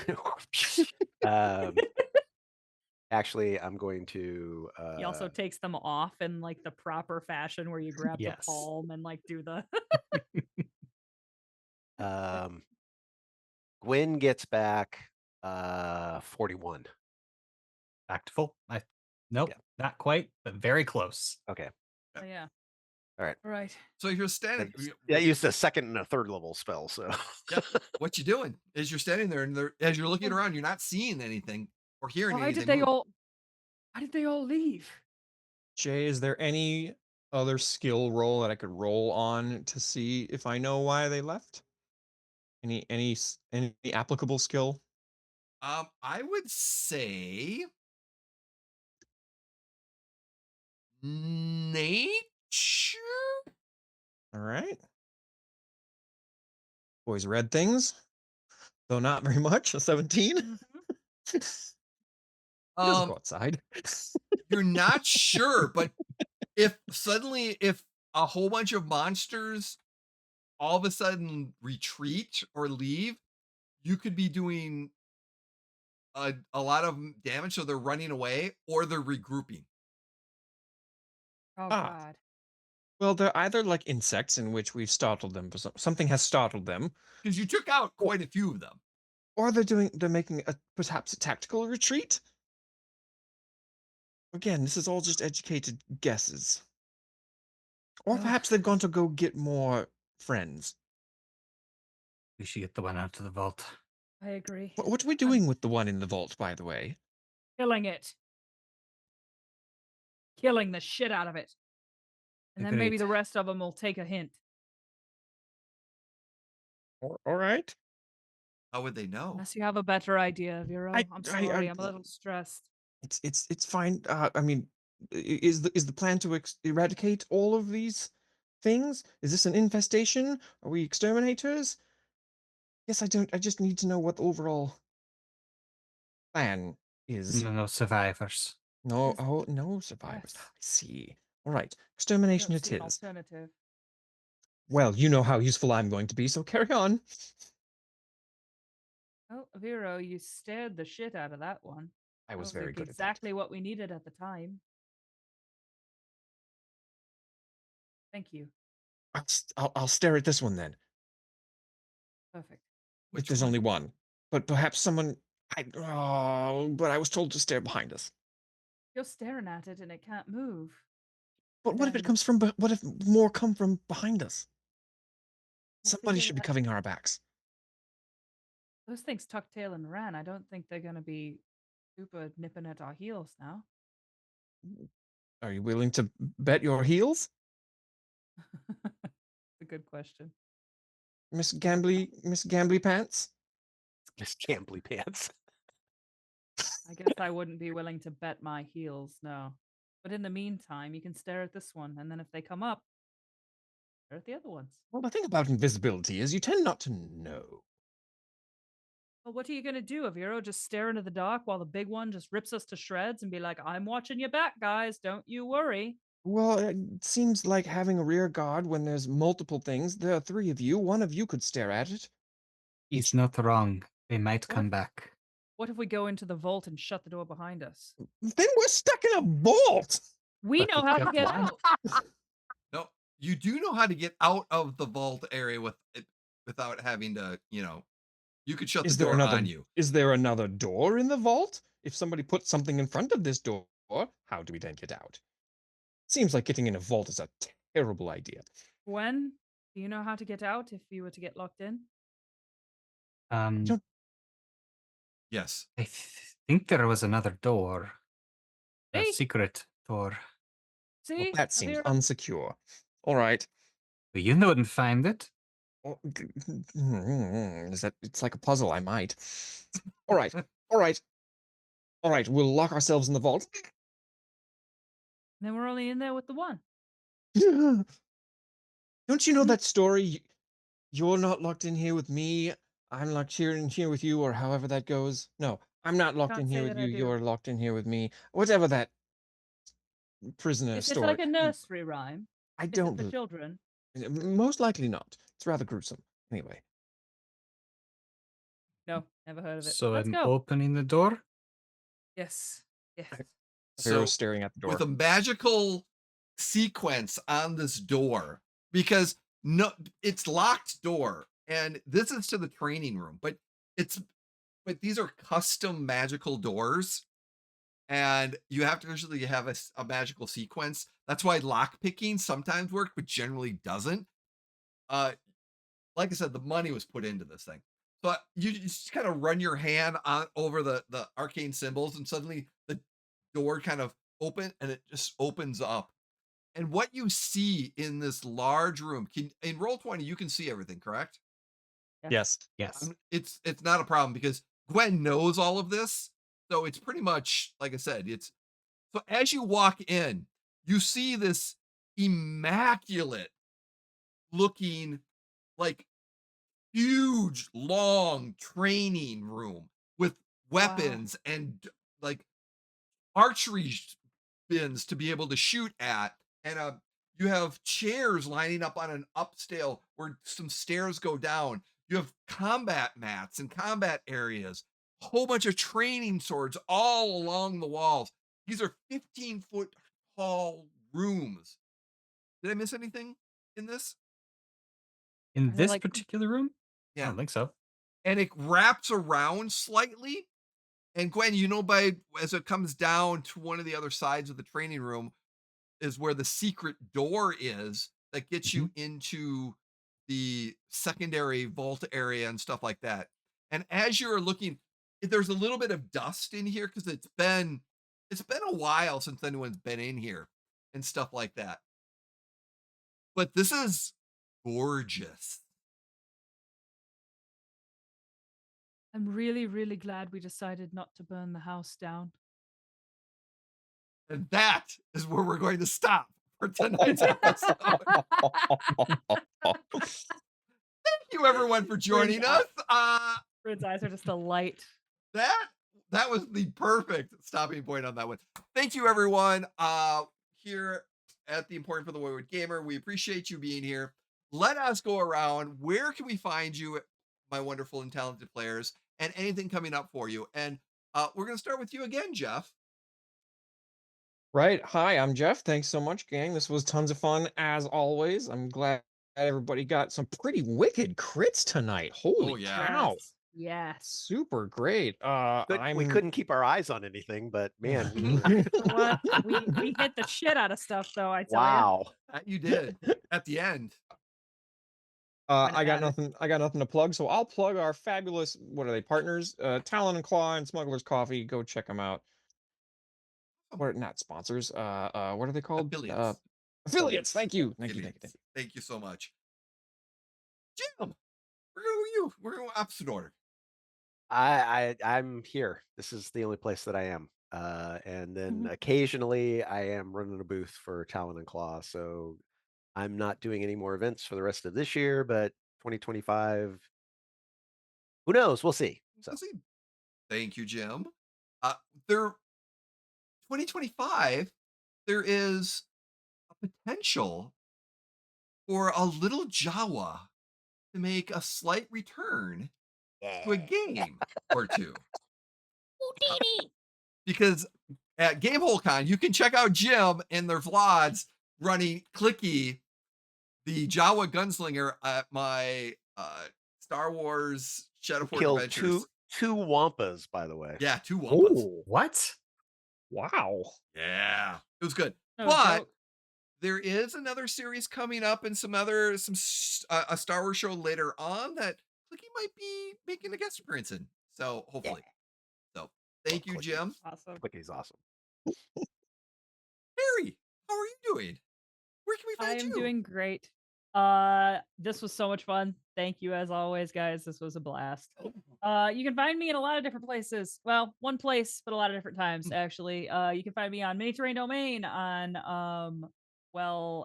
Actually, I'm going to He also takes them off in like the proper fashion where you grab Yes. the palm and like do the Gwyn gets back 41. Back to full. Nope, not quite, but very close. Okay. oh, yeah. All right. All right. So if you're standing, I used a second and a third level spell, so yeah, what you doing? As you're standing there and as you're looking around, you're not seeing anything or hearing Why anything. did they move. all why did they all leave? Jay, is there any other skill roll that I could roll on to see if I know why they left? Any applicable skill? I would say nature. All right. Boys, red things, though not very much. A 17. Mhm. He doesn't go outside. You're not sure, but if a whole bunch of monsters all of a sudden retreat or leave, you could be doing a lot of damage. So they're running away or they're regrouping. Oh Ah. God. Well, they're either like insects in which we've startled them for something has startled them, Because you took out quite a few of them. or they're making a perhaps a tactical retreat. Again, this is all just educated guesses. Or Ugh. perhaps they've gone to go get more friends. We should get the one out of the vault. I agree. What are we doing with the one in the vault, by the way? Killing it. Killing the shit out of it. And then maybe Agreed. the rest of them will take a hint. All right. How would they know? Unless you have a better idea, Vero. I- I'm I- sorry. I'm a little stressed. It's fine. I mean, is the plan to eradicate all of these things? Is this an infestation? Are we exterminators? Yes, I don't. I just need to know what the overall plan is. No survivors. No, Yes. oh, no survivors. Yes. I see. All right, extermination Don't it see an is. alternative. Well, you know how useful I'm going to be, so carry on. Oh, Vero, you stared the shit out of that one. I That was was very like good at exactly what we needed at the time. Thank you. that. I'll stare at this one then. Perfect. If Which there's one? only one, but perhaps someone. But I was told to stare behind us. You're staring at it and it can't move. But what if it Then- comes from? What if more come from behind us? Well, Somebody thinking should be that covering our backs. those things tucked tail and ran. I don't think they're gonna be super nipping at our heels now. Are you willing to bet your heels, A good question. Miss Gambly Pants? Miss Gambly Pants. I guess I wouldn't be willing to bet my heels, no. But in the meantime, you can stare at this one, and then if they come up, stare at the other ones. Well, the thing about invisibility is you tend not to know. Well, what are you gonna do, Aviro? Just stare into the dark while the big one just rips us to shreds and be like, "I'm watching your back, guys. Don't you worry." Well, it seems like having a rear guard when there's multiple things. There are three of you. One of you could stare at it. He's not wrong. They might come What? back. What if we go into the vault and shut the door behind us? Then we're stuck in a vault. We But know we how to got get one. out. No, you do know how to get out of the vault area without having to, you could shut the Is there door another? on you. Is there another door in the vault? If somebody puts something in front of this door, how do we then get out? Seems like getting in a vault is a terrible idea. Gwen, do you know how to get out if you were to get locked in? Um, Yes. I think there was another door. A See? secret door. Well, See? that seems Aviro? unsecure. All right. Well, you wouldn't find it. Well, is that? It's like a puzzle. I might. All right. All right. All right. We'll lock ourselves in the vault. Then we're only in there with the one. Don't you know that story? You're not locked in here with me. I'm locked here in here with you, or however that goes. No, I'm not locked Can't in here say with that I you. do. You're locked in here with me. Whatever that prisoner Is it story. like a nursery rhyme? I Is it don't. for children? Most likely not. It's rather gruesome. Anyway. No, never heard of it. So Let's I'm go. opening the door. Yes. Yes. Pharaoh's staring at the door. With a magical sequence on this door, because no, it's locked door, and this is to the training room, but these are custom magical doors, and you have to usually have a magical sequence. That's why lock picking sometimes works, but generally doesn't. Like I said, the money was put into this thing. But you just kind of run your hand on over the arcane symbols, and suddenly the door kind of open, and it just opens up. And what you see in this large room, in roll 20, you can see everything, correct? Yes. Yes. It's not a problem because Gwen knows all of this. So it's pretty much like I said, so as you walk in, you see this immaculate looking, like, huge long training room with weapons and like archery bins to be able to shoot at, and you have chairs lining up on an upscale where some stairs go down. You have combat mats and combat areas, a whole bunch of training swords all along the walls. These are 15-foot tall rooms Did I miss anything in this? In Are they this like particular room? I Yeah. don't think so. And it wraps around slightly. And Gwen, by as it comes down to one of the other sides of the training room is where the secret door is that gets Mhm. you into the secondary vault area and stuff like that. And as you're looking, there's a little bit of dust in here because it's been a while since anyone's been in here and stuff like that. But this is gorgeous. I'm really, really glad we decided not to burn the house down. And that is where we're going to stop for tonight's episode. Thank you everyone for joining us. Brynn's eyes are just a light. That was the perfect stopping point on that one. Thank you everyone here at the Important for the Wayward Gamer. We appreciate you being here. Let us go around. Where can we find you, my wonderful and talented players, and anything coming up for you? And we're going to start with you again, Jeff. Right. Hi, I'm Jeff. Thanks so much, gang. This was tons of fun as always. I'm glad everybody got some pretty wicked crits tonight. Holy yeah. cow. Yes. Super great. We couldn't keep our eyes on anything, but man, we were. You know what? We hit the shit out of stuff though, I tell ya. Wow. That you did at the end. I got nothing to plug, so I'll plug our fabulous, what are they, partners? Talon and Claw and Smuggler's Coffee. Go check them out. What are not sponsors? What are they called? Affiliates. Affiliates. Thank you. Thank you. Thank you so much. Jim, we're going with you. We're going opposite order. I'm here. This is the only place that I am. And then occasionally I am running a booth for Talon and Claw. So I'm not doing any more events for the rest of this year, but 2025, who knows? We'll see. So We'll see. Thank you, Jim. There 2025, there is a potential for a little Jawa to make a slight return to a game or two. Because at GameholeCon, you can check out Jim and their vlogs running Clicky, the Jawa gunslinger, at my Star Wars Shadowford killed Adventures. two Wampas, by the way. Yeah, 2 Wampas. Oh, What? wow. Yeah, it was good. No but joke. there is another series coming up and a Star Wars show later on that Clicky might be making a guest appearance in. So hopefully. So thank you, Clicky. Jim. Awesome. Clicky's awesome. Harry, how are you doing? Where can we I find am you? doing great. This was so much fun. Thank you as always, guys. This was a blast. You can find me in a lot of different places. Well, one place, but a lot of different times, actually. You can find me on Mini Terrain Domain on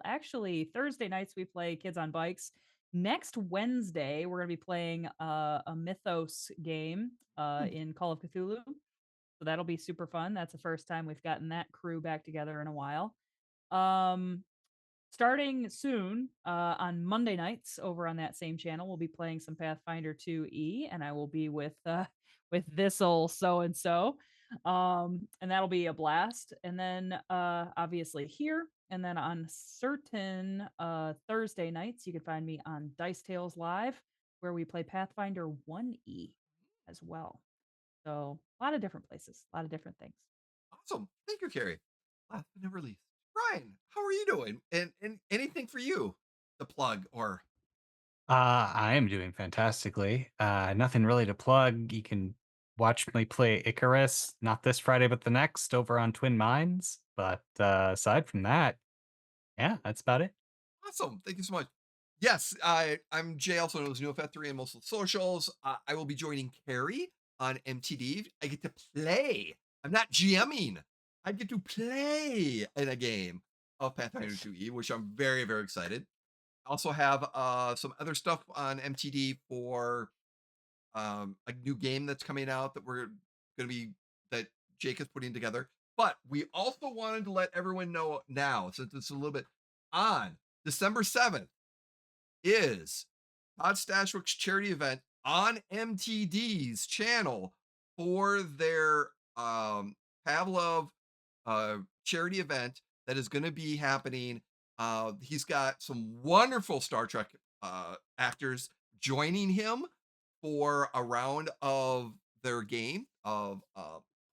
actually Thursday nights we play Kids on Bikes. Next Wednesday, we're gonna be playing a Mythos game in Call of Cthulhu. So that'll be super fun. That's the first time we've gotten that crew back together in a while. Starting soon on Monday nights over on that same channel, we'll be playing some Pathfinder 2E, and I will be with this old so and so, and that'll be a blast. And then obviously here, and then on certain Thursday nights, you can find me on Dice Tales Live, where we play Pathfinder 1E as well. So a lot of different places, a lot of different things. Awesome. Thank you, Carrie. Last but never least, Brian, how are you doing? And anything for you to plug or I am doing fantastically. Nothing really to plug. You can watch me play Icarus, not this Friday, but the next, over on Twin Minds. But aside from that, yeah, that's about it. awesome. Thank you so much. Yes, I'm Jay, also known as NeoFat3 and most of the socials. I will be joining Carrie on MTD. I get to play. I'm not GMing. I get to play in a game of Pathfinder 2E, which I'm very, very excited. I also have some other stuff on MTD for a new game that's coming out that Jake is putting together. But we also wanted to let everyone know now, since it's a little bit on December 7th, is Todd Stashwick's charity event on MTD's channel for their Pavlov charity event that is going to be happening He's got some wonderful Star Trek actors joining him for a round of their game of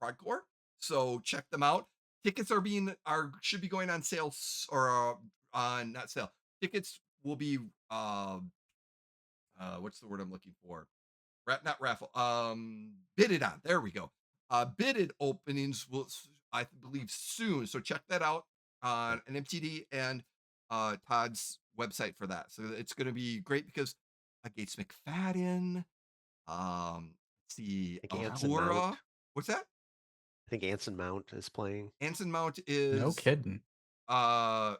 Hardcore. So check them out. Tickets should be going on sale or on not sale. Tickets will be what's the word I'm looking for? Not raffle. Bidded on. There we go. Bidded openings will I believe soon. So check that out on an MTD and Todd's website for that. So it's going to be great because Gates McFadden. Let's see, I think Anson Mount. Uhura. What's that? I think Anson Mount is playing. Anson Mount is No kidding. I'm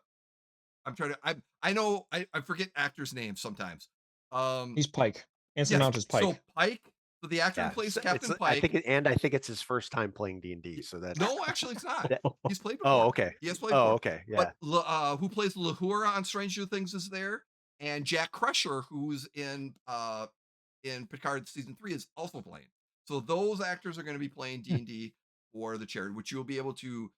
trying to. I know I forget actors' names sometimes. He's Pike. Anson yes, Mount is Pike. So Pike. So the actor who plays Captain Pike. I think it's his first time playing D&D. So that no, actually, it's not. He's played before. Oh, okay. He has played before. Okay. Yeah. But who plays Lahura on Stranger Things is there, and Jack Crusher, who's in Picard season 3, is also playing. So those actors are going to be playing D&D for the charity, which you'll be able to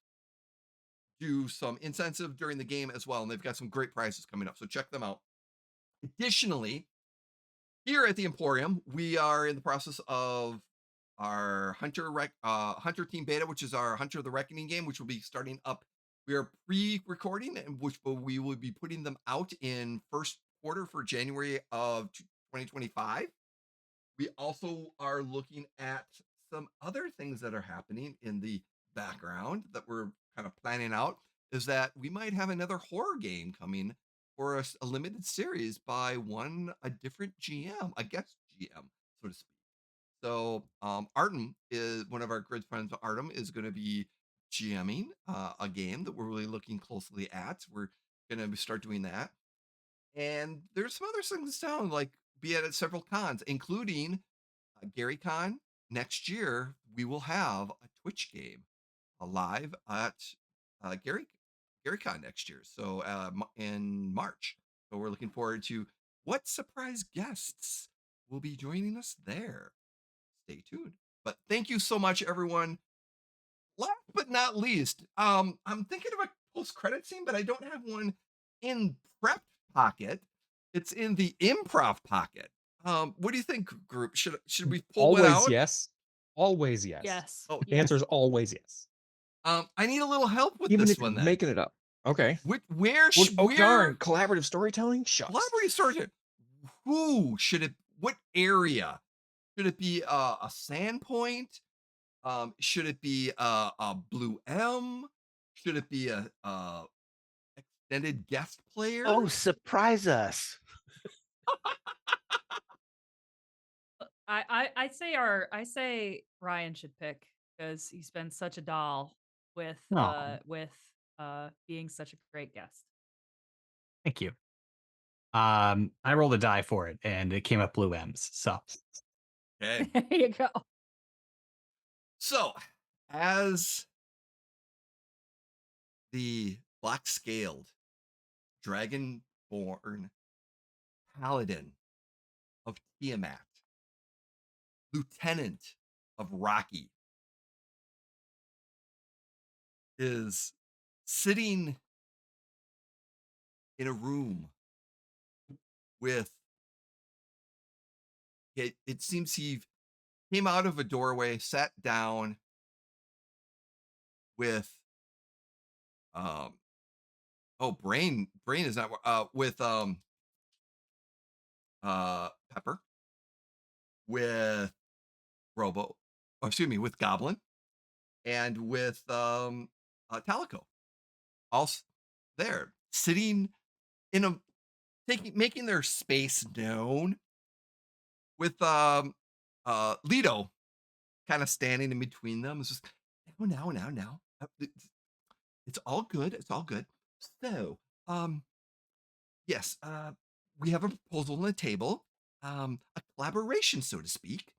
do some incentive during the game as well. And they've got some great prizes coming up. So check them out. Additionally, here at the Emporium, we are in the process of our Hunter Team Beta, which is our Hunter the Reckoning game, which will be starting up. We are pre-recording, which we will be putting them out in first quarter for January of 2025. We also are looking at some other things that are happening in the background that we're kind of planning out. Is that we might have another horror game coming for a limited series by a different GM, a guest GM, so to speak. So Artem is one of our good friends. Artem is going to be GMing a game that we're really looking closely at. We're going to start doing that. And there's some other things down, like be at several cons, including Gary Con. Next year, we will have a Twitch game live at GaryCon next year. So in March. So we're looking forward to what surprise guests will be joining us there. Stay tuned. But thank you so much, everyone. Last but not least, I'm thinking of a post-credit scene, but I don't have one in prep pocket. It's in the improv pocket. What do you think, group? Should we pull one Always out? yes. Always yes. Yes. Oh, The answer is always yes. I need a little help with Even this if you're one then. making it up. Okay. Where Darn, collaborative storytelling? Shucks. collaborative storytelling? What area? Should it be a Sandpoint? Should it be a Blue M? Should it be a extended guest player? Oh, surprise us. I say Ryan should pick because he's been such a doll with Aw. being such a great guest. Thank you. I rolled a die for it, and it came up blue M's. So Okay. There you go. So, as the black-scaled dragonborn paladin of Tiamat, lieutenant of Rocky, is sitting in a room with it seems he came out of a doorway, sat down with Brynn is not with Pepper, with with Goblin, and with Talico, all there sitting in a making their space known, with Lido kind of standing in between them. It's just now. It's all good. It's all good. So, yes, we have a proposal on the table, a collaboration, so to speak.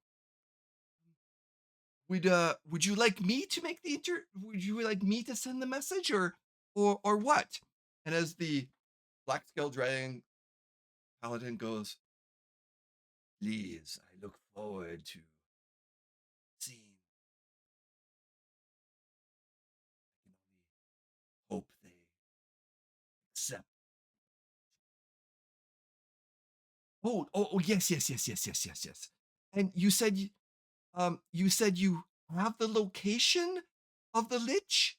Would you like me to make the would you like me to send the message or what? And as the Black Scale Dragon Paladin goes, please, I look forward to seeing. I can only hope they accept Yes. And you said you have the location of the lich?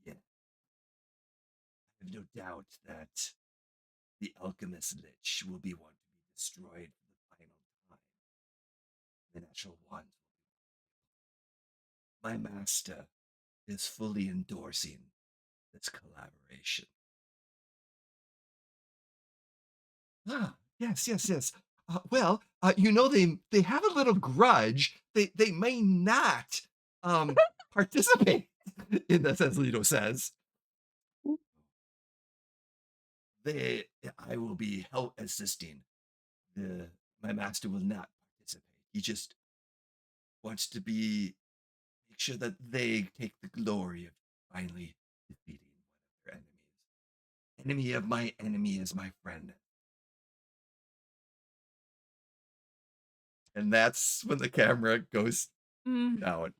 Yeah. I have no doubt that the alchemist lich will be one to be destroyed for the final time. The natural one. My master is fully endorsing this collaboration. Yes. They have a little grudge. They may not participate in this, as Lito says. I will be help assisting. My master will not participate. He just wants to make sure that they take the glory of finally defeating one of their enemies. Enemy of my enemy is my friend. And that's when the camera goes Mm, down.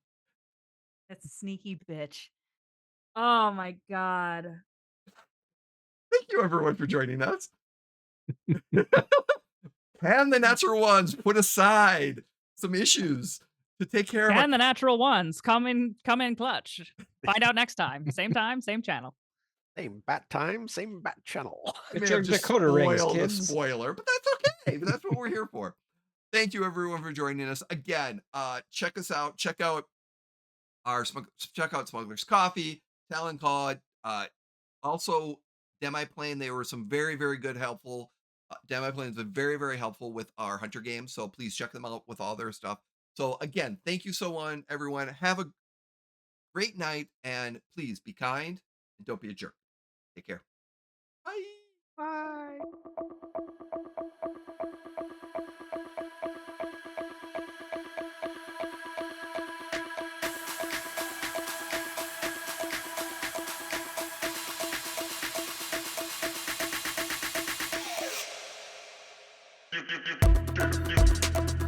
that's a sneaky bitch. Oh my god. Thank you, everyone, for joining us. Can the natural ones put aside some issues to take care Can of the natural ones come in clutch? Find out next time, same channel. Same bat time, same bat channel. I Get may your have just decoder rings, spoiled a kids. spoiler, but that's okay. But that's what we're here for. Thank you, everyone, for joining us again. Check us out. Check out Smuggler's Coffee, Talon Cod. Also, Demiplane. They were some very, very good, helpful. Demiplane's been very, very helpful with our Hunter games. So please check them out with all their stuff. So again, thank you so much, everyone. Have a great night, and please be kind and don't be a jerk. Take care. Bye. Bye. Do, do, do, do, do.